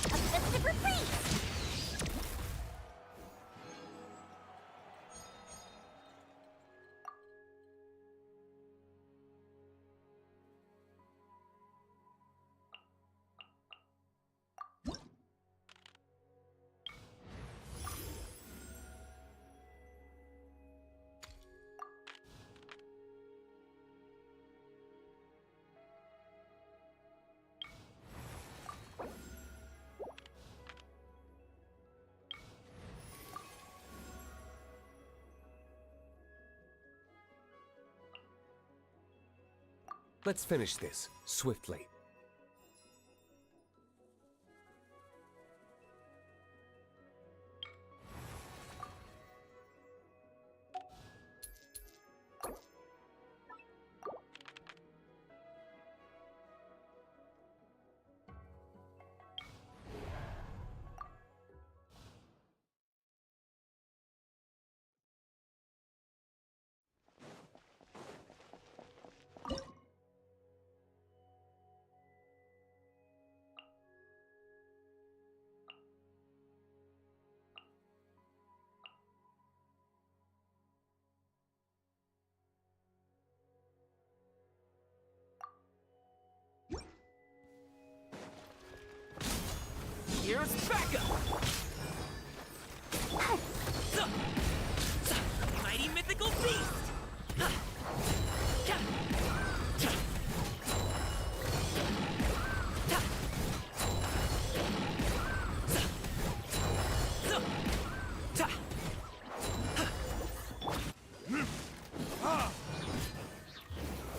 A festive reprise. Let's finish this swiftly. Here's backup! Mighty mythical beast!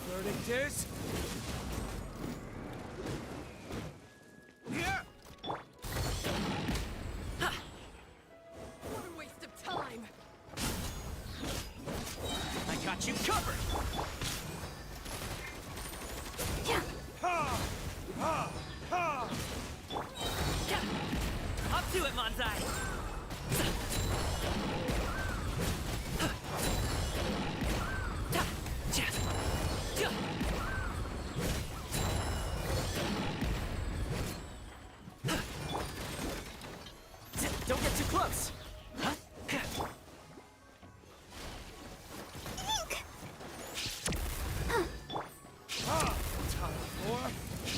Verdict is... you covered! Up to it, Manzai! Don't get too close!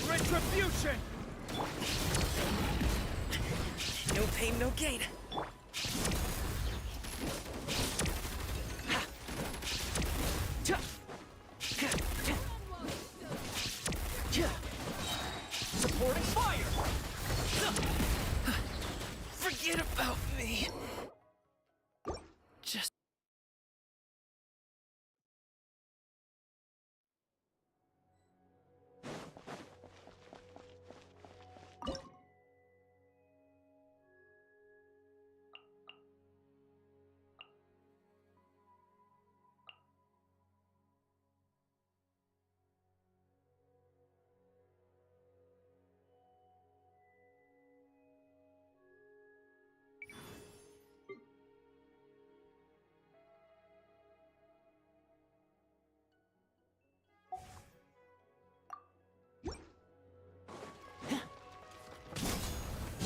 Retribution! No pain, no gain. Supporting fire! Forget about me. Just...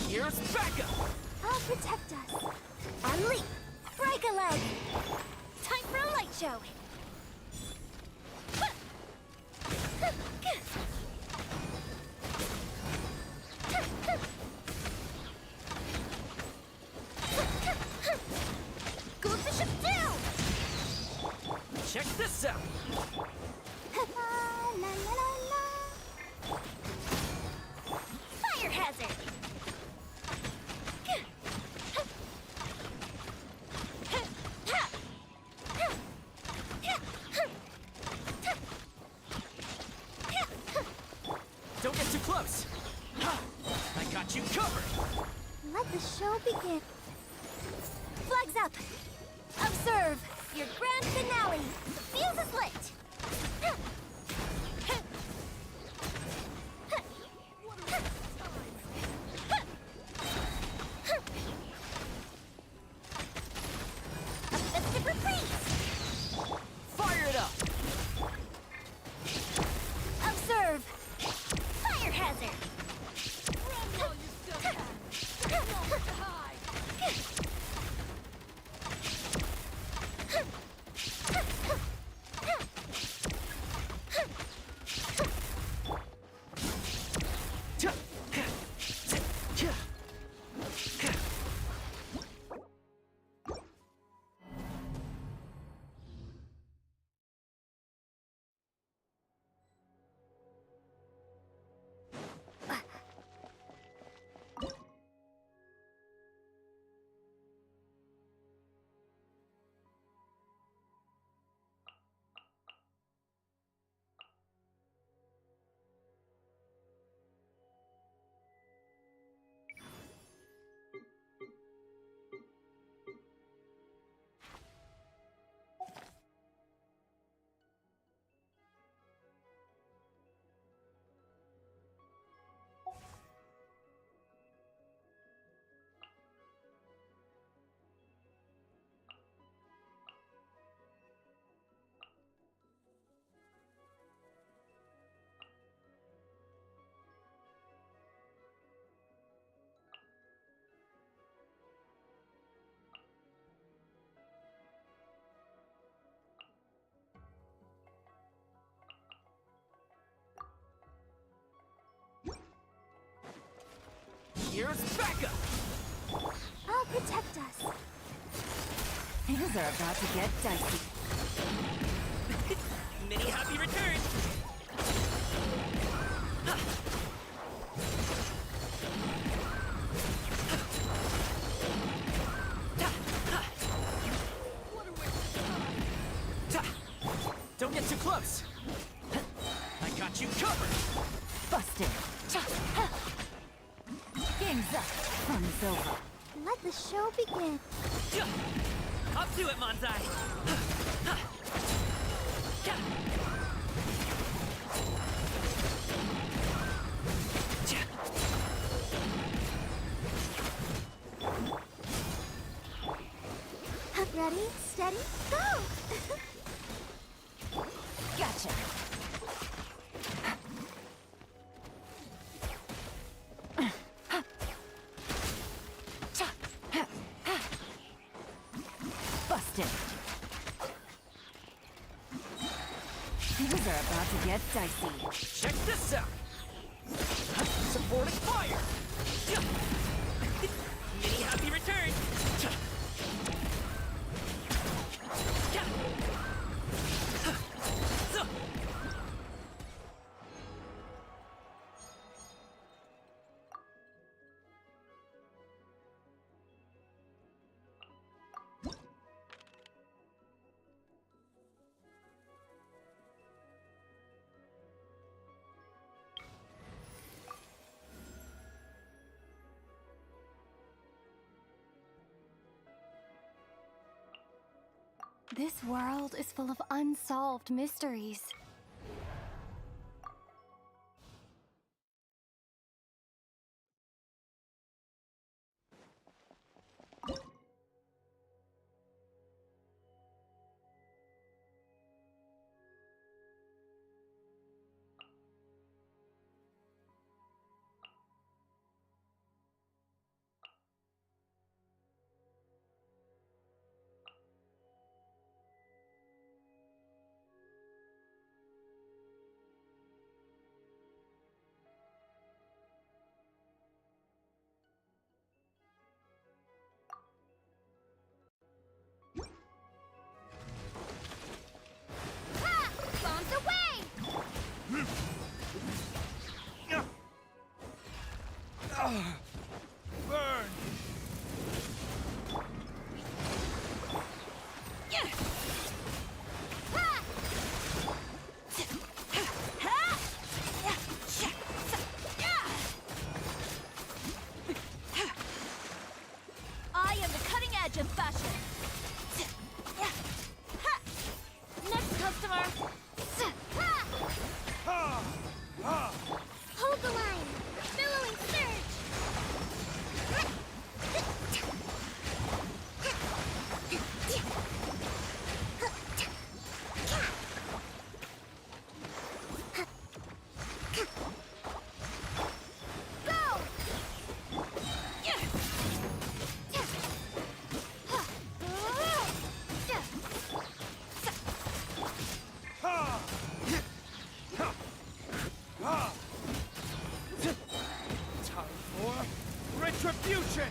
Here's backup! I'll protect us. And leap. Break a leg. Time for a light show. Go the ship down! Check this out! La la la la. Fire hazard! Don't get too close! I got you covered! Let the show begin. Flags up! Observe! Your grand finale! The fuse is lit! Here's backup! I'll protect us. Things are about to get dicey. Mini happy return! Don't get too close! I got you covered! Busted. Game's up. Fun's over. Let the show begin. Up to it, Manzai! Ready, steady, go! Gotcha. Busted. Things are about to get dicey. Check this out! Supporting fire! Mini happy return! This world is full of unsolved mysteries. Burn! I am the cutting edge of fashion. Next customer. Hold the line. Billowing surge. Attribution!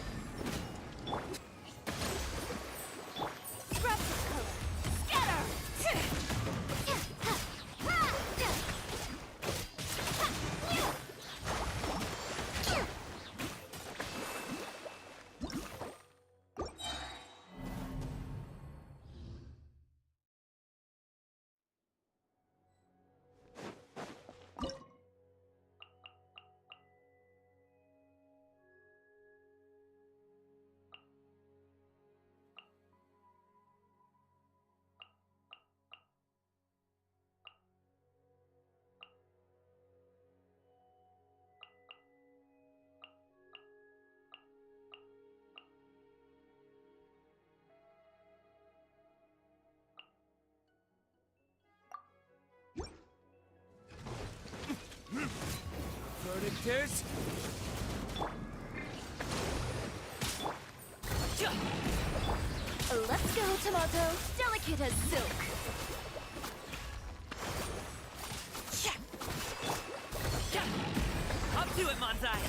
Verdict is... Let's go, Tomato. Delicate as silk. Up to it, Manzai!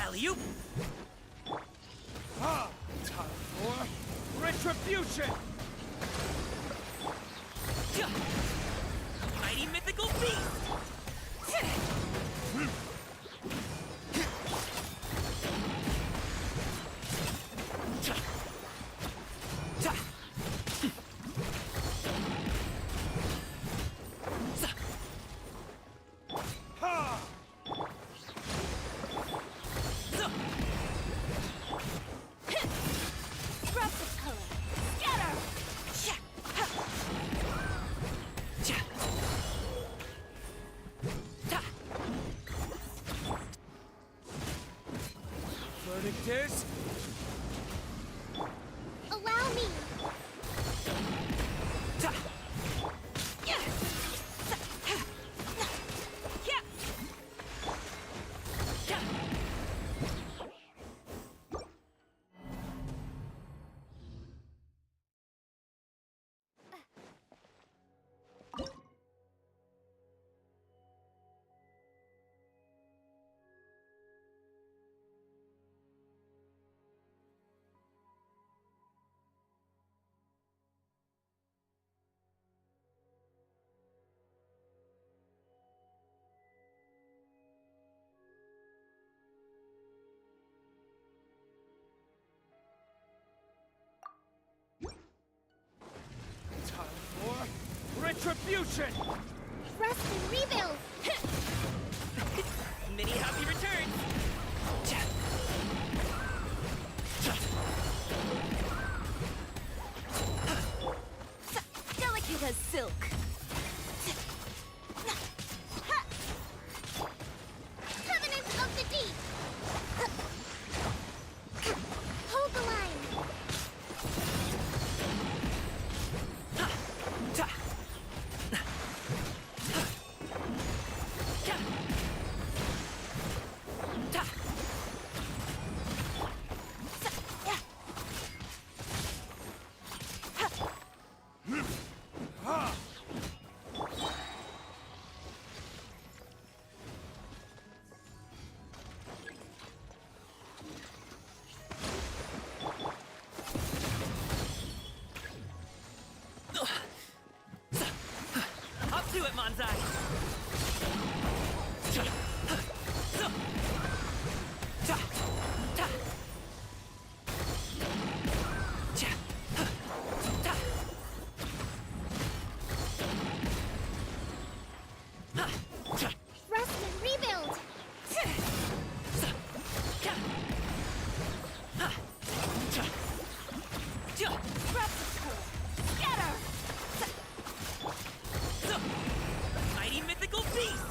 Alley-oop! Time for retribution! Mighty mythical beast! Verdict is... Allow me! Time for retribution! Rest and rebuild! Many happy returns! Delicate as silk. Covenant of the Deep! Hold the line! Up to it, Manzai! Rest and rebuild! Mighty mythical beast!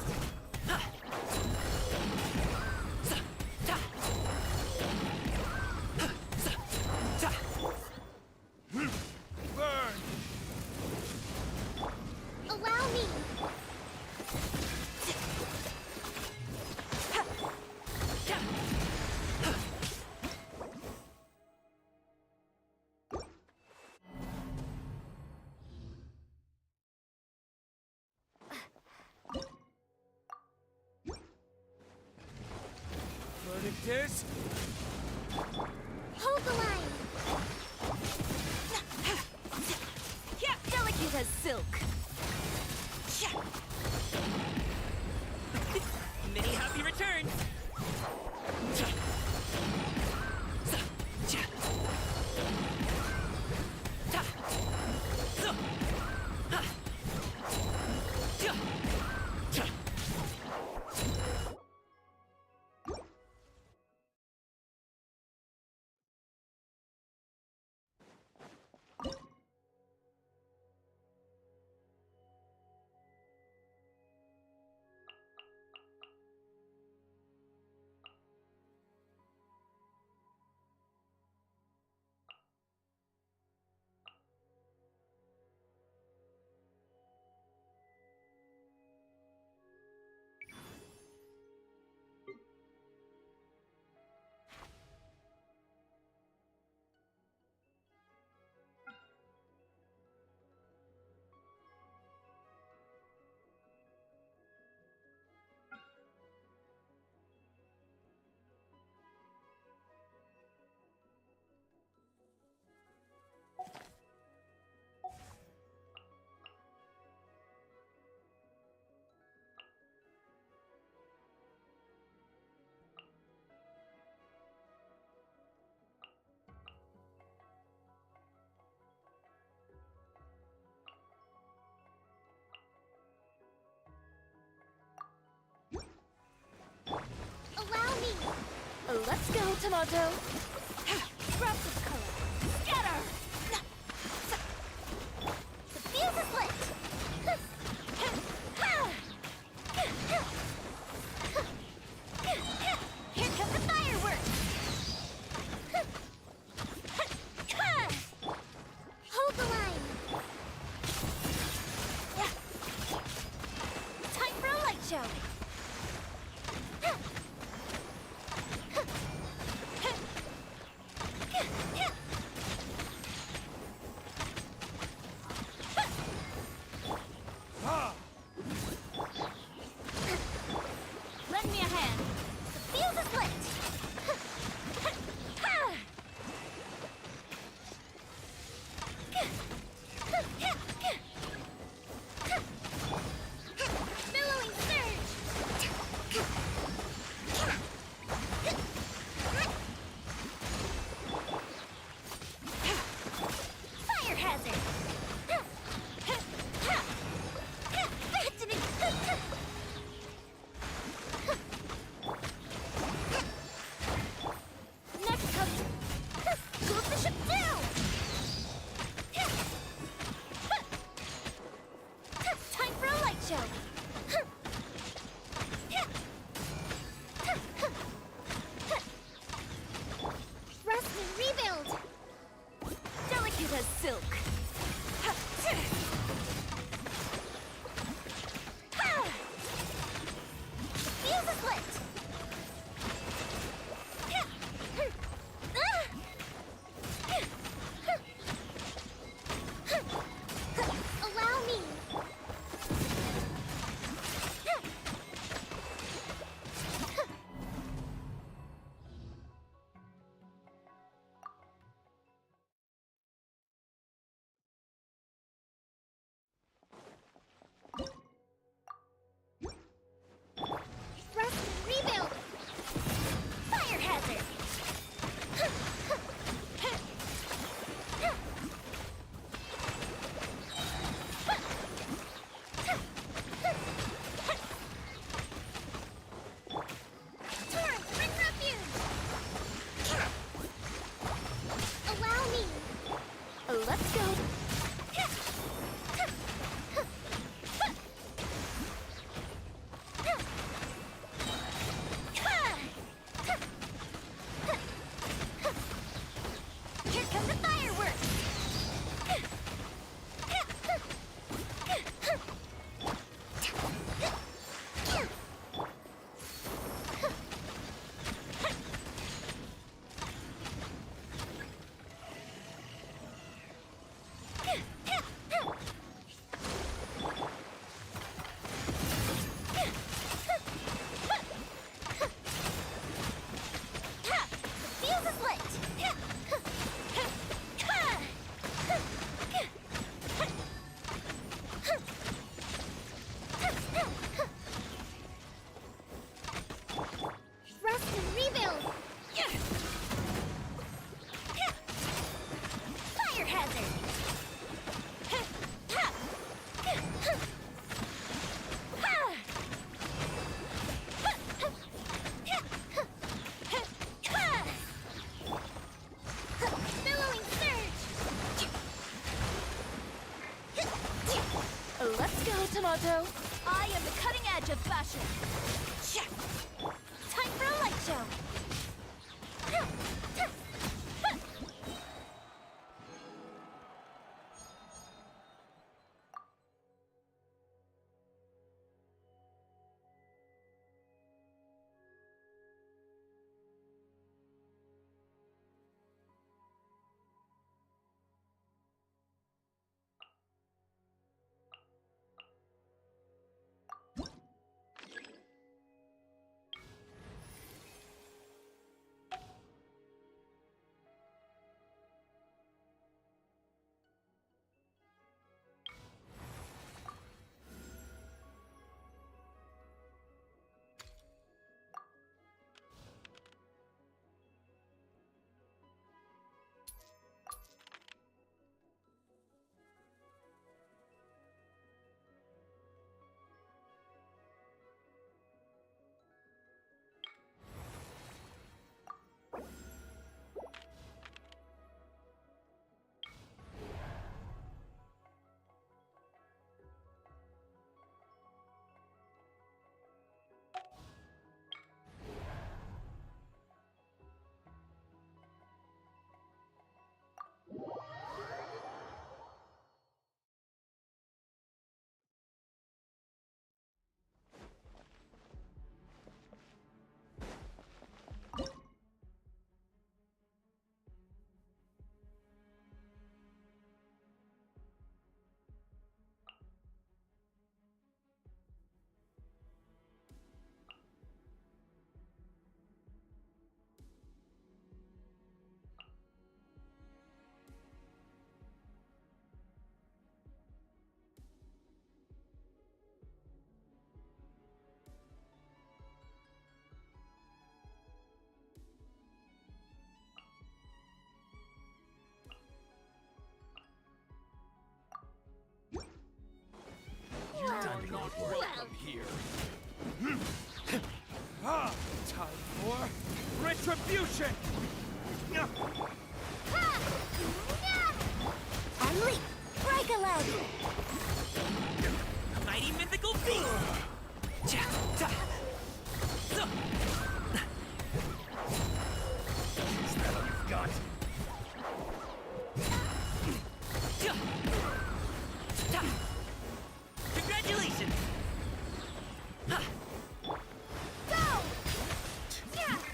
Burn! Allow me! Verdict is... Hold the line! Delicate as silk. Many happy returns! Let's go, Tomato. Drops of color. Scatter! The fuse is lit! Here come the fireworks! Hold the line! Time for a light show! Lend me a hand. The fuse is lit. Billowing surge. Fire hazard. Next comes Move the ship down! Time for a light show! Rust and rebuild! Delicate as silk! The fuse is lit! Allow me. Rust and rebuild. Fire hazard. Torrent, bring refuge! Allow me! Let's go! Here come the fireworks! The fuse is lit! Rust and rebuild! Fire hazard! Billowing surge! Let's go, Tomato! I am the cutting edge of fashion! Time for a light show! Time for retribution! Unleash! Break a leg! Mighty mythical beast! Is that all you've got? Congratulations! Go!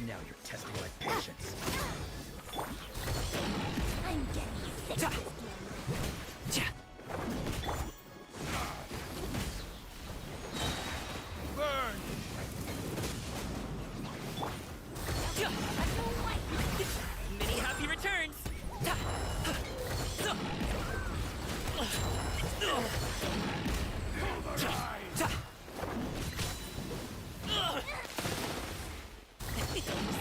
Now you're testing my patience. I'm getting sick of this game. Burn! Many happy returns!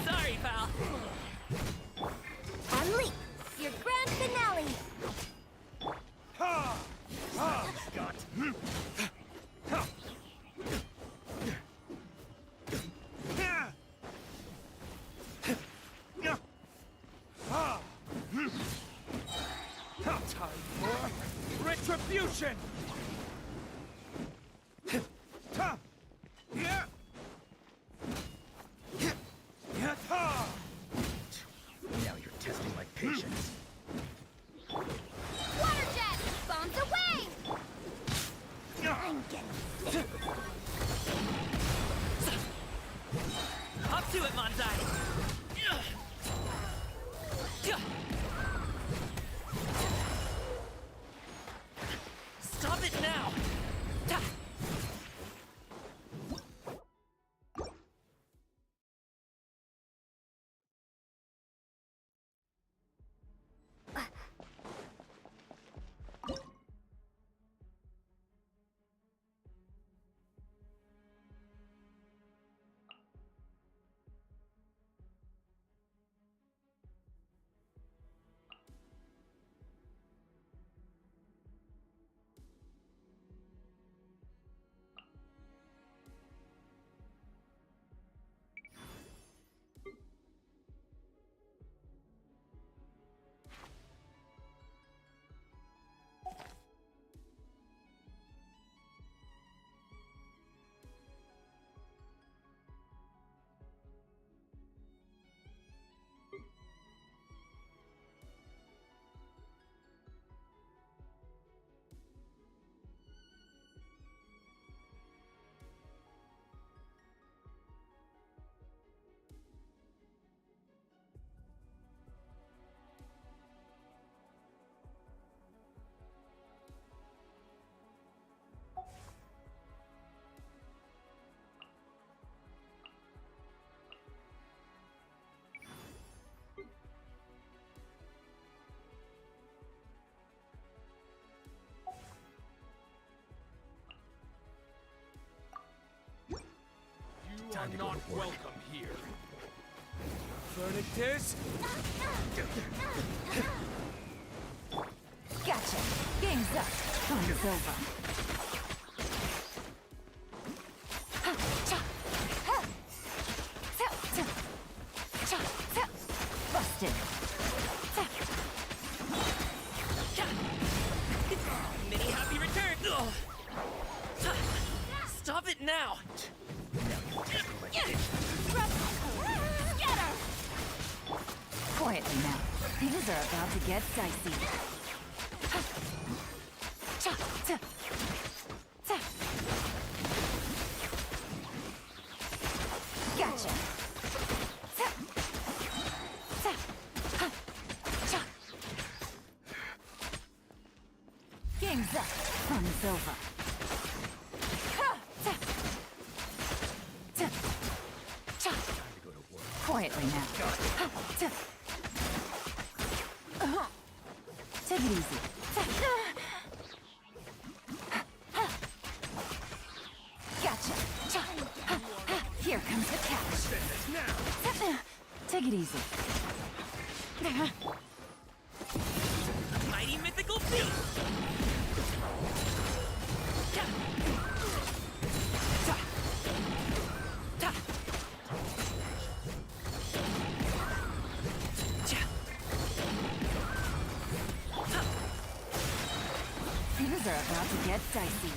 Sorry, pal. Unleash! Your grand finale! Got. Time for retribution! Now you're testing my patience. Water jet! Bombs away! I'm getting sick of this. Up to it, Manzai! Stop it now! You are not welcome here. Verdict is... Gotcha. Game's up. Time's over. Busted. Many happy returns! Stop it now! Quietly now. Things are about to get dicey. Gotcha. Game's up. Fun's over. Quietly now. Take it easy. Gotcha. Here comes the catch. Take it easy. Mighty mythical beast! About to get dicey.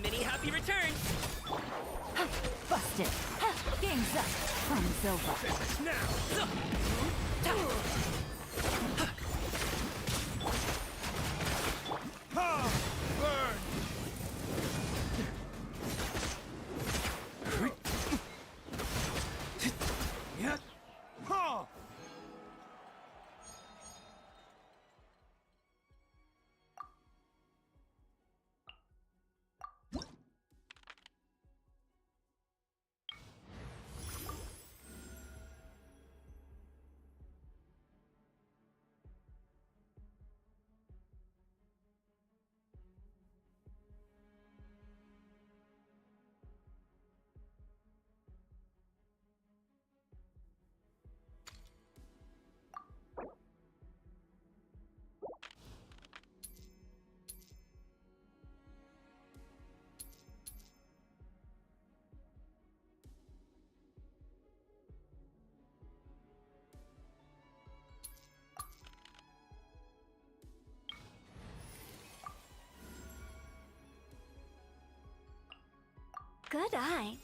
Many happy returns. Busted. Game's up. Fun's over. Now. Burn! Yeah. Ha! Good eye.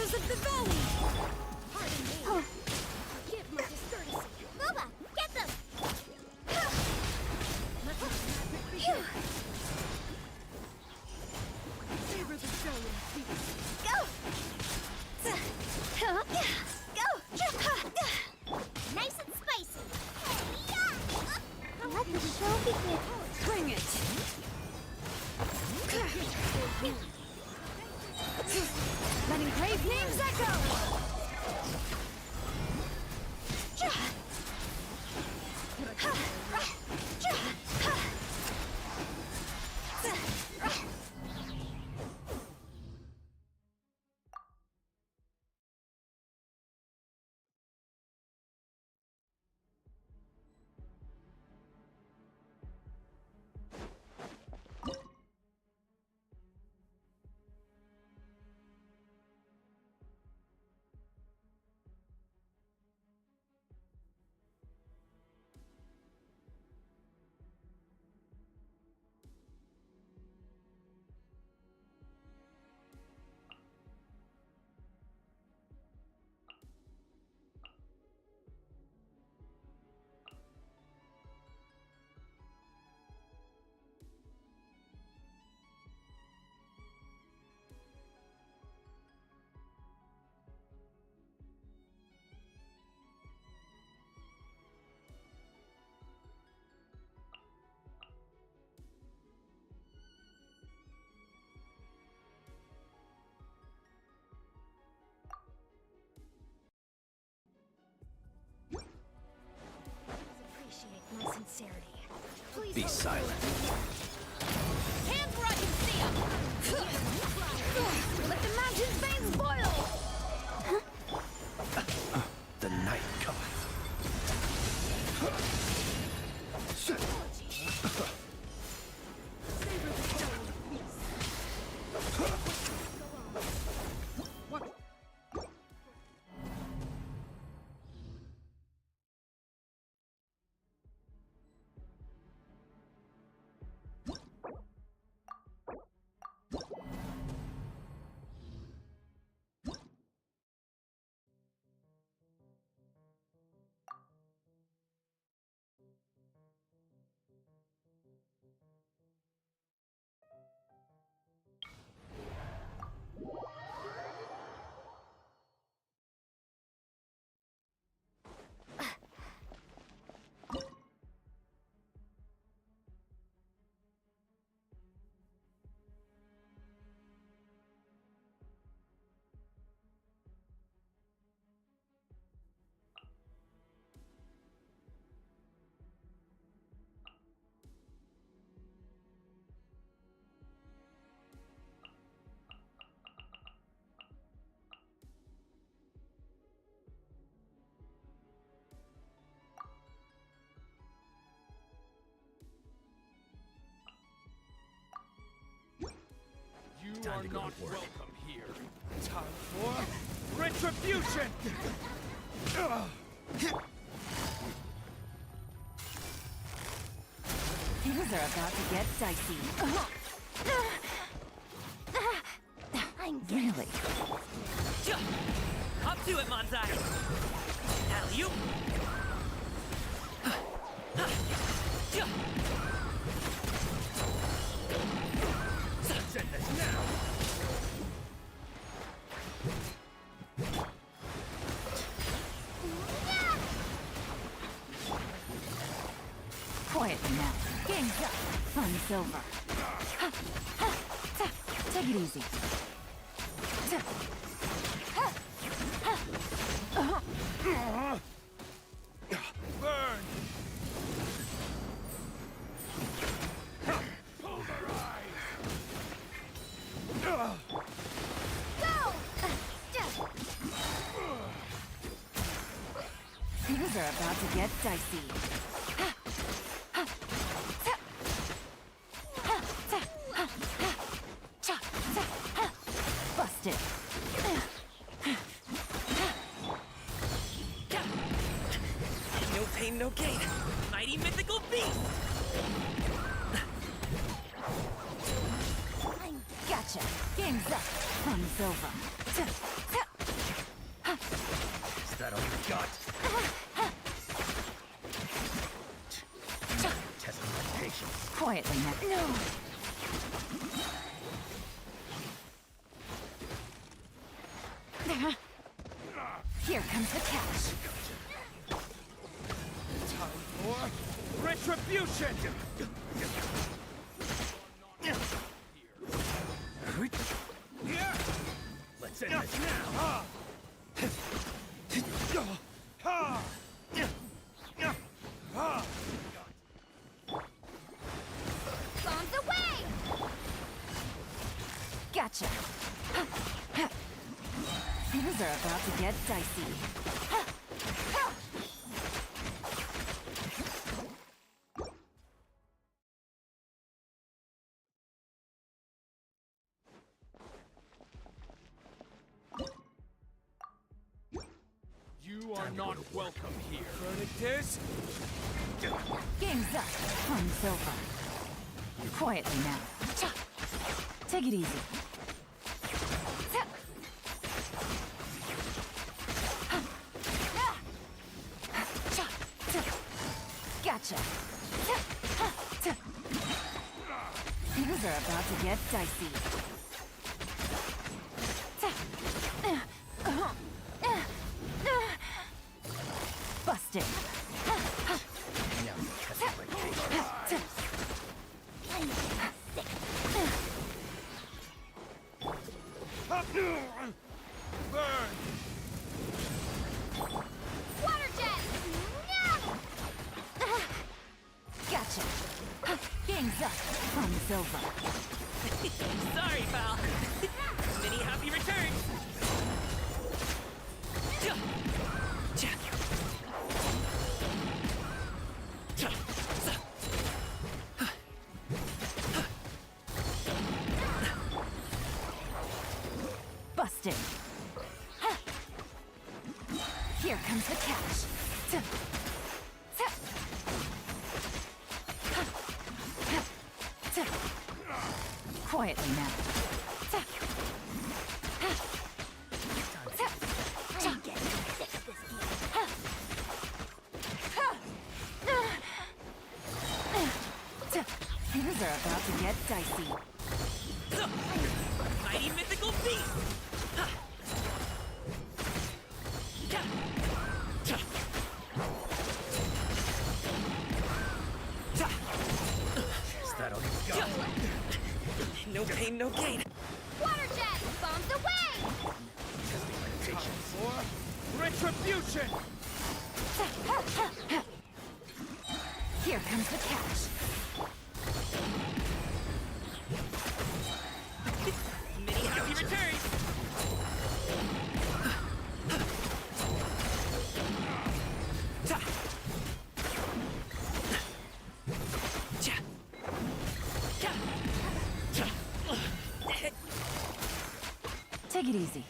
Heroes of the Valley! Pardon me. Give my discourtesy. Boba, get them! Savor the show in peace. Go! Go! Nice and spicy! Let the show begin! Bring it! Let engraved names echo! Appreciate my sincerity. Please Be silent. Hands where I can see 'em! Let the mountain's veins boil! The night cometh. You are not welcome here. Time for retribution! Things are about to get dicey. I'm Really? Up to it, Manzai! Alley-oop! Let's end this now! Quiet now. Game's up. Fun's over. Take it easy. Burn! Pulverize! Go! Things are about to get dicey. Busted. No pain, no gain. Mighty mythical beast! Gotcha. Game's up. Fun's over. that all you got? Testing my patience. Quietly now. No! Here comes the catch. Time for retribution! Let's end this now! Bombs away! Gotcha. Things are about to get dicey. You are not welcome here. Furnaces? Game's up. On silver. Quietly now. Take it easy. Gotcha. Things are about to get dicey. Busted. Now you test my patience. Burn! Water jet! Gotcha. Game's up. On silver. Sorry, pal. Many happy returns. Busted. Here comes the catch. Quietly now. Things are about to get dicey. Mighty mythical beast! Is that all you got? No pain, no gain. Water jet! Bombs away! Testing my patience. For retribution! Here comes the catch. Many happy returns! Take it easy.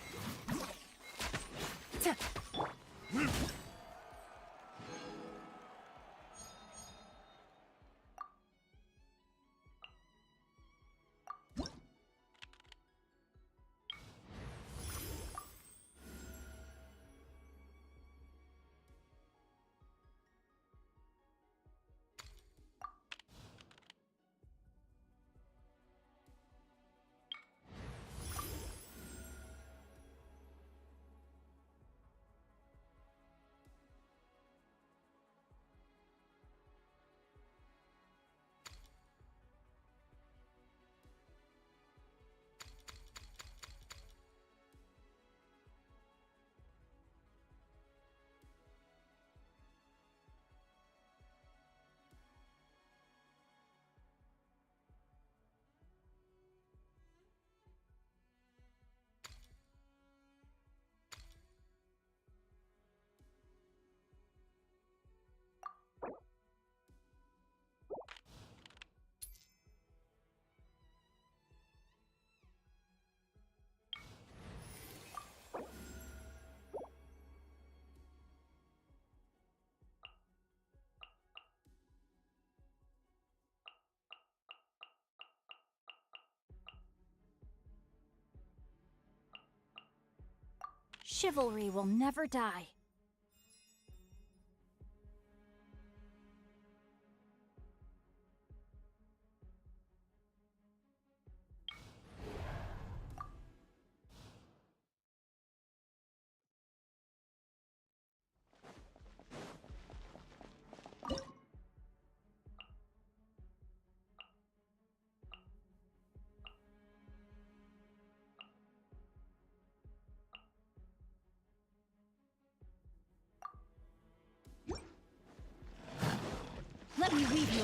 Chivalry will never die.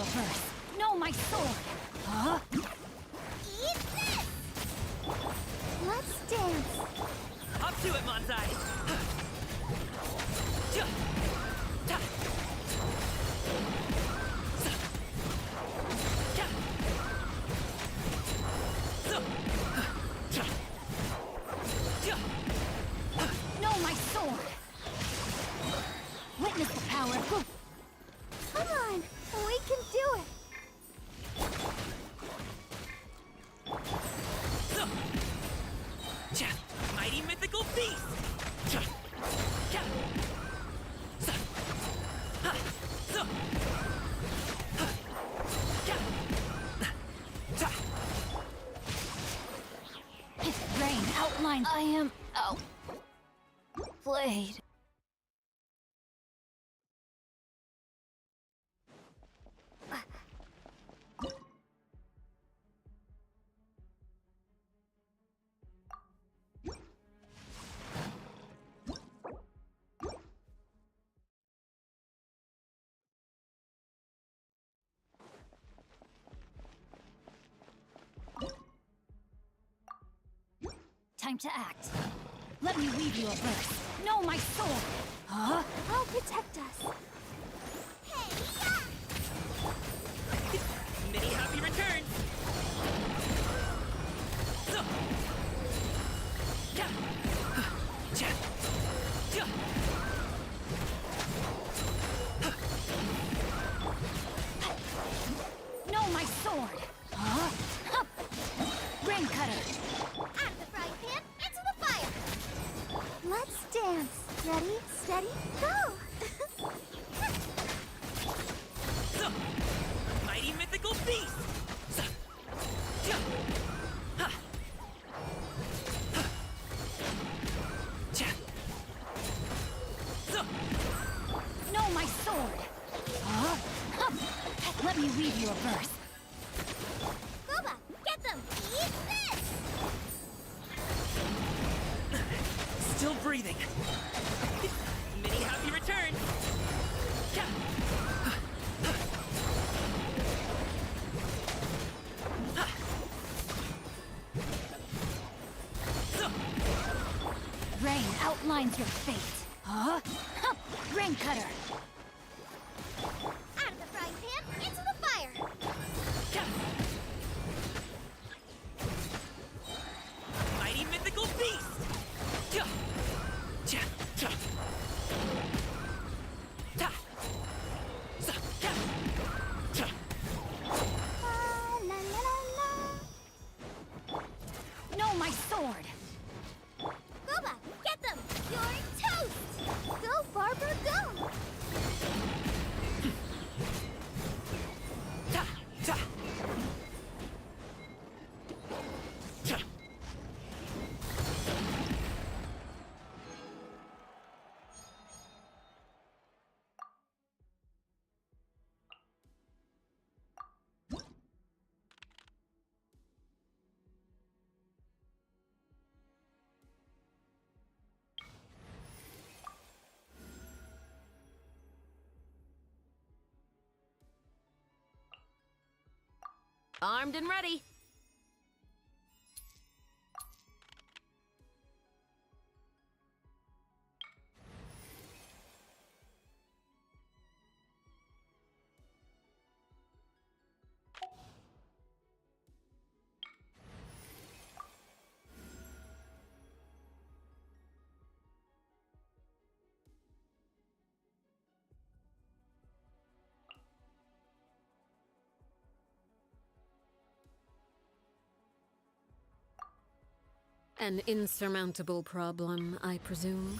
verse. No, my sword! Huh? Eat this! Let's dance. Up to it, Manzai! No, my sword! Witness the power of... Come on, we can do it. Mighty mythical beast! Rain outlines... I am... outplayed. Time to act. Let me weave you a verse. No, my sword! Huh? I'll protect us. Many happy returns! No, my sword! Huh? Hup! Rain cutter! Out of the frying pan, into the fire! Let's dance. Ready, steady, go! Mighty mythical beast! No, my sword! Huh? Hup! Let me weave you a verse. Boba, get them! Eat this! Still breathing. Many happy returns! Rain outlines your fate. Huh? Hup! Rain cutter! Out of the frying pan, into the fire! Mighty mythical beast! La la la la! No, my sword! Boba, get them! You're toast! Go, Barbara, go! Armed and ready. An insurmountable problem, I presume.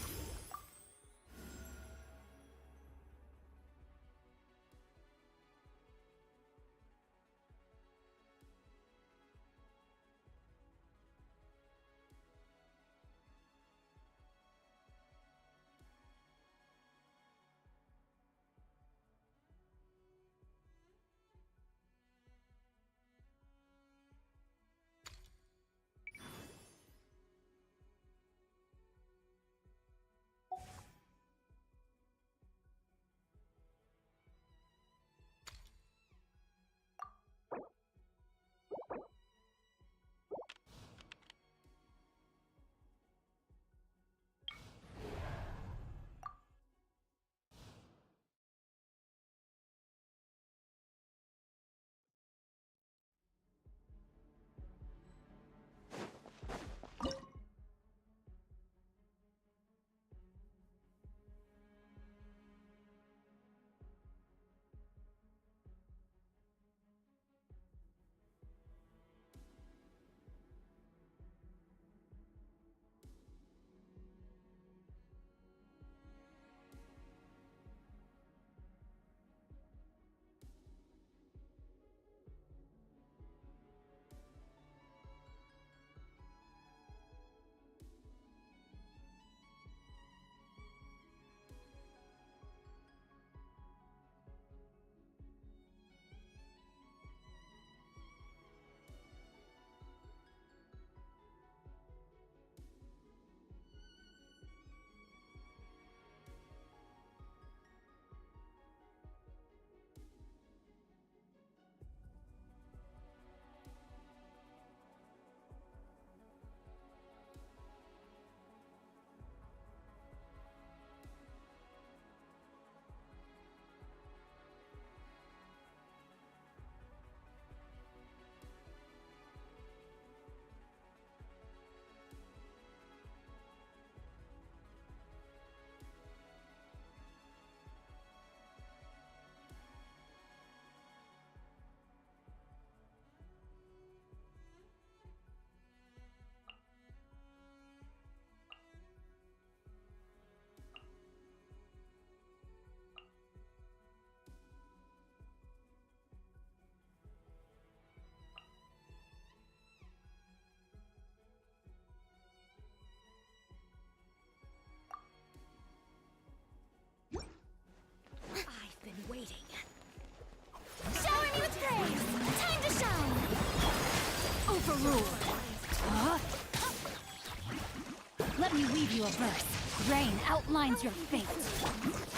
Let me weave you a verse. Rain outlines your fate.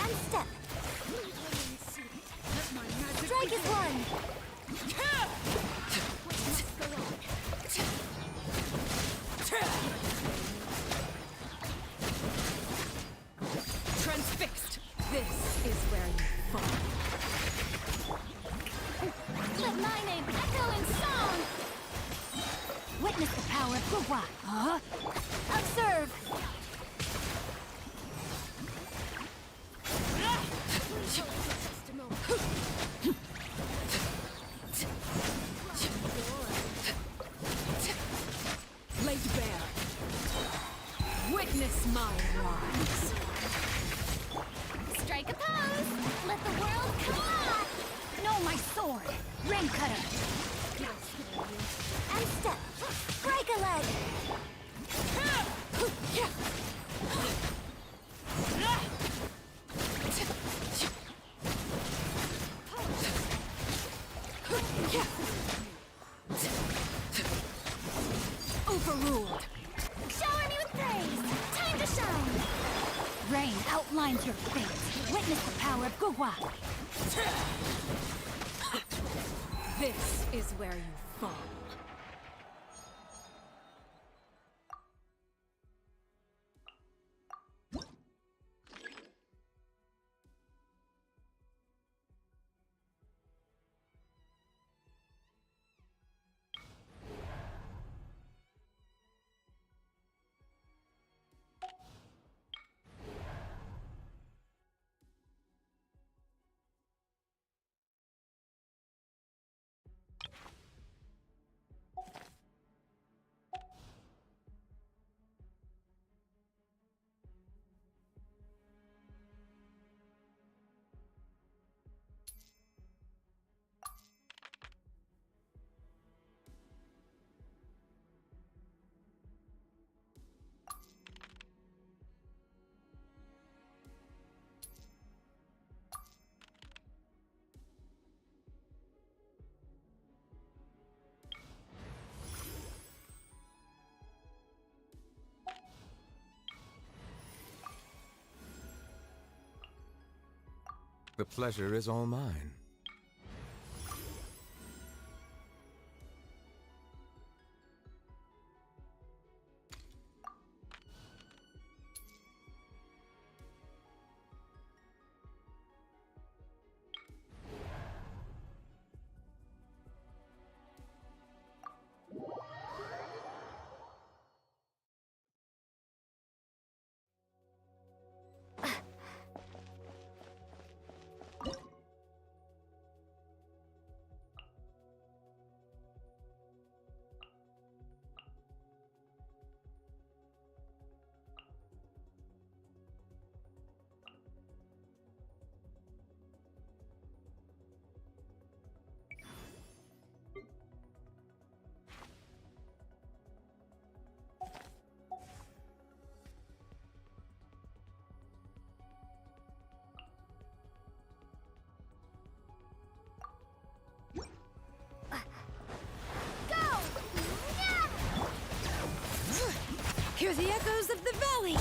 And step. Strike is one. Transfixed. This is where you fall. Let my name echo in song! Witness the power of Gugwa. Observe. Laid bare. Witness my rise. Strike a pose! Let the world come on! Know my sword! Rain cutter! And step. Break a leg. Overruled. Shower me with praise! Time to shine! Rain outlines your fate. Witness the power of Gugwa. This is where you fall. The pleasure is all mine. Hear the echoes of the valley!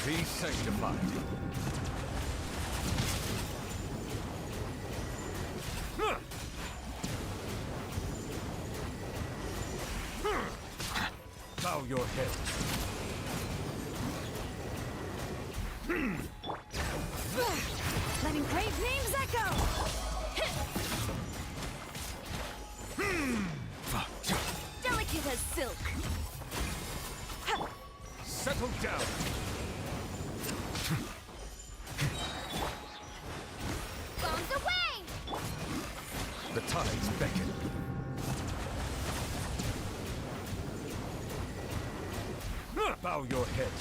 Be sanctified. Bow your head. Letting great names echo! Delicate as silk. Settle down. Bombs away! The tides beckon. Bow your head.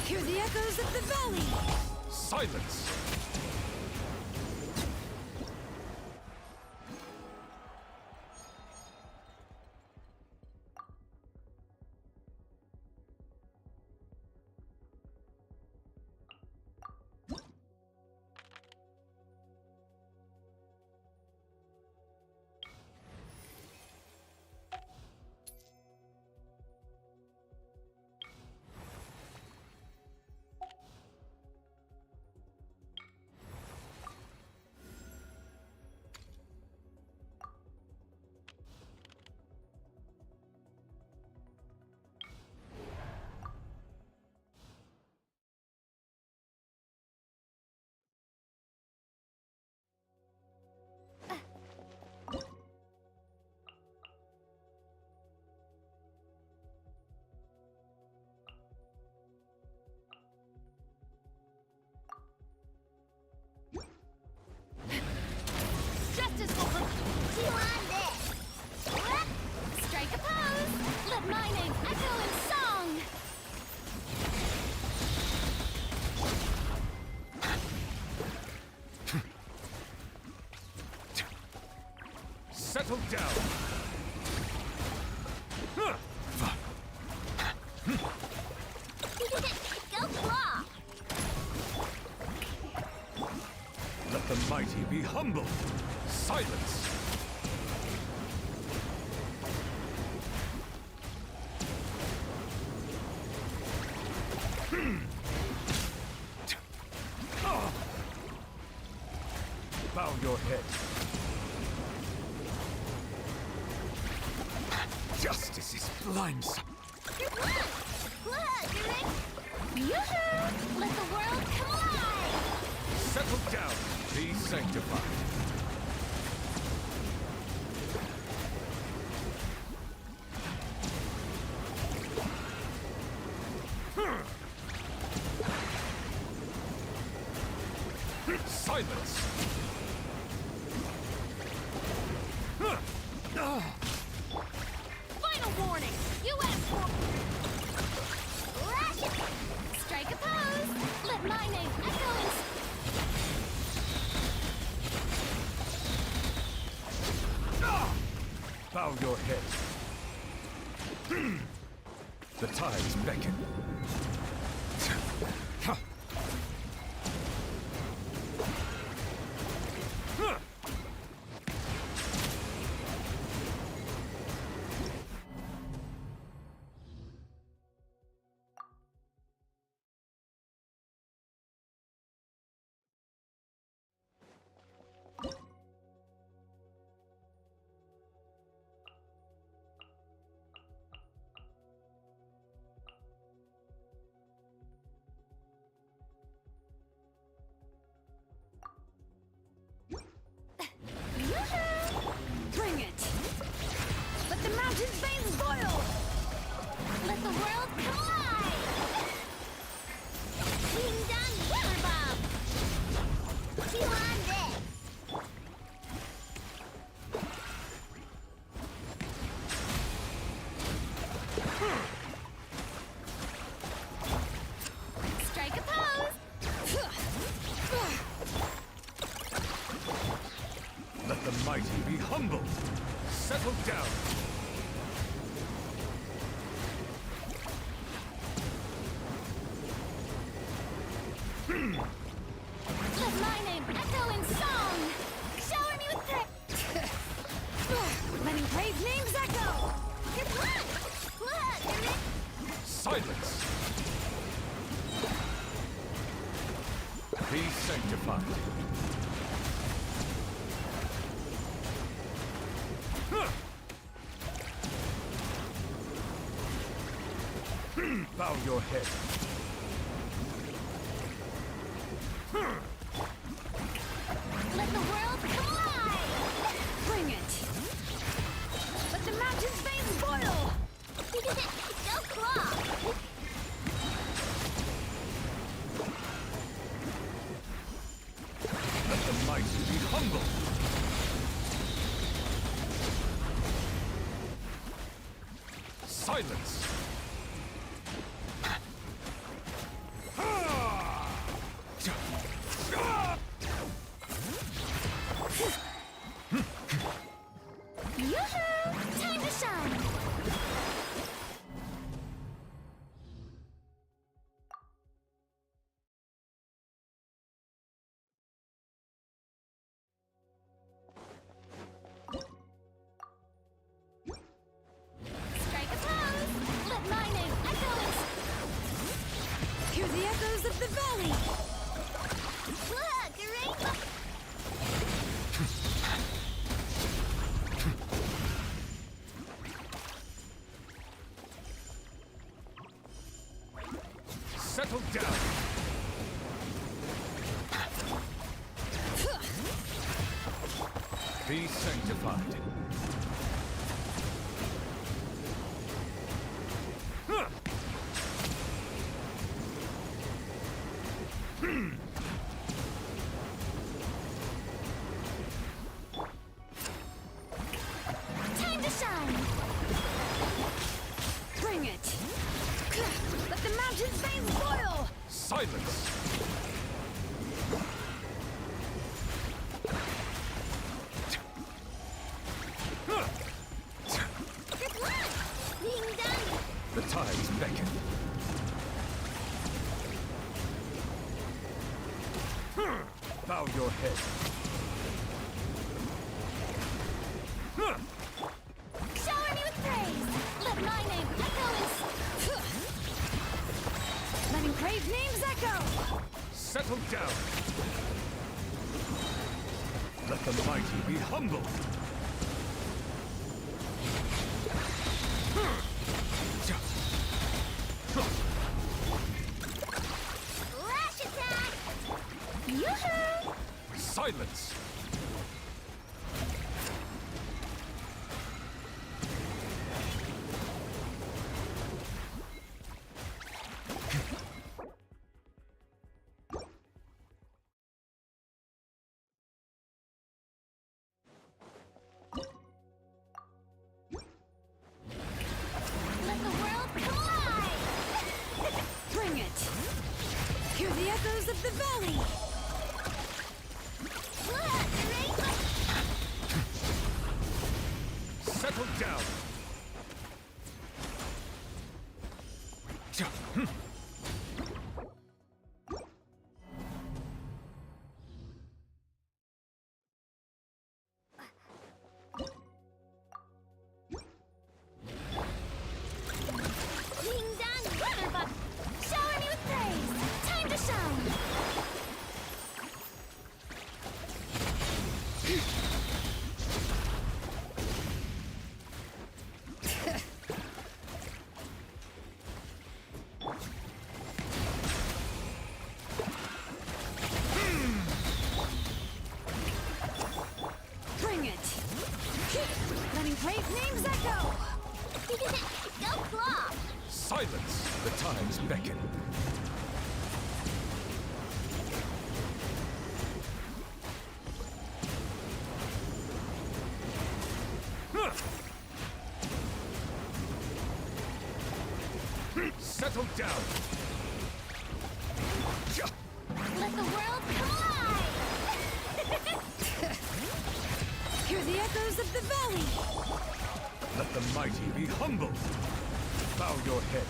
Hear the echoes of the valley! Silence! down! Go claw! Let the mighty be humble! Silence! Bow your head. Justice is blindside. Look, Yoo-hoo! Let the world come alive! Settle down. Be sanctified. Silence! Final warning! You asked for... Lash it! Strike a pose! Let my name echo in... Bow your head. The tides beckon. Bring it! Let the mountain's veins boil! Let the world come alive! Ding dong water bomb! Chew on this! Strike a pose! Let the mighty be humble. Settle down. Let my name echo in song! Shower me with praise! Letting praise names echo! Good luck! Look, Silence. Be sanctified. Bow your head. Let the world come alive! Bring it! Let the mountain's veins boil! Go claw! Let the mighty be humble. Silence. Yoo-hoo! Time to shine! Strike a pose! Let my name echo in... Hear the echoes of the valley! Look, a rainbow! Settle down. Be sanctified. Time to shine! Bring it! Let the mountain's veins boil! Silence. Bow your head. Shower me with praise! Let my name echo in... Let engraved names echo! Settle down. Let the mighty be humbled. Lash attack! Yoo-hoo! Silence. Let the world come alive! Bring it! Hear the echoes of the valley! Settle down. Ding dong, butterbug! Shower me with praise! Time to shine! Bring it! Let engraved names echo! Go claw! Silence. The times beckon. Settle down. Let the world come alive! Hear the echoes of the valley! Let the mighty be humbled. Bow your head.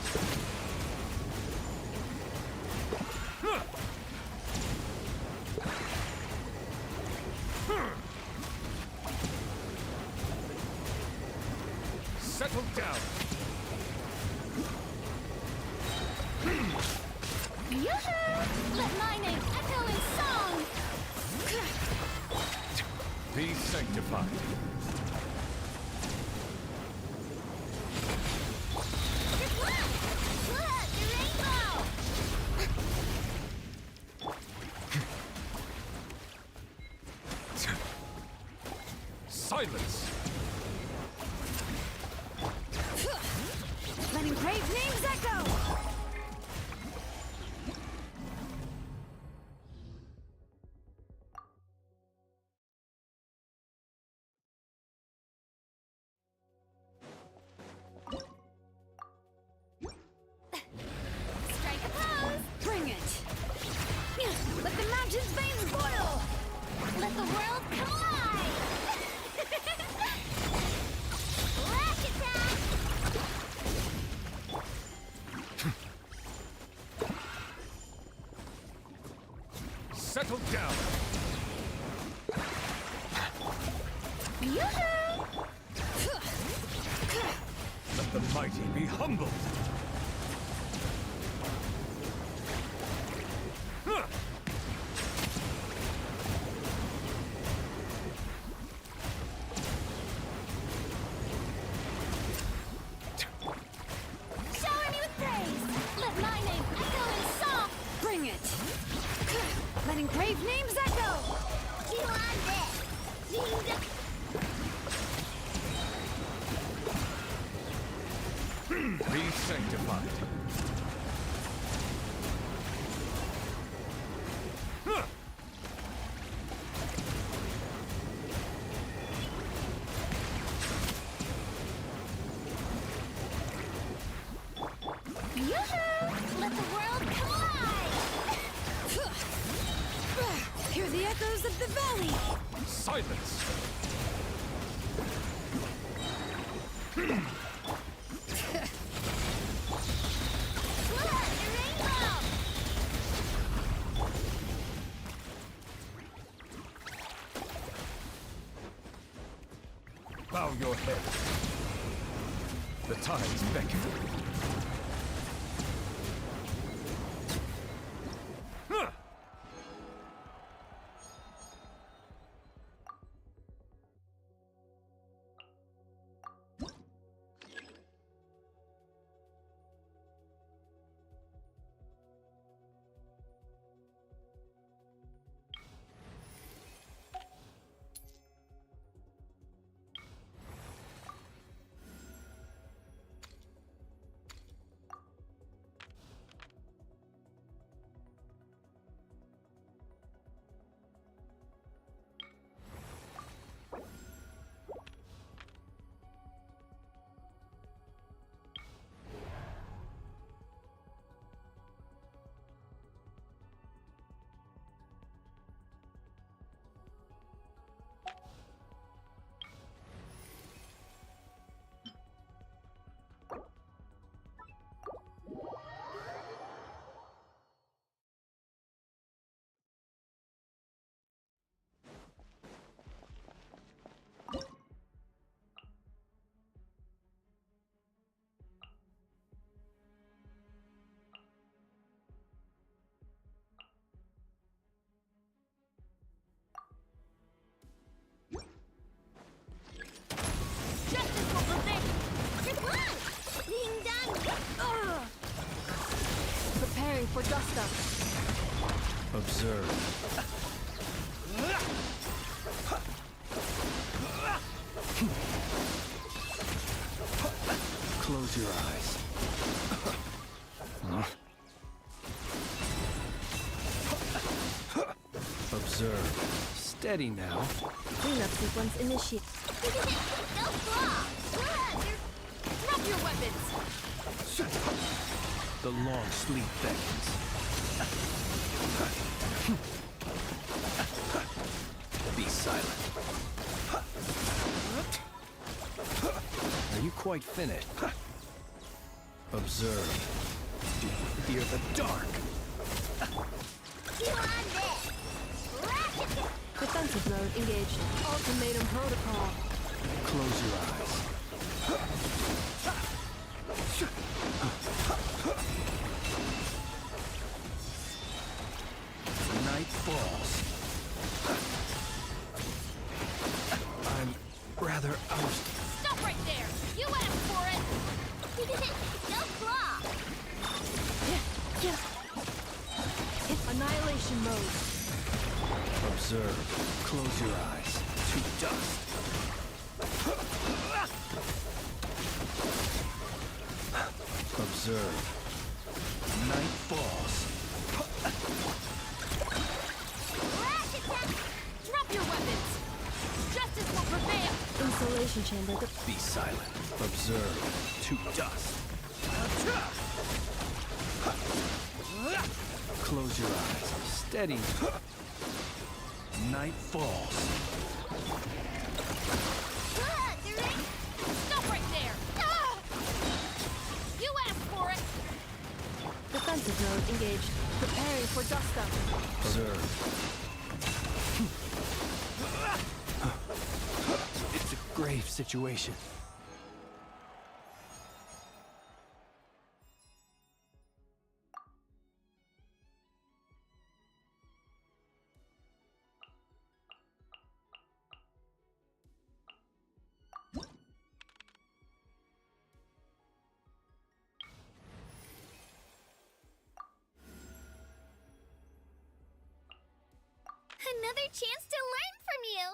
Settle down. Yoo-hoo! Let my name echo in song! Be sanctified. Look! Look, the rainbow! Silence. Let engraved names echo! Strike a pose! Bring it! Let the mountain's veins boil! Let the world come alive! Lash attack! Settle down. Yoo-hoo! Let the mighty be humbled. Shower me with praise! Let my name echo in song! Bring it! Let engraved names echo! You on this! Ding dong! Be sanctified. Yoo-hoo! Let the world come alive! Hear the echoes of the valley! Silence. Look, the rainbow! Bow your head. The tides beckon. Huh! Preparing for dust up. Observe. Close your eyes. Observe. Steady now. Cleanup sequence initiated. No flaw! Drop your weapons! The long sleep beckons. Be silent. Are you quite finished? Observe. Do you fear the dark? Defensive mode engaged. Ultimatum protocol. Close your eyes. Night falls. I'm rather out. Stop right there! You asked for it! No claw! Annihilation mode. Observe. Close your eyes. To dust. Observe. Night falls. Drop your weapons! Justice will prevail! Insulation chamber. Be silent. Observe. To dust. Close your eyes. Steady. Night falls. Stop right there! You asked for it! Defensive mode engaged. Preparing for dust up. Observe. It's a grave situation. Another chance to learn from you!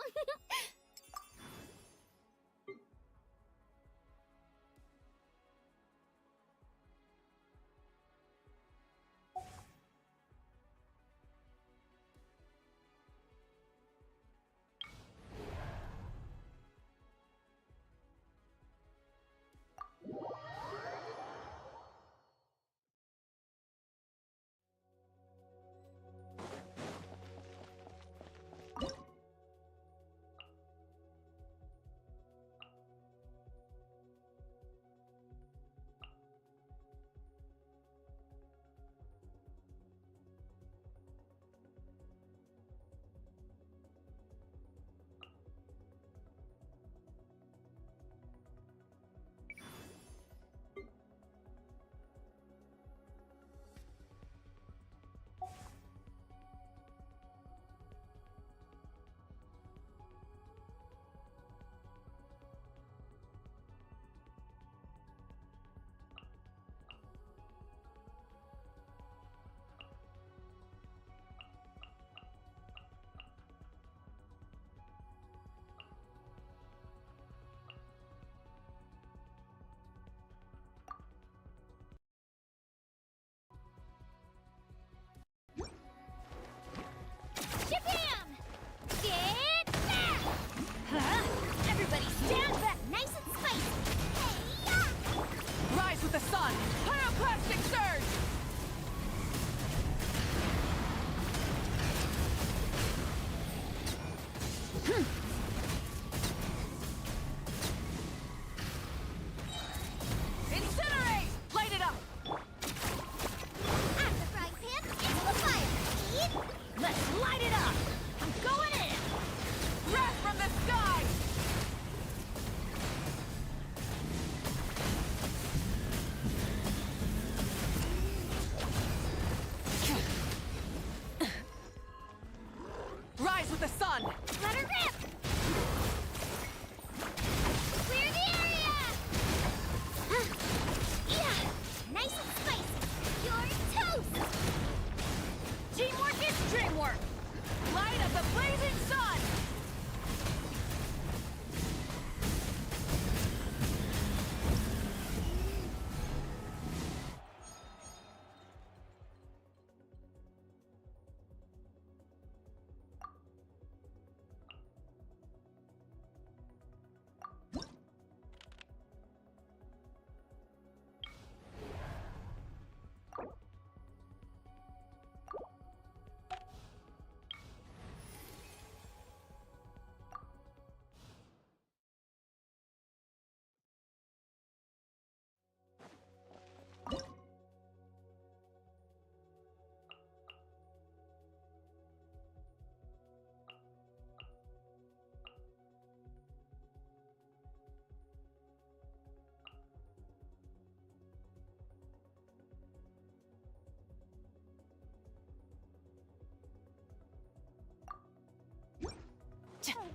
the sun! Let her rip! Clear the area! Yeah! Nice and spicy! You're toast! Teamwork is dreamwork! Light of the blazing sun!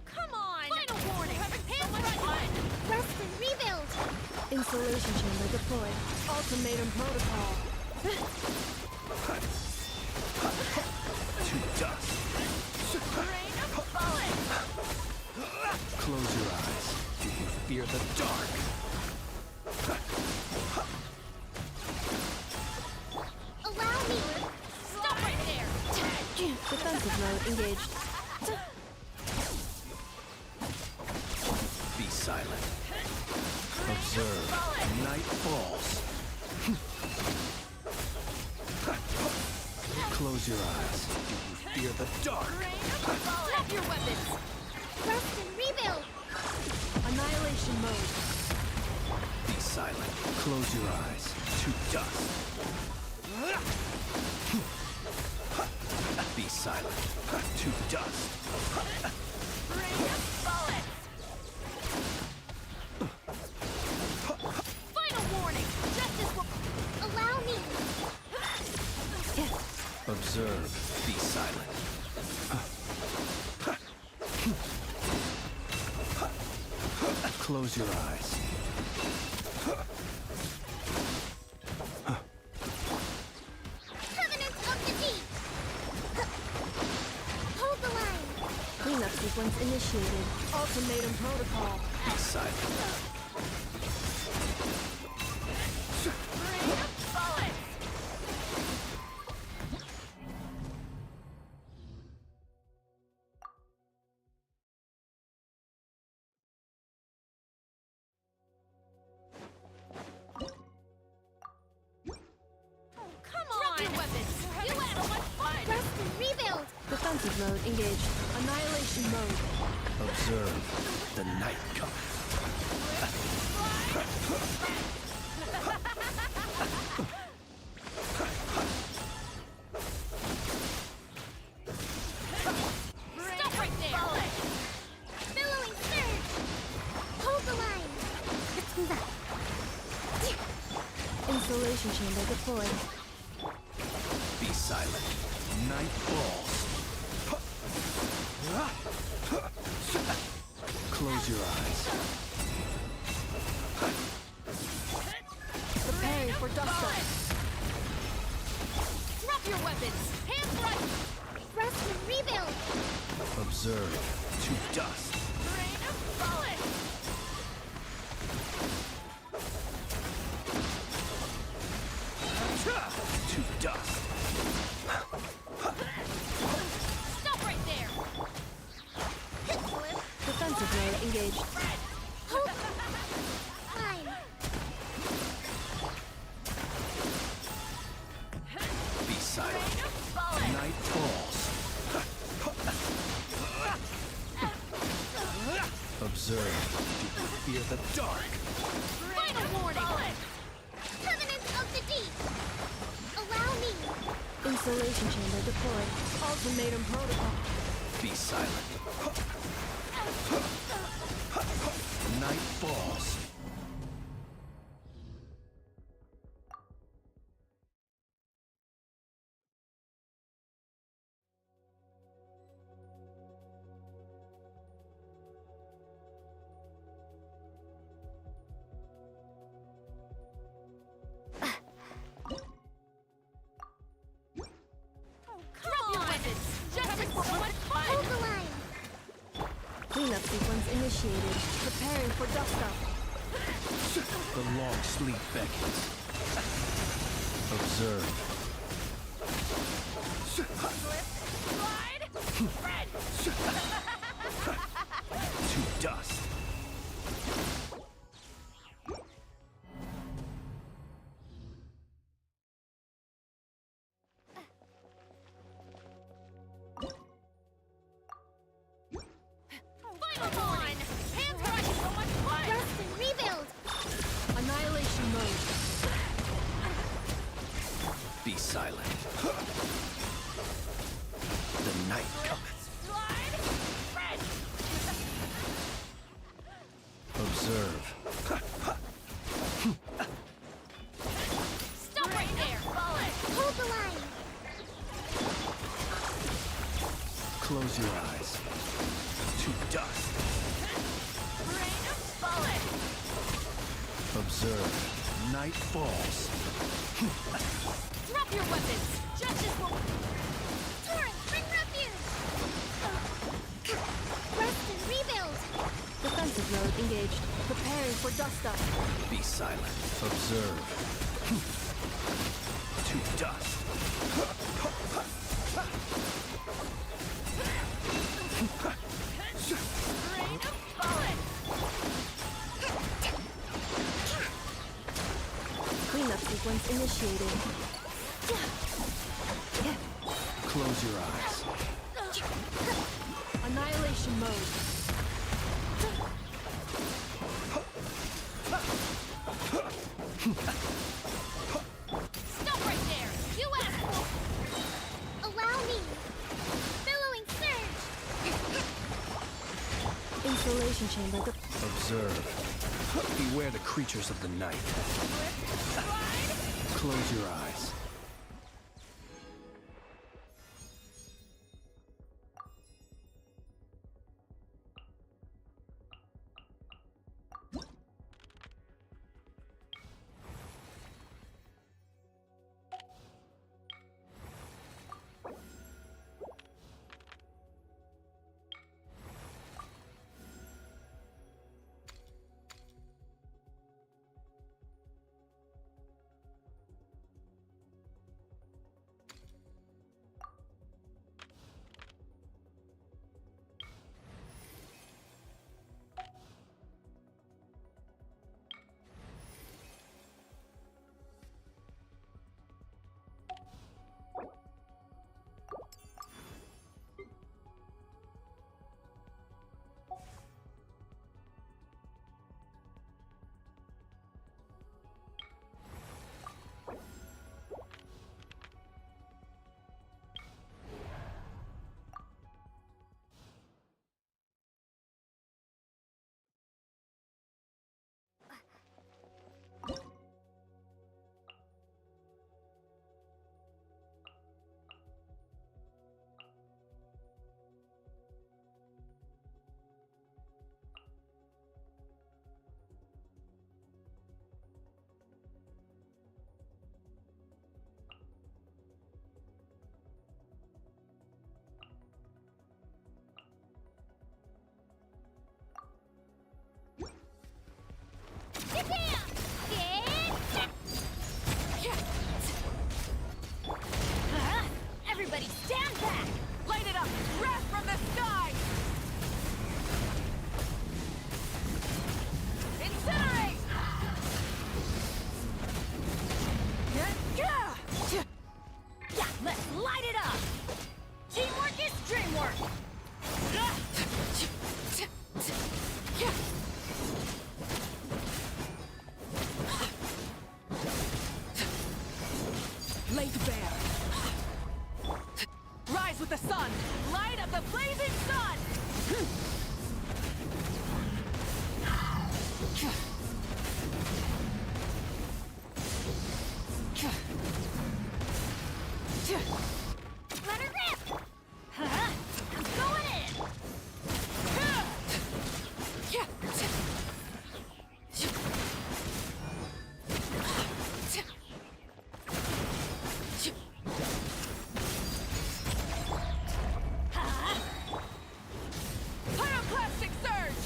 Come on! Final warning! Hands right! Rest and rebuild! Installation chamber deployed. Ultimatum protocol. To dust. Rain of bullets! Close your eyes. Do you fear the dark? Allow me! Stop right there! Defensive mode engaged. Be silent. Observe. Night falls. Close your eyes. Do you fear the dark? Drop your weapons! Rest and rebuild! Annihilation mode. Be silent. Close your eyes. To dust. Be silent. To dust. Rain of bullets! Final warning! Justice will... Allow me! Observe. Be silent. Close your eyes. Covenant of the Deep! Hold the line! Cleanup sequence initiated. Ultimatum protocol. Be silent. Rain of bullets! Come Drop on! your weapons! You had so much fun! Rest and rebuild! Defensive mode engaged. Annihilation mode. Observe. The night comes. Stop right there! Billowing surge! Hold the line! Let's move out. Installation chamber deployed. Be silent. Night falls. Close your eyes. Preparing for dust up. Drop your weapons! Hands right! Rest and rebuild! Observe. To dust. Rain of bullets! To dust. Stop right there! Defensive mode engaged. Hold line! Be silent. Rain of bullets! Night falls. Observe. Do you fear the dark? Final warning! Covenant of the Deep! Allow me! Installation chamber deployed. Ultimatum protocol. Be silent. Night falls. initiated. Preparing for dust-up. The long sleep beckons. Observe. Slide! Red! To dust. Final one! Hands running so much fun! Rest and rebuild! Annihilation mode. Be silent. The night cometh. Slide! Red! Observe. Stop right there! Bullet! Hold the line! Close your eyes. To dust. Rain of bullet! Observe. Night falls. Drop your weapons! Justice will... Torrent, bring refuge! Rest and rebuild! Defensive mode engaged. Preparing for dust-up. Be silent. Observe. To dust. Rain of bullet! Cleanup sequence initiated. Close your eyes. Annihilation mode. Stop right there! You asshole! Allow me! Billowing surge! Installation chamber. Observe. Beware the creatures of the night. Close your eyes. Everybody stand back! Light it up! Wrath from the sky! Incinerate! Yeah, let's light it up! Teamwork is dreamwork! Laid bare. Rise with the sun! Light up the blazing sun! Let her rip! I'm going in! Pyroclastic surge!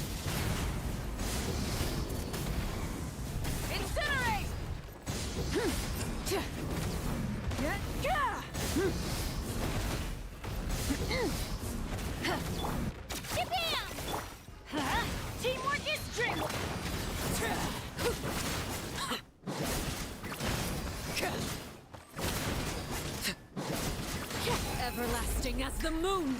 everlasting as the moon!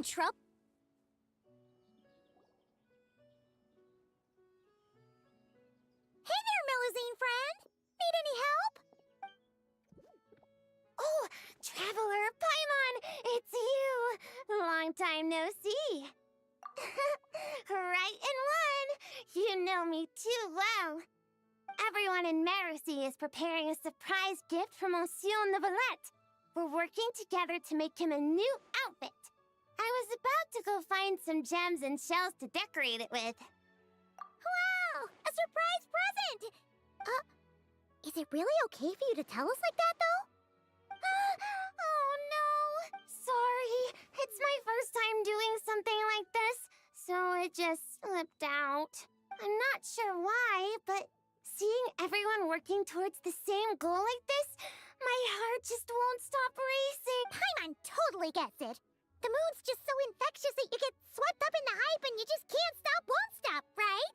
in trouble. Hey there, Melusine friend! Need any help? Oh, Traveler Paimon! It's you! Long time no see. Right in one! You know me too well. Everyone in Merusi is preparing a surprise gift for Monsieur Neuvillette. We're working together to make him a new outfit. I was about to go find some gems and shells to decorate it with. Wow! A surprise present! Is it really okay for you to tell us like that, though? Oh no! Sorry, it's my first time doing something like this, so it just slipped out. I'm not sure why, but seeing everyone working towards the same goal like this, my heart just won't stop racing. Paimon totally gets it. The moon's just so infectious that you get swept up in the hype and you just can't stop, won't stop, right?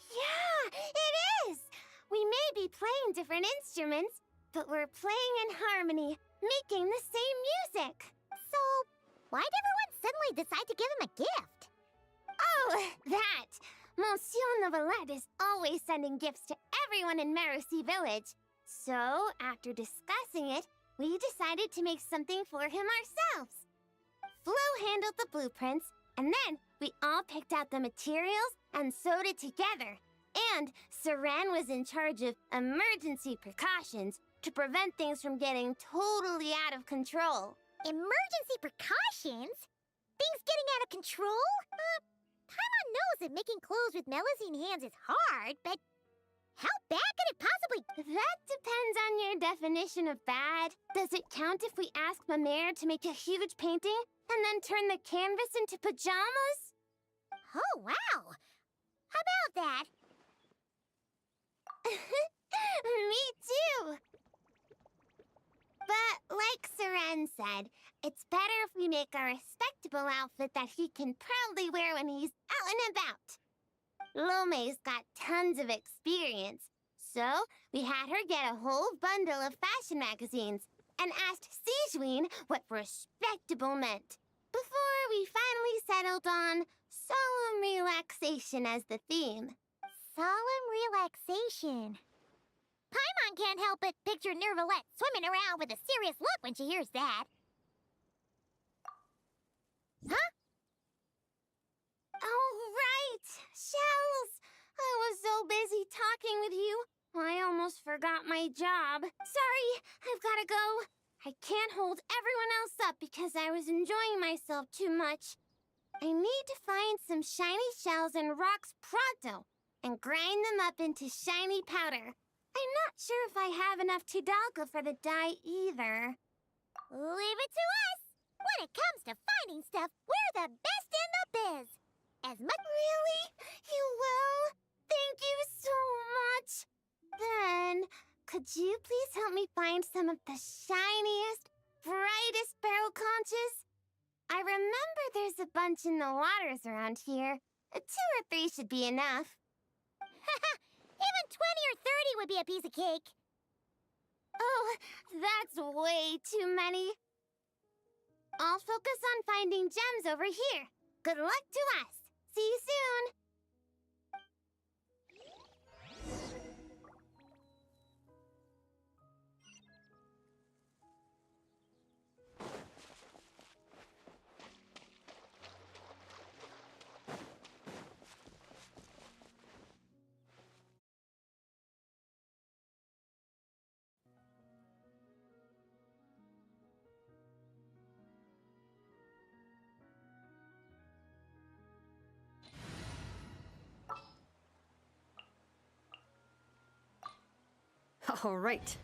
Yeah, it is! We may be playing different instruments, but we're playing in harmony, making the same music. So, why'd everyone suddenly decide to give him a gift? Oh, that! Monsieur Neuvillette is always sending gifts to everyone in Merusi Village. So, after discussing it, we decided to make something for him ourselves. Flo handled the blueprints, and then we all picked out the materials and sewed it together. And Saran was in charge of emergency precautions to prevent things from getting totally out of control. Emergency precautions? Things getting out of control? Paimon knows that making clothes with Melusine hands is hard, but how bad could it possibly... That depends on your definition of bad. Does it count if we ask Mamere to make a huge painting and then turn the canvas into pajamas? Oh, wow! How about that? Me too! But like Seren said, it's better if we make a respectable outfit that he can proudly wear when he's out and about. Lome's got tons of experience, so we had her get a whole bundle of fashion magazines and asked Sijuin what respectable meant, before we finally settled on solemn relaxation as the theme. Solemn relaxation. Paimon can't help but picture Neuvillette swimming around with a serious look when she hears that. Huh? Oh, right! Shells! I was so busy talking with you, I almost forgot my job. Sorry, I've gotta go. I can't hold everyone else up because I was enjoying myself too much. I need to find some shiny shells and rocks pronto and grind them up into shiny powder. I'm not sure if I have enough Tidalga for the dye either. Leave it to us! When it comes to finding stuff, we're the best in the biz! As much... Really? You will? Thank you so much! Then, could you please help me find some of the shiniest, brightest barrel conches? I remember there's a bunch in the waters around here. 2 or 3 should be enough. Haha! Even 20 or 30 would be a piece of cake. Oh, that's way too many. I'll focus on finding gems over here. Good luck to us. See you soon. All right.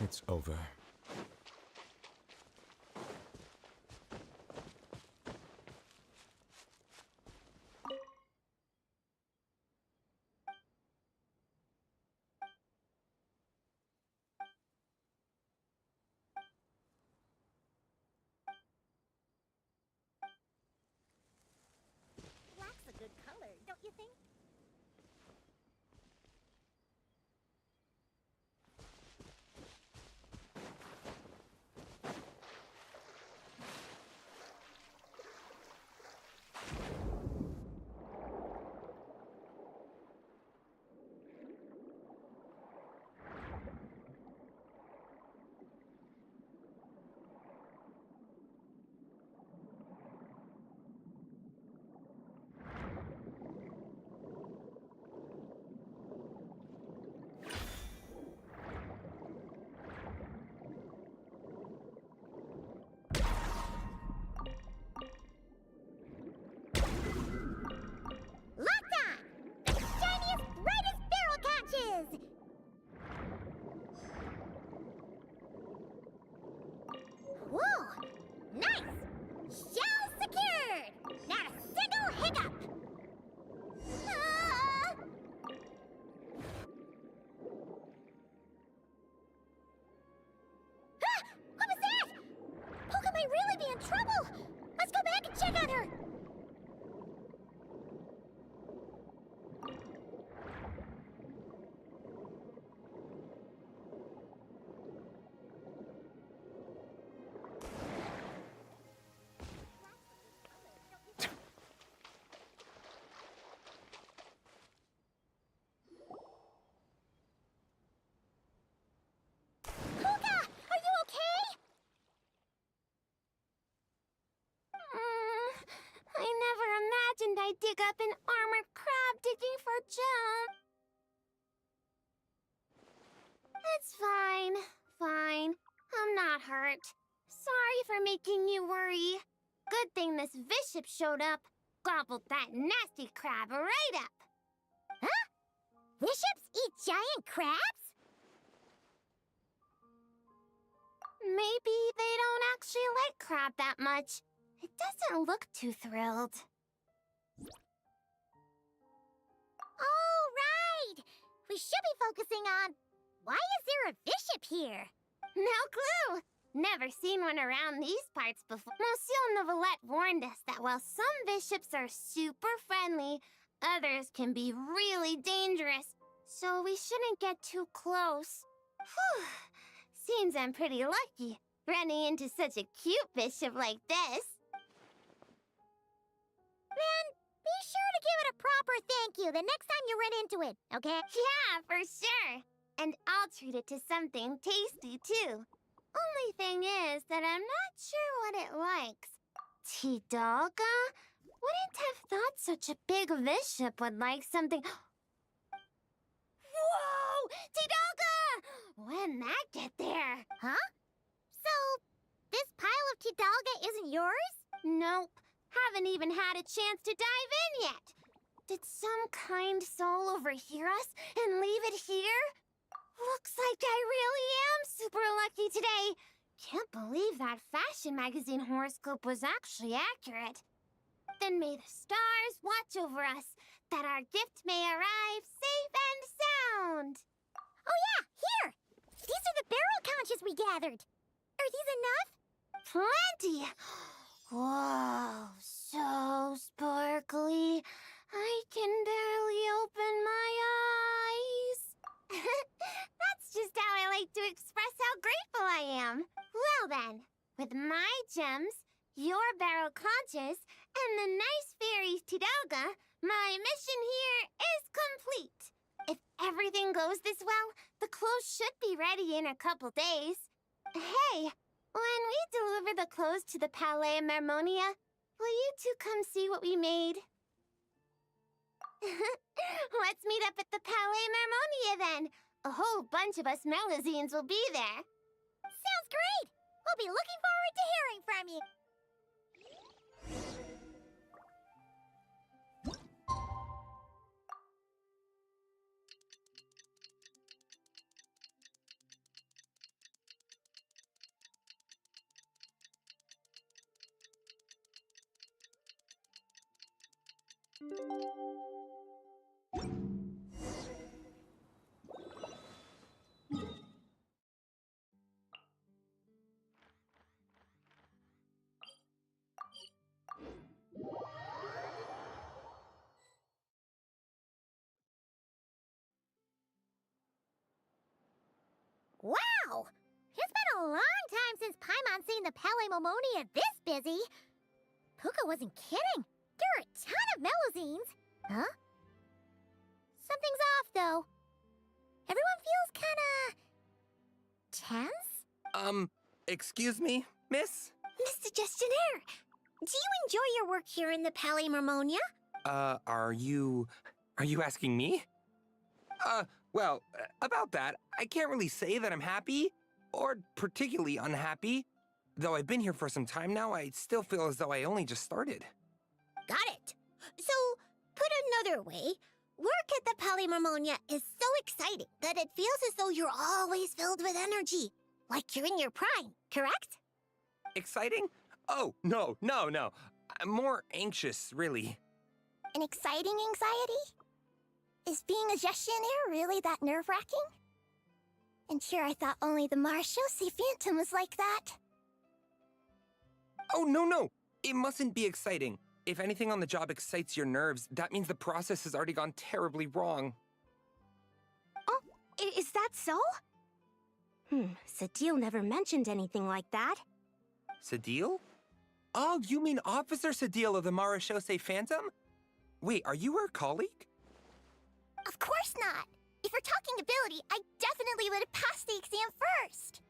It's over. Black's a good color, don't you think? Whoa! Nice! Shell secured! Not a single hiccup! Ah! Ah! What was that? Poca might really be in trouble! Let's go back and check on her! I never imagined I'd dig up an armored crab digging for gem. It's fine, fine. I'm not hurt. Sorry for making you worry. Good thing this bishop showed up. Gobbled that nasty crab right up. Huh? Bishops eat giant crabs? Maybe they don't actually like crab that much. It doesn't look too thrilled. Oh, right! We should be focusing on... Why is there a bishop here? No clue! Never seen one around these parts before. Monsieur Novelette warned us that while some bishops are super friendly, others can be really dangerous, so we shouldn't get too close. Whew! Seems I'm pretty lucky, running into such a cute bishop like this. Then, be sure to give it a proper thank you the next time you run into it, okay? Yeah, for sure. And I'll treat it to something tasty, too. Only thing is that I'm not sure what it likes. Tidalga? Wouldn't have thought such a big bishop would like something... Whoa! Tidalga! When'd that get there? Huh? So, this pile of Tidalga isn't yours? Nope. Haven't even had a chance to dive in yet. Did some kind soul overhear us and leave it here? Looks like I really am super lucky today. Can't believe that fashion magazine horoscope was actually accurate. Then may the stars watch over us, that our gift may arrive safe and sound. Oh yeah, here! These are the barrel conches we gathered. Are these enough? Plenty! Whoa, so sparkly. I can barely open my eyes. That's just how I like to express how grateful I am. Well then, with my gems, your barrel conches, and the nice fairy's Tidalga, my mission here is complete. If everything goes this well, the clothes should be ready in a couple days. Hey, when we deliver the clothes to the Palais Mermonia, will you two come see what we made? Let's meet up at the Palais Mermonia then. A whole bunch of us Melazines will be there. Sounds great! We'll be looking forward to hearing from you. Wow! It's been a long time since Paimon seen the Palaemomonia this busy. Puka wasn't kidding. There are a ton of Melazines. Huh? Something's off, though. Everyone feels kinda... tense? Excuse me, miss? Mr. Gestionnaire, do you enjoy your work here in the Palaemomonia? Are you asking me? Well, about that, I can't really say that I'm happy, or particularly unhappy. Though I've been here for some time now, I still feel as though I only just started. Got it. So, put another way, work at the Palaemomonia is so exciting that it feels as though you're always filled with energy. Like you're in your prime, correct? Exciting? Oh, no. I'm more anxious, really. An exciting anxiety? Is being a gestionnaire really that nerve-wracking? And sure, I thought only the Marechaussee Phantom was like that. Oh, no. It mustn't be exciting. If anything on the job excites your nerves, that means the process has already gone terribly wrong. Oh, is that so? Sadil never mentioned anything like that. Sadil? Oh, you mean Officer Sadil of the Marechaussee Phantom? Wait, are you her colleague? Of course not. If we're talking ability, I definitely would have passed the exam first.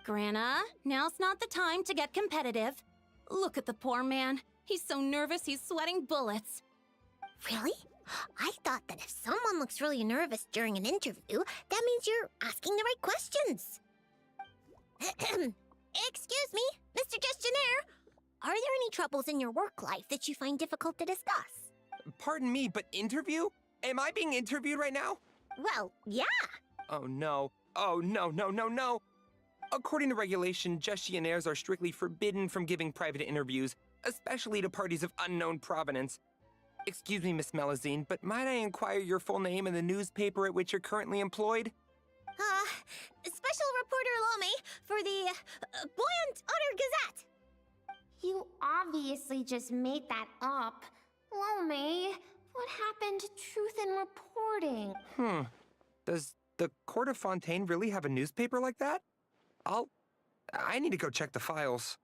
Grana, now's not the time to get competitive. Look at the poor man. He's so nervous he's sweating bullets. Really? I thought that if someone looks really nervous during an interview, that means you're asking the right questions. Excuse me, Mr. Gestionnaire. Are there any troubles in your work life that you find difficult to discuss? Pardon me, but interview? Am I being interviewed right now? Well, yeah. Oh, no. No. According to regulation, gestionnaires are strictly forbidden from giving private interviews, especially to parties of unknown provenance. Excuse me, Miss Melazine, but might I inquire your full name and the newspaper at which you're currently employed? Special Reporter Lome for the Buoyant Otter Gazette. You obviously just made that up. Lome, what happened to truth in reporting? Does the Court of Fontaine really have a newspaper like that? I need to go check the files.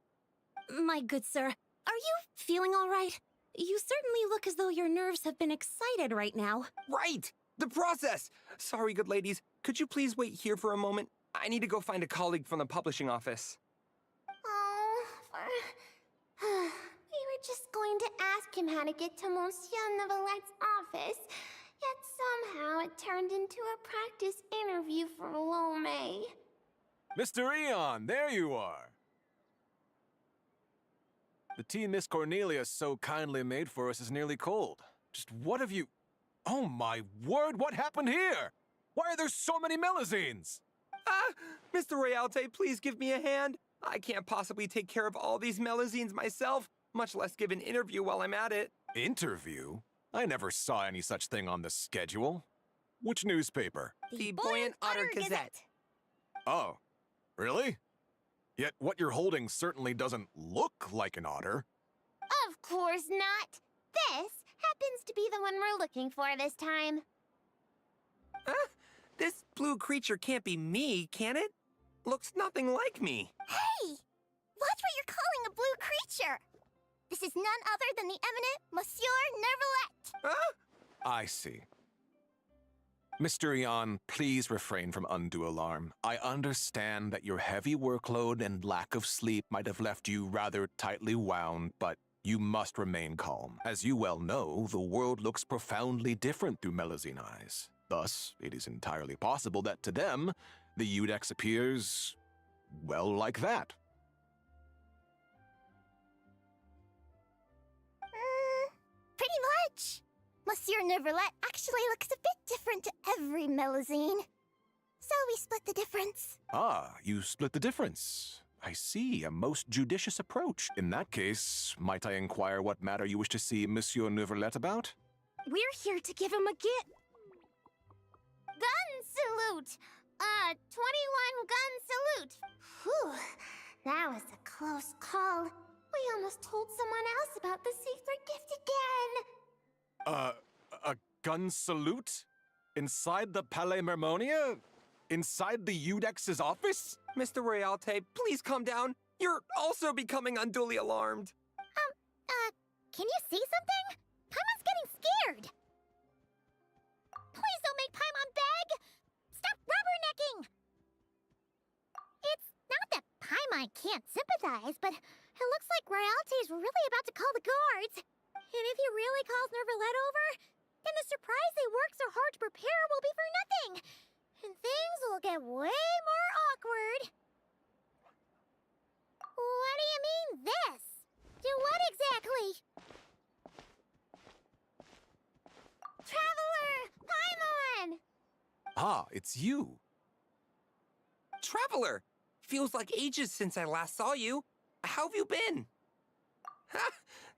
My good sir, are you feeling all right? You certainly look as though your nerves have been excited right now. Right! The process! Sorry, good ladies. Could you please wait here for a moment? I need to go find a colleague from the publishing office. We were just going to ask him how to get to Monsieur Neuvillett's office, yet somehow it turned into a practice interview for Lome. Mr. Eon, there you are. The tea Miss Cornelia so kindly made for us is nearly cold. Just what have you... Oh my word, what happened here? Why are there so many Melazines? Mr. Realte, please give me a hand. I can't possibly take care of all these Melazines myself, much less give an interview while I'm at it. Interview? I never saw any such thing on the schedule. Which newspaper? The Buoyant Otter Gazette. Oh, really? Yet what you're holding certainly doesn't look like an otter. Of course not. This happens to be the one we're looking for this time. This blue creature can't be me, can it? Looks nothing like me. Hey! Watch what you're calling a blue creature. This is none other than the eminent Monsieur Neuvillette. I see. Mr. Eon, please refrain from undue alarm. I understand that your heavy workload and lack of sleep might have left you rather tightly wound, but you must remain calm. As you well know, the world looks profoundly different through Melazine eyes. Thus, it is entirely possible that to them, the Eudex appears, well, like that. Pretty much. Monsieur Neuvillette actually looks a bit different to every Melazine. So we split the difference. Ah, you split the difference. I see, a most judicious approach. In that case, might I inquire what matter you wish to see Monsieur Neuvillette about? We're here to give him a gift. Gun salute! 21 gun salute! Whew, that was a close call. We almost told someone else about the secret gift again. A gun salute? Inside the Palais Mermonia? Inside the Eudex's office? Mr. Royalte, please calm down. You're also becoming unduly alarmed. Can you see something? Paimon's getting scared. Please don't make Paimon beg. Stop rubbernecking. It's not that Paimon can't sympathize, but it looks like Royalty's really about to call the guards. And if he really calls Nervalette over, then the surprise they worked so hard to prepare will be for nothing. And things will get way more awkward. What do you mean, this? Do what exactly? Traveler! Paimon! Ah, it's you. Traveler! Feels like ages since I last saw you. How have you been? Ha!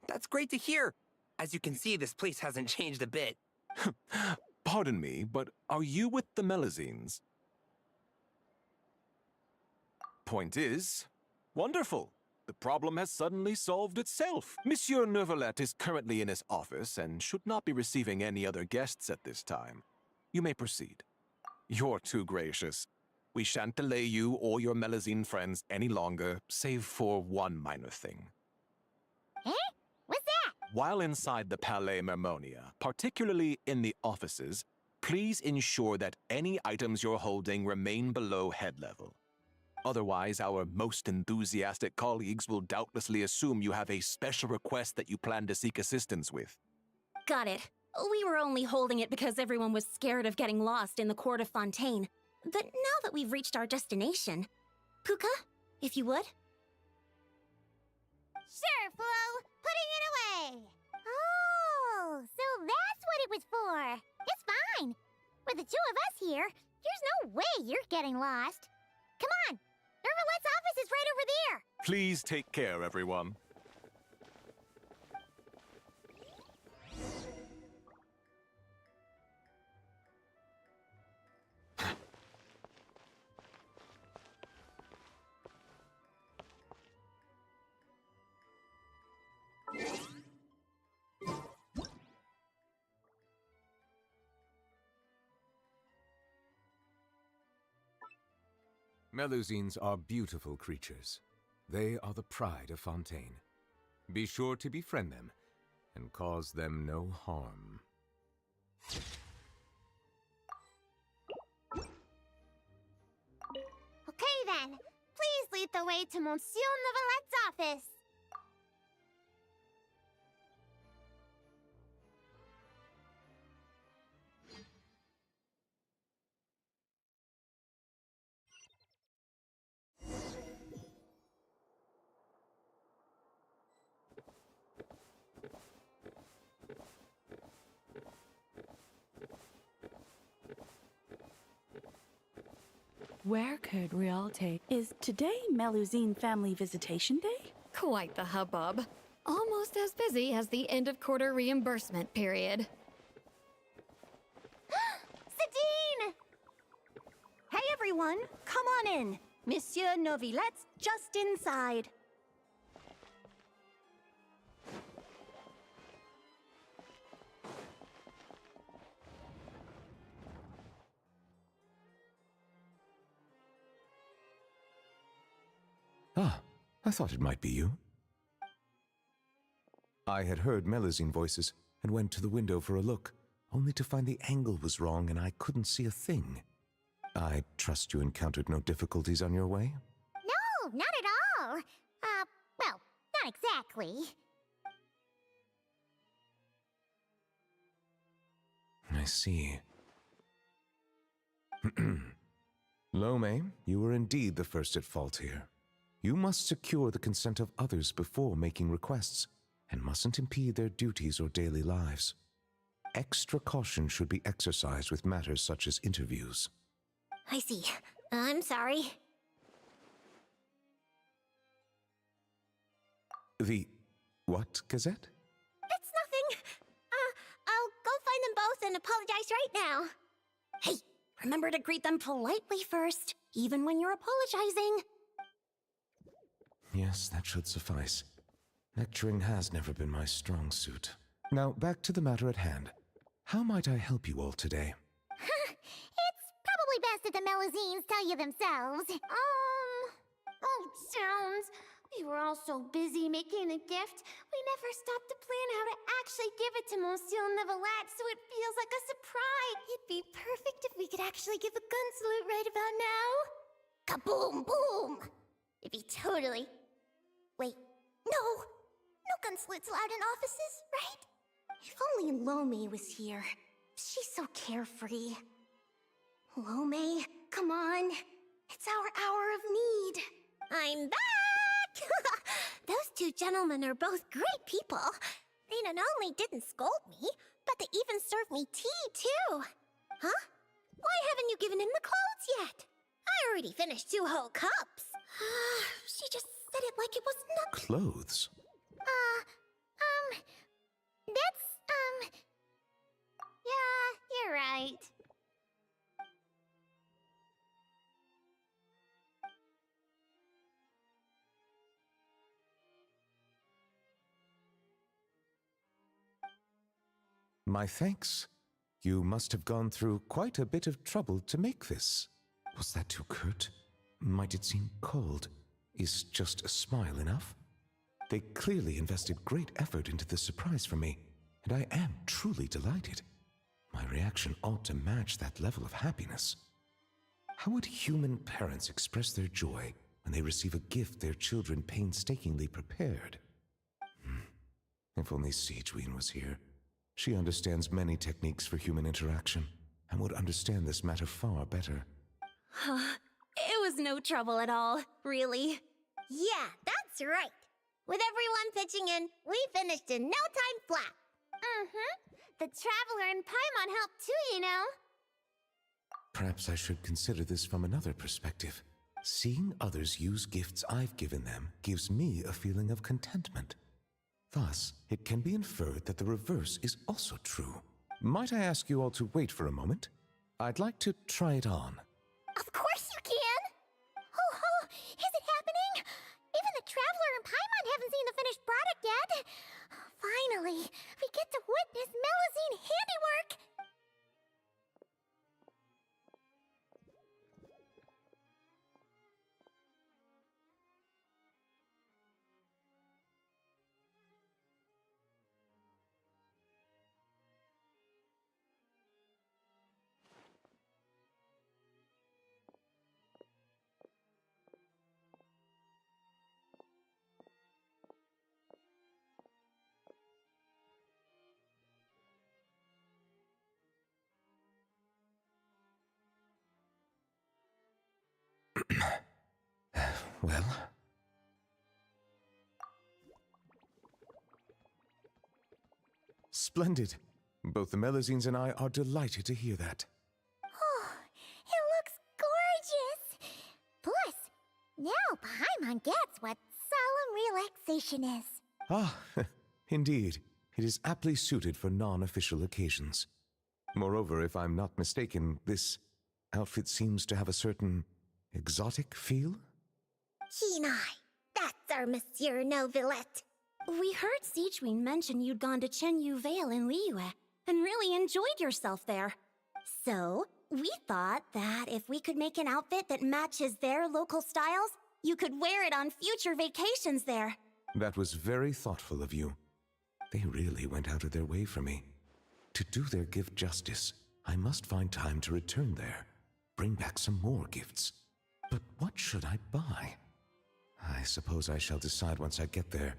That's great to hear. As you can see, this place hasn't changed a bit. Pardon me, but are you with the Melazines? Point is, wonderful. The problem has suddenly solved itself. Monsieur Nervalette is currently in his office and should not be receiving any other guests at this time. You may proceed. You're too gracious. We shan't delay you or your Melazine friends any longer, save for one minor thing. Eh? What's that? While inside the Palais Mermonia, particularly in the offices, please ensure that any items you're holding remain below head level. Otherwise, our most enthusiastic colleagues will doubtlessly assume you have a special request that you plan to seek assistance with. Got it. We were only holding it because everyone was scared of getting lost in the court of Fontaine. But now that we've reached our destination, Puka, if you would? Sure, Flo. Putting it away. Oh, so that's what it was for. It's fine. With the two of us here, there's no way you're getting lost. Come on. Nervalette's office is right over there. Please take care, everyone. Melusines are beautiful creatures. They are the pride of Fontaine. Be sure to befriend them and cause them no harm. Okay then. Please lead the way to Monsieur Nervalette's office. Where could Rialte? Is today Melusine Family Visitation Day? Quite the hubbub. Almost as busy as the end-of-quarter reimbursement period. Sadine! Hey everyone, come on in. Monsieur Novilette's just inside. Ah, I thought it might be you. I had heard Melazine voices and went to the window for a look, only to find the angle was wrong and I couldn't see a thing. I trust you encountered no difficulties on your way? No, not at all. Well, not exactly. I see. Lome, you were indeed the first at fault here. You must secure the consent of others before making requests, and mustn't impede their duties or daily lives. Extra caution should be exercised with matters such as interviews. I see. I'm sorry. The what, Gazette? It's nothing. I'll go both and apologize right now. Hey, remember to greet them politely first, even when you're apologizing. Yes, that should suffice. Lecturing has never been my strong suit. Now, back to the matter at hand. How might I help you all today? It's probably best that the Melusines tell you themselves. Oh, Jones. We were all so busy making a gift, we never stopped to plan how to actually give it to Monsieur Neuvillette, so it feels like a surprise. It'd be perfect if we could actually give a gun salute right about now. Kaboom, boom! It'd be totally... Wait, no! No gun salutes allowed in offices, right? If only Lomi was here. She's so carefree. Lomi, come on. It's our hour of need. I'm back! Those two gentlemen are both great people. They not only didn't scold me, but they even served me tea, too. Huh? Why haven't you given him the clothes yet? I already finished 2 whole cups. She just said it like it was nothing. Clothes? Yeah, you're right. My thanks. You must have gone through quite a bit of trouble to make this. Was that too curt? Might it seem cold? Is just a smile enough? They clearly invested great effort into this surprise for me, and I am truly delighted. My reaction ought to match that level of happiness. How would human parents express their joy when they receive a gift their children painstakingly prepared? If only Siegeween was here. She understands many techniques for human interaction and would understand this matter far better. It was no trouble at all, really. Yeah, that's right. With everyone pitching in, we finished in no time flat. The Traveler and Paimon helped too, you know. Perhaps I should consider this from another perspective. Seeing others use gifts I've given them gives me a feeling of contentment. Thus, it can be inferred that the reverse is also true. Might I ask you all to wait for a moment? I'd like to try it on. Of course you can! Oh, is it happening? Even the Traveler and Paimon haven't seen the finished product yet. Finally, we get to witness Melusine handiwork! Well? Splendid. Both the Melusines and I are delighted to hear that. Oh, it looks gorgeous! Plus, now Paimon gets what solemn relaxation is. Ah, indeed. It is aptly suited for non-official occasions. Moreover, if I'm not mistaken, this outfit seems to have a certain exotic feel? Keen eye. That's our Monsieur Neuvillette. We heard Siegeween mention you'd gone to Chenyu Vale in Liyue and really enjoyed yourself there. So, we thought that if we could make an outfit that matches their local styles, you could wear it on future vacations there. That was very thoughtful of you. They really went out of their way for me. To do their gift justice, I must find time to return there, bring back some more gifts. But what should I buy? I suppose I shall decide once I get there.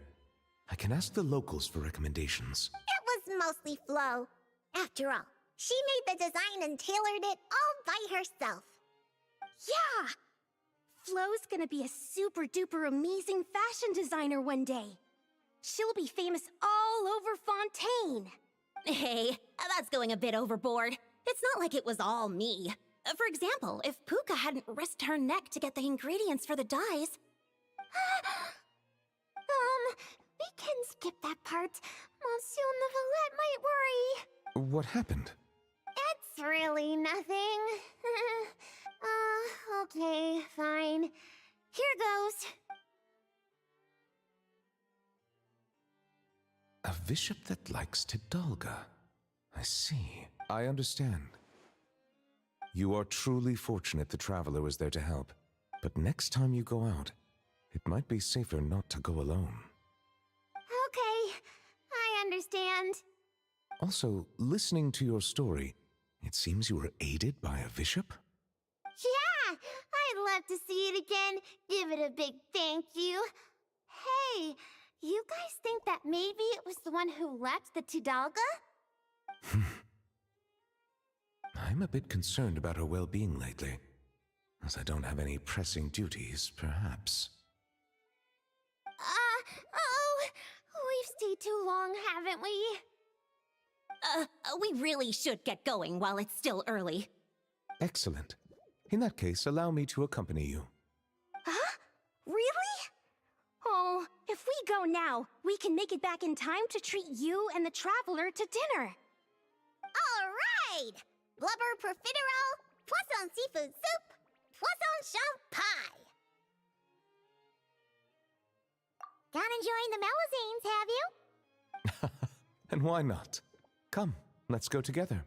I can ask the locals for recommendations. It was mostly Flo. After all, she made the design and tailored it all by herself. Yeah! Flo's gonna be a super-duper amazing fashion designer one day. She'll be famous all over Fontaine. Hey, that's going a bit overboard. It's not like it was all me. For example, if Puka hadn't risked her neck to get the ingredients for the dyes... we can skip that part. Monsieur Neuvillette might worry. What happened? It's really nothing. Okay, fine. Here goes. A bishop that likes Tidalga. I see. I understand. You are truly fortunate the traveler was there to help. But next time you go out, it might be safer not to go alone. Okay, I understand. Also, listening to your story, it seems you were aided by a bishop? Yeah, I'd love to see it again. Give it a big thank you. Hey, you guys think that maybe it was the one who left the Tidalga? I'm a bit concerned about her well-being lately. As I don't have any pressing duties, perhaps. We've stayed too long, haven't we? We really should get going while it's still early. Excellent. In that case, allow me to accompany you. Huh? Really? Oh, if we go now, we can make it back in time to treat you and the traveler to dinner. All right! Blubber profiterole, poisson seafood soup, poisson champ pie. Gone enjoying the Melusines, have you? And why not? Come, let's go together.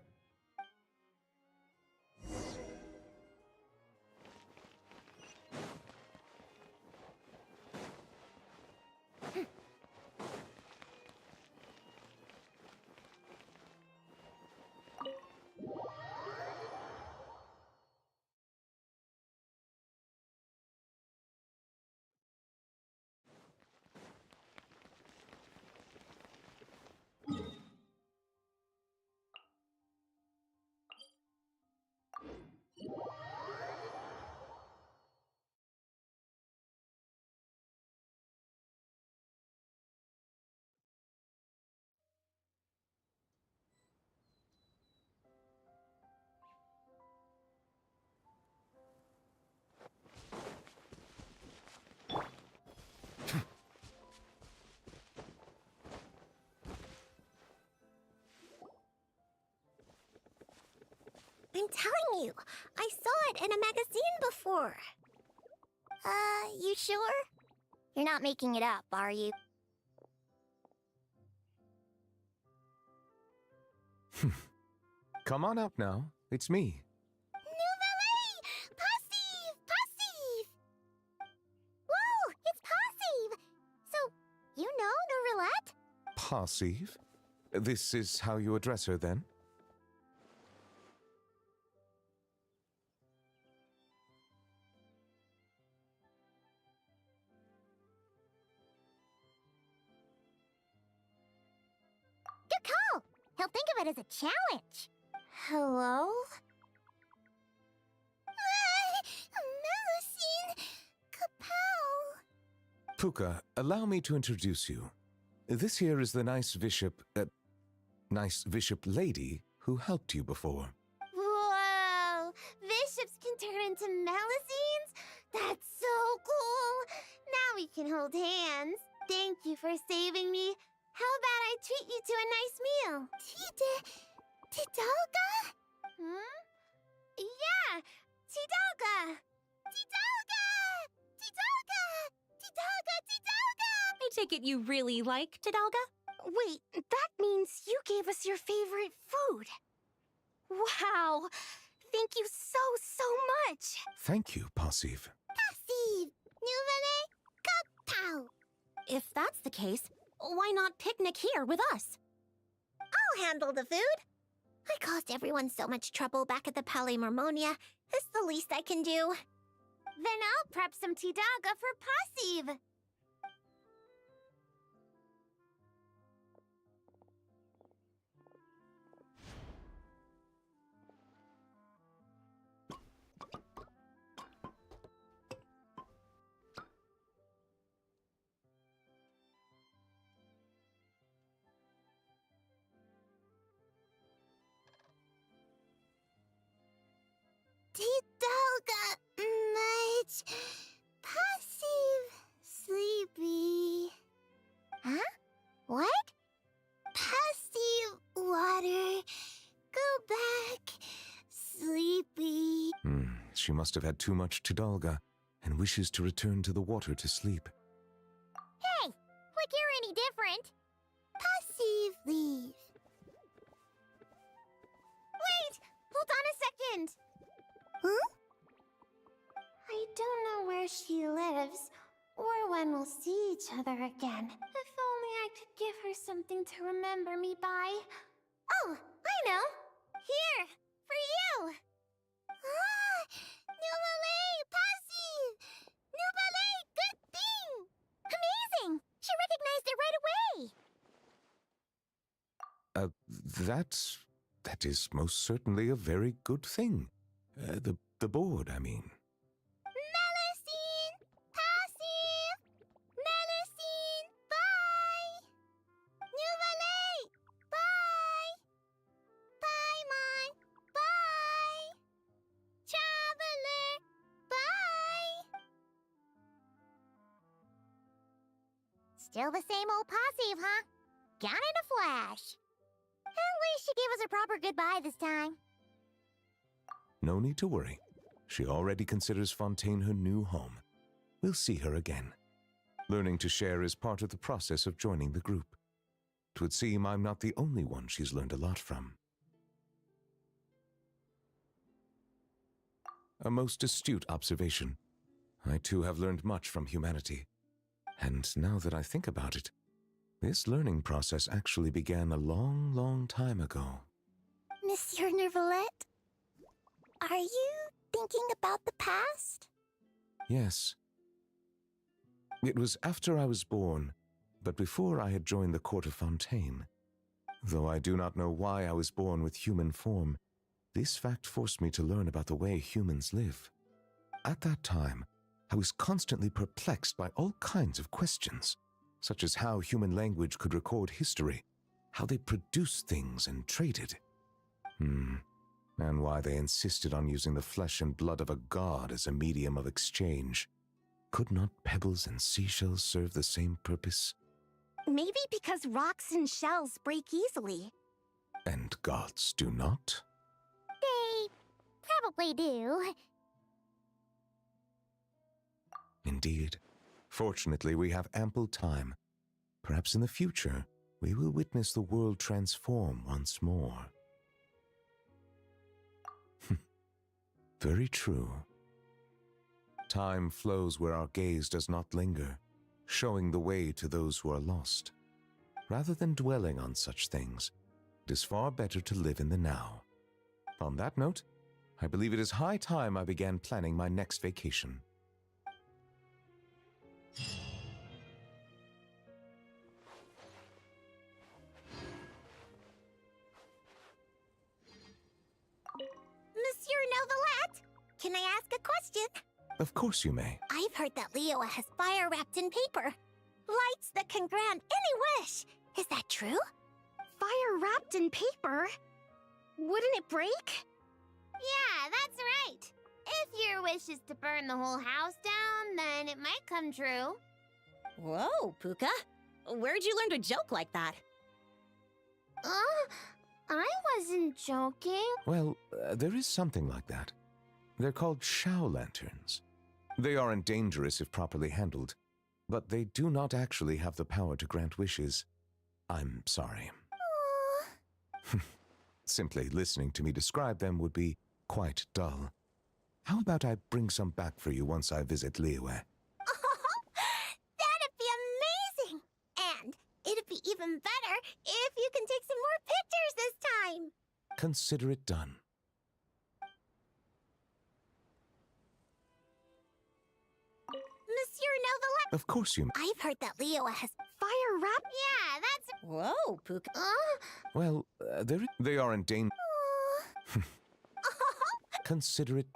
I'm telling you, I saw it in a magazine before. You sure? You're not making it up, are you? Come on up now. It's me. Passive! Whoa, it's Passive! So, you know Nourelette? Passive? This is how you address her, then? Good call! He'll think of it as a challenge. Hello? Melusine! Kapow! Puka, allow me to introduce you. This here is the nice bishop lady who helped you before. Whoa! Bishops can turn into Melusines? That's so cool! Now we can hold hands. Thank you for saving me. How about I treat you to a nice meal? Tidalga? Yeah! Tidalga! I take it you really like Tidalga? Wait, that means you gave us your favorite food. Wow! Thank you so much! Thank you, Passive. Passive! Nouvelle kapow! If that's the case, why not picnic here with us? I'll handle the food. I caused everyone so much trouble back at the Palais Marmonia. It's the least I can do. Then I'll prep some Tidalga for Passive. Tidalga much. Passive She must have had too much Tidalga and wishes to return to the water to sleep. Hey, like you're any different. Passive leave. Wait! Hold on a second! Huh? I don't know where she lives, or when we'll see each other again. If only I could give her something to remember me by. Oh, I know! Here! For you! Ah! Nouvelle passive! Nouvelle good thing! Amazing! She recognized it right away! That is most certainly a very good thing. The board, I mean. Melusine! Passive! Melusine! Bye! Nouvelle! Bye! Paimon! Bye! Traveler! Bye! Still the same old passive, huh? Gone in a flash. At least she gave us a proper goodbye this time. No need to worry. She already considers Fontaine her new home. We'll see her again. Learning to share is part of the process of joining the group. It would seem I'm not the only one she's learned a lot from. A most astute observation. I too have learned much from humanity. And now that I think about it, this learning process actually began a long, long time ago. Monsieur Nervalette, are you thinking about the past? Yes. It was after I was born, but before I had joined the court of Fontaine. Though I do not know why I was born with human form, this fact forced me to learn about the way humans live. At that time, I was constantly perplexed by all kinds of questions, such as how human language could record history, how they produced things and traded. And why they insisted on using the flesh and blood of a god as a medium of exchange. Could not pebbles and seashells serve the same purpose? Maybe because rocks and shells break easily. And gods do not? They probably do. Indeed. Fortunately, we have ample time. Perhaps in the future, we will witness the world transform once more. Very true. Time flows where our gaze does not linger, showing the way to those who are lost. Rather than dwelling on such things, it is far better to live in the now. On that note, I believe it is high time I began planning my next vacation. Monsieur Novelette, can I ask a question? Of course you may. I've heard that Leo has fire wrapped in paper. Lights that can grant any wish. Is that true? Fire wrapped in paper? Wouldn't it break? Yeah, that's right. If your wish is to burn the whole house down, then it might come true. Whoa, Puka. Where'd you learn to joke like that? I wasn't joking. Well, there is something like that. They're called Shao lanterns. They aren't dangerous if properly handled, but they do not actually have the power to grant wishes. I'm sorry. Simply listening to me describe them would be quite dull. How about I bring some back for you once I visit Liyue? That'd be amazing! And it'd be even better if you can take some more pictures this time! Consider it done. Monsieur Novelette! Of course you may. I've heard that Leo has fire wrap. Yeah, that's... Whoa, Puka. Well, they aren't dangerous. Consider it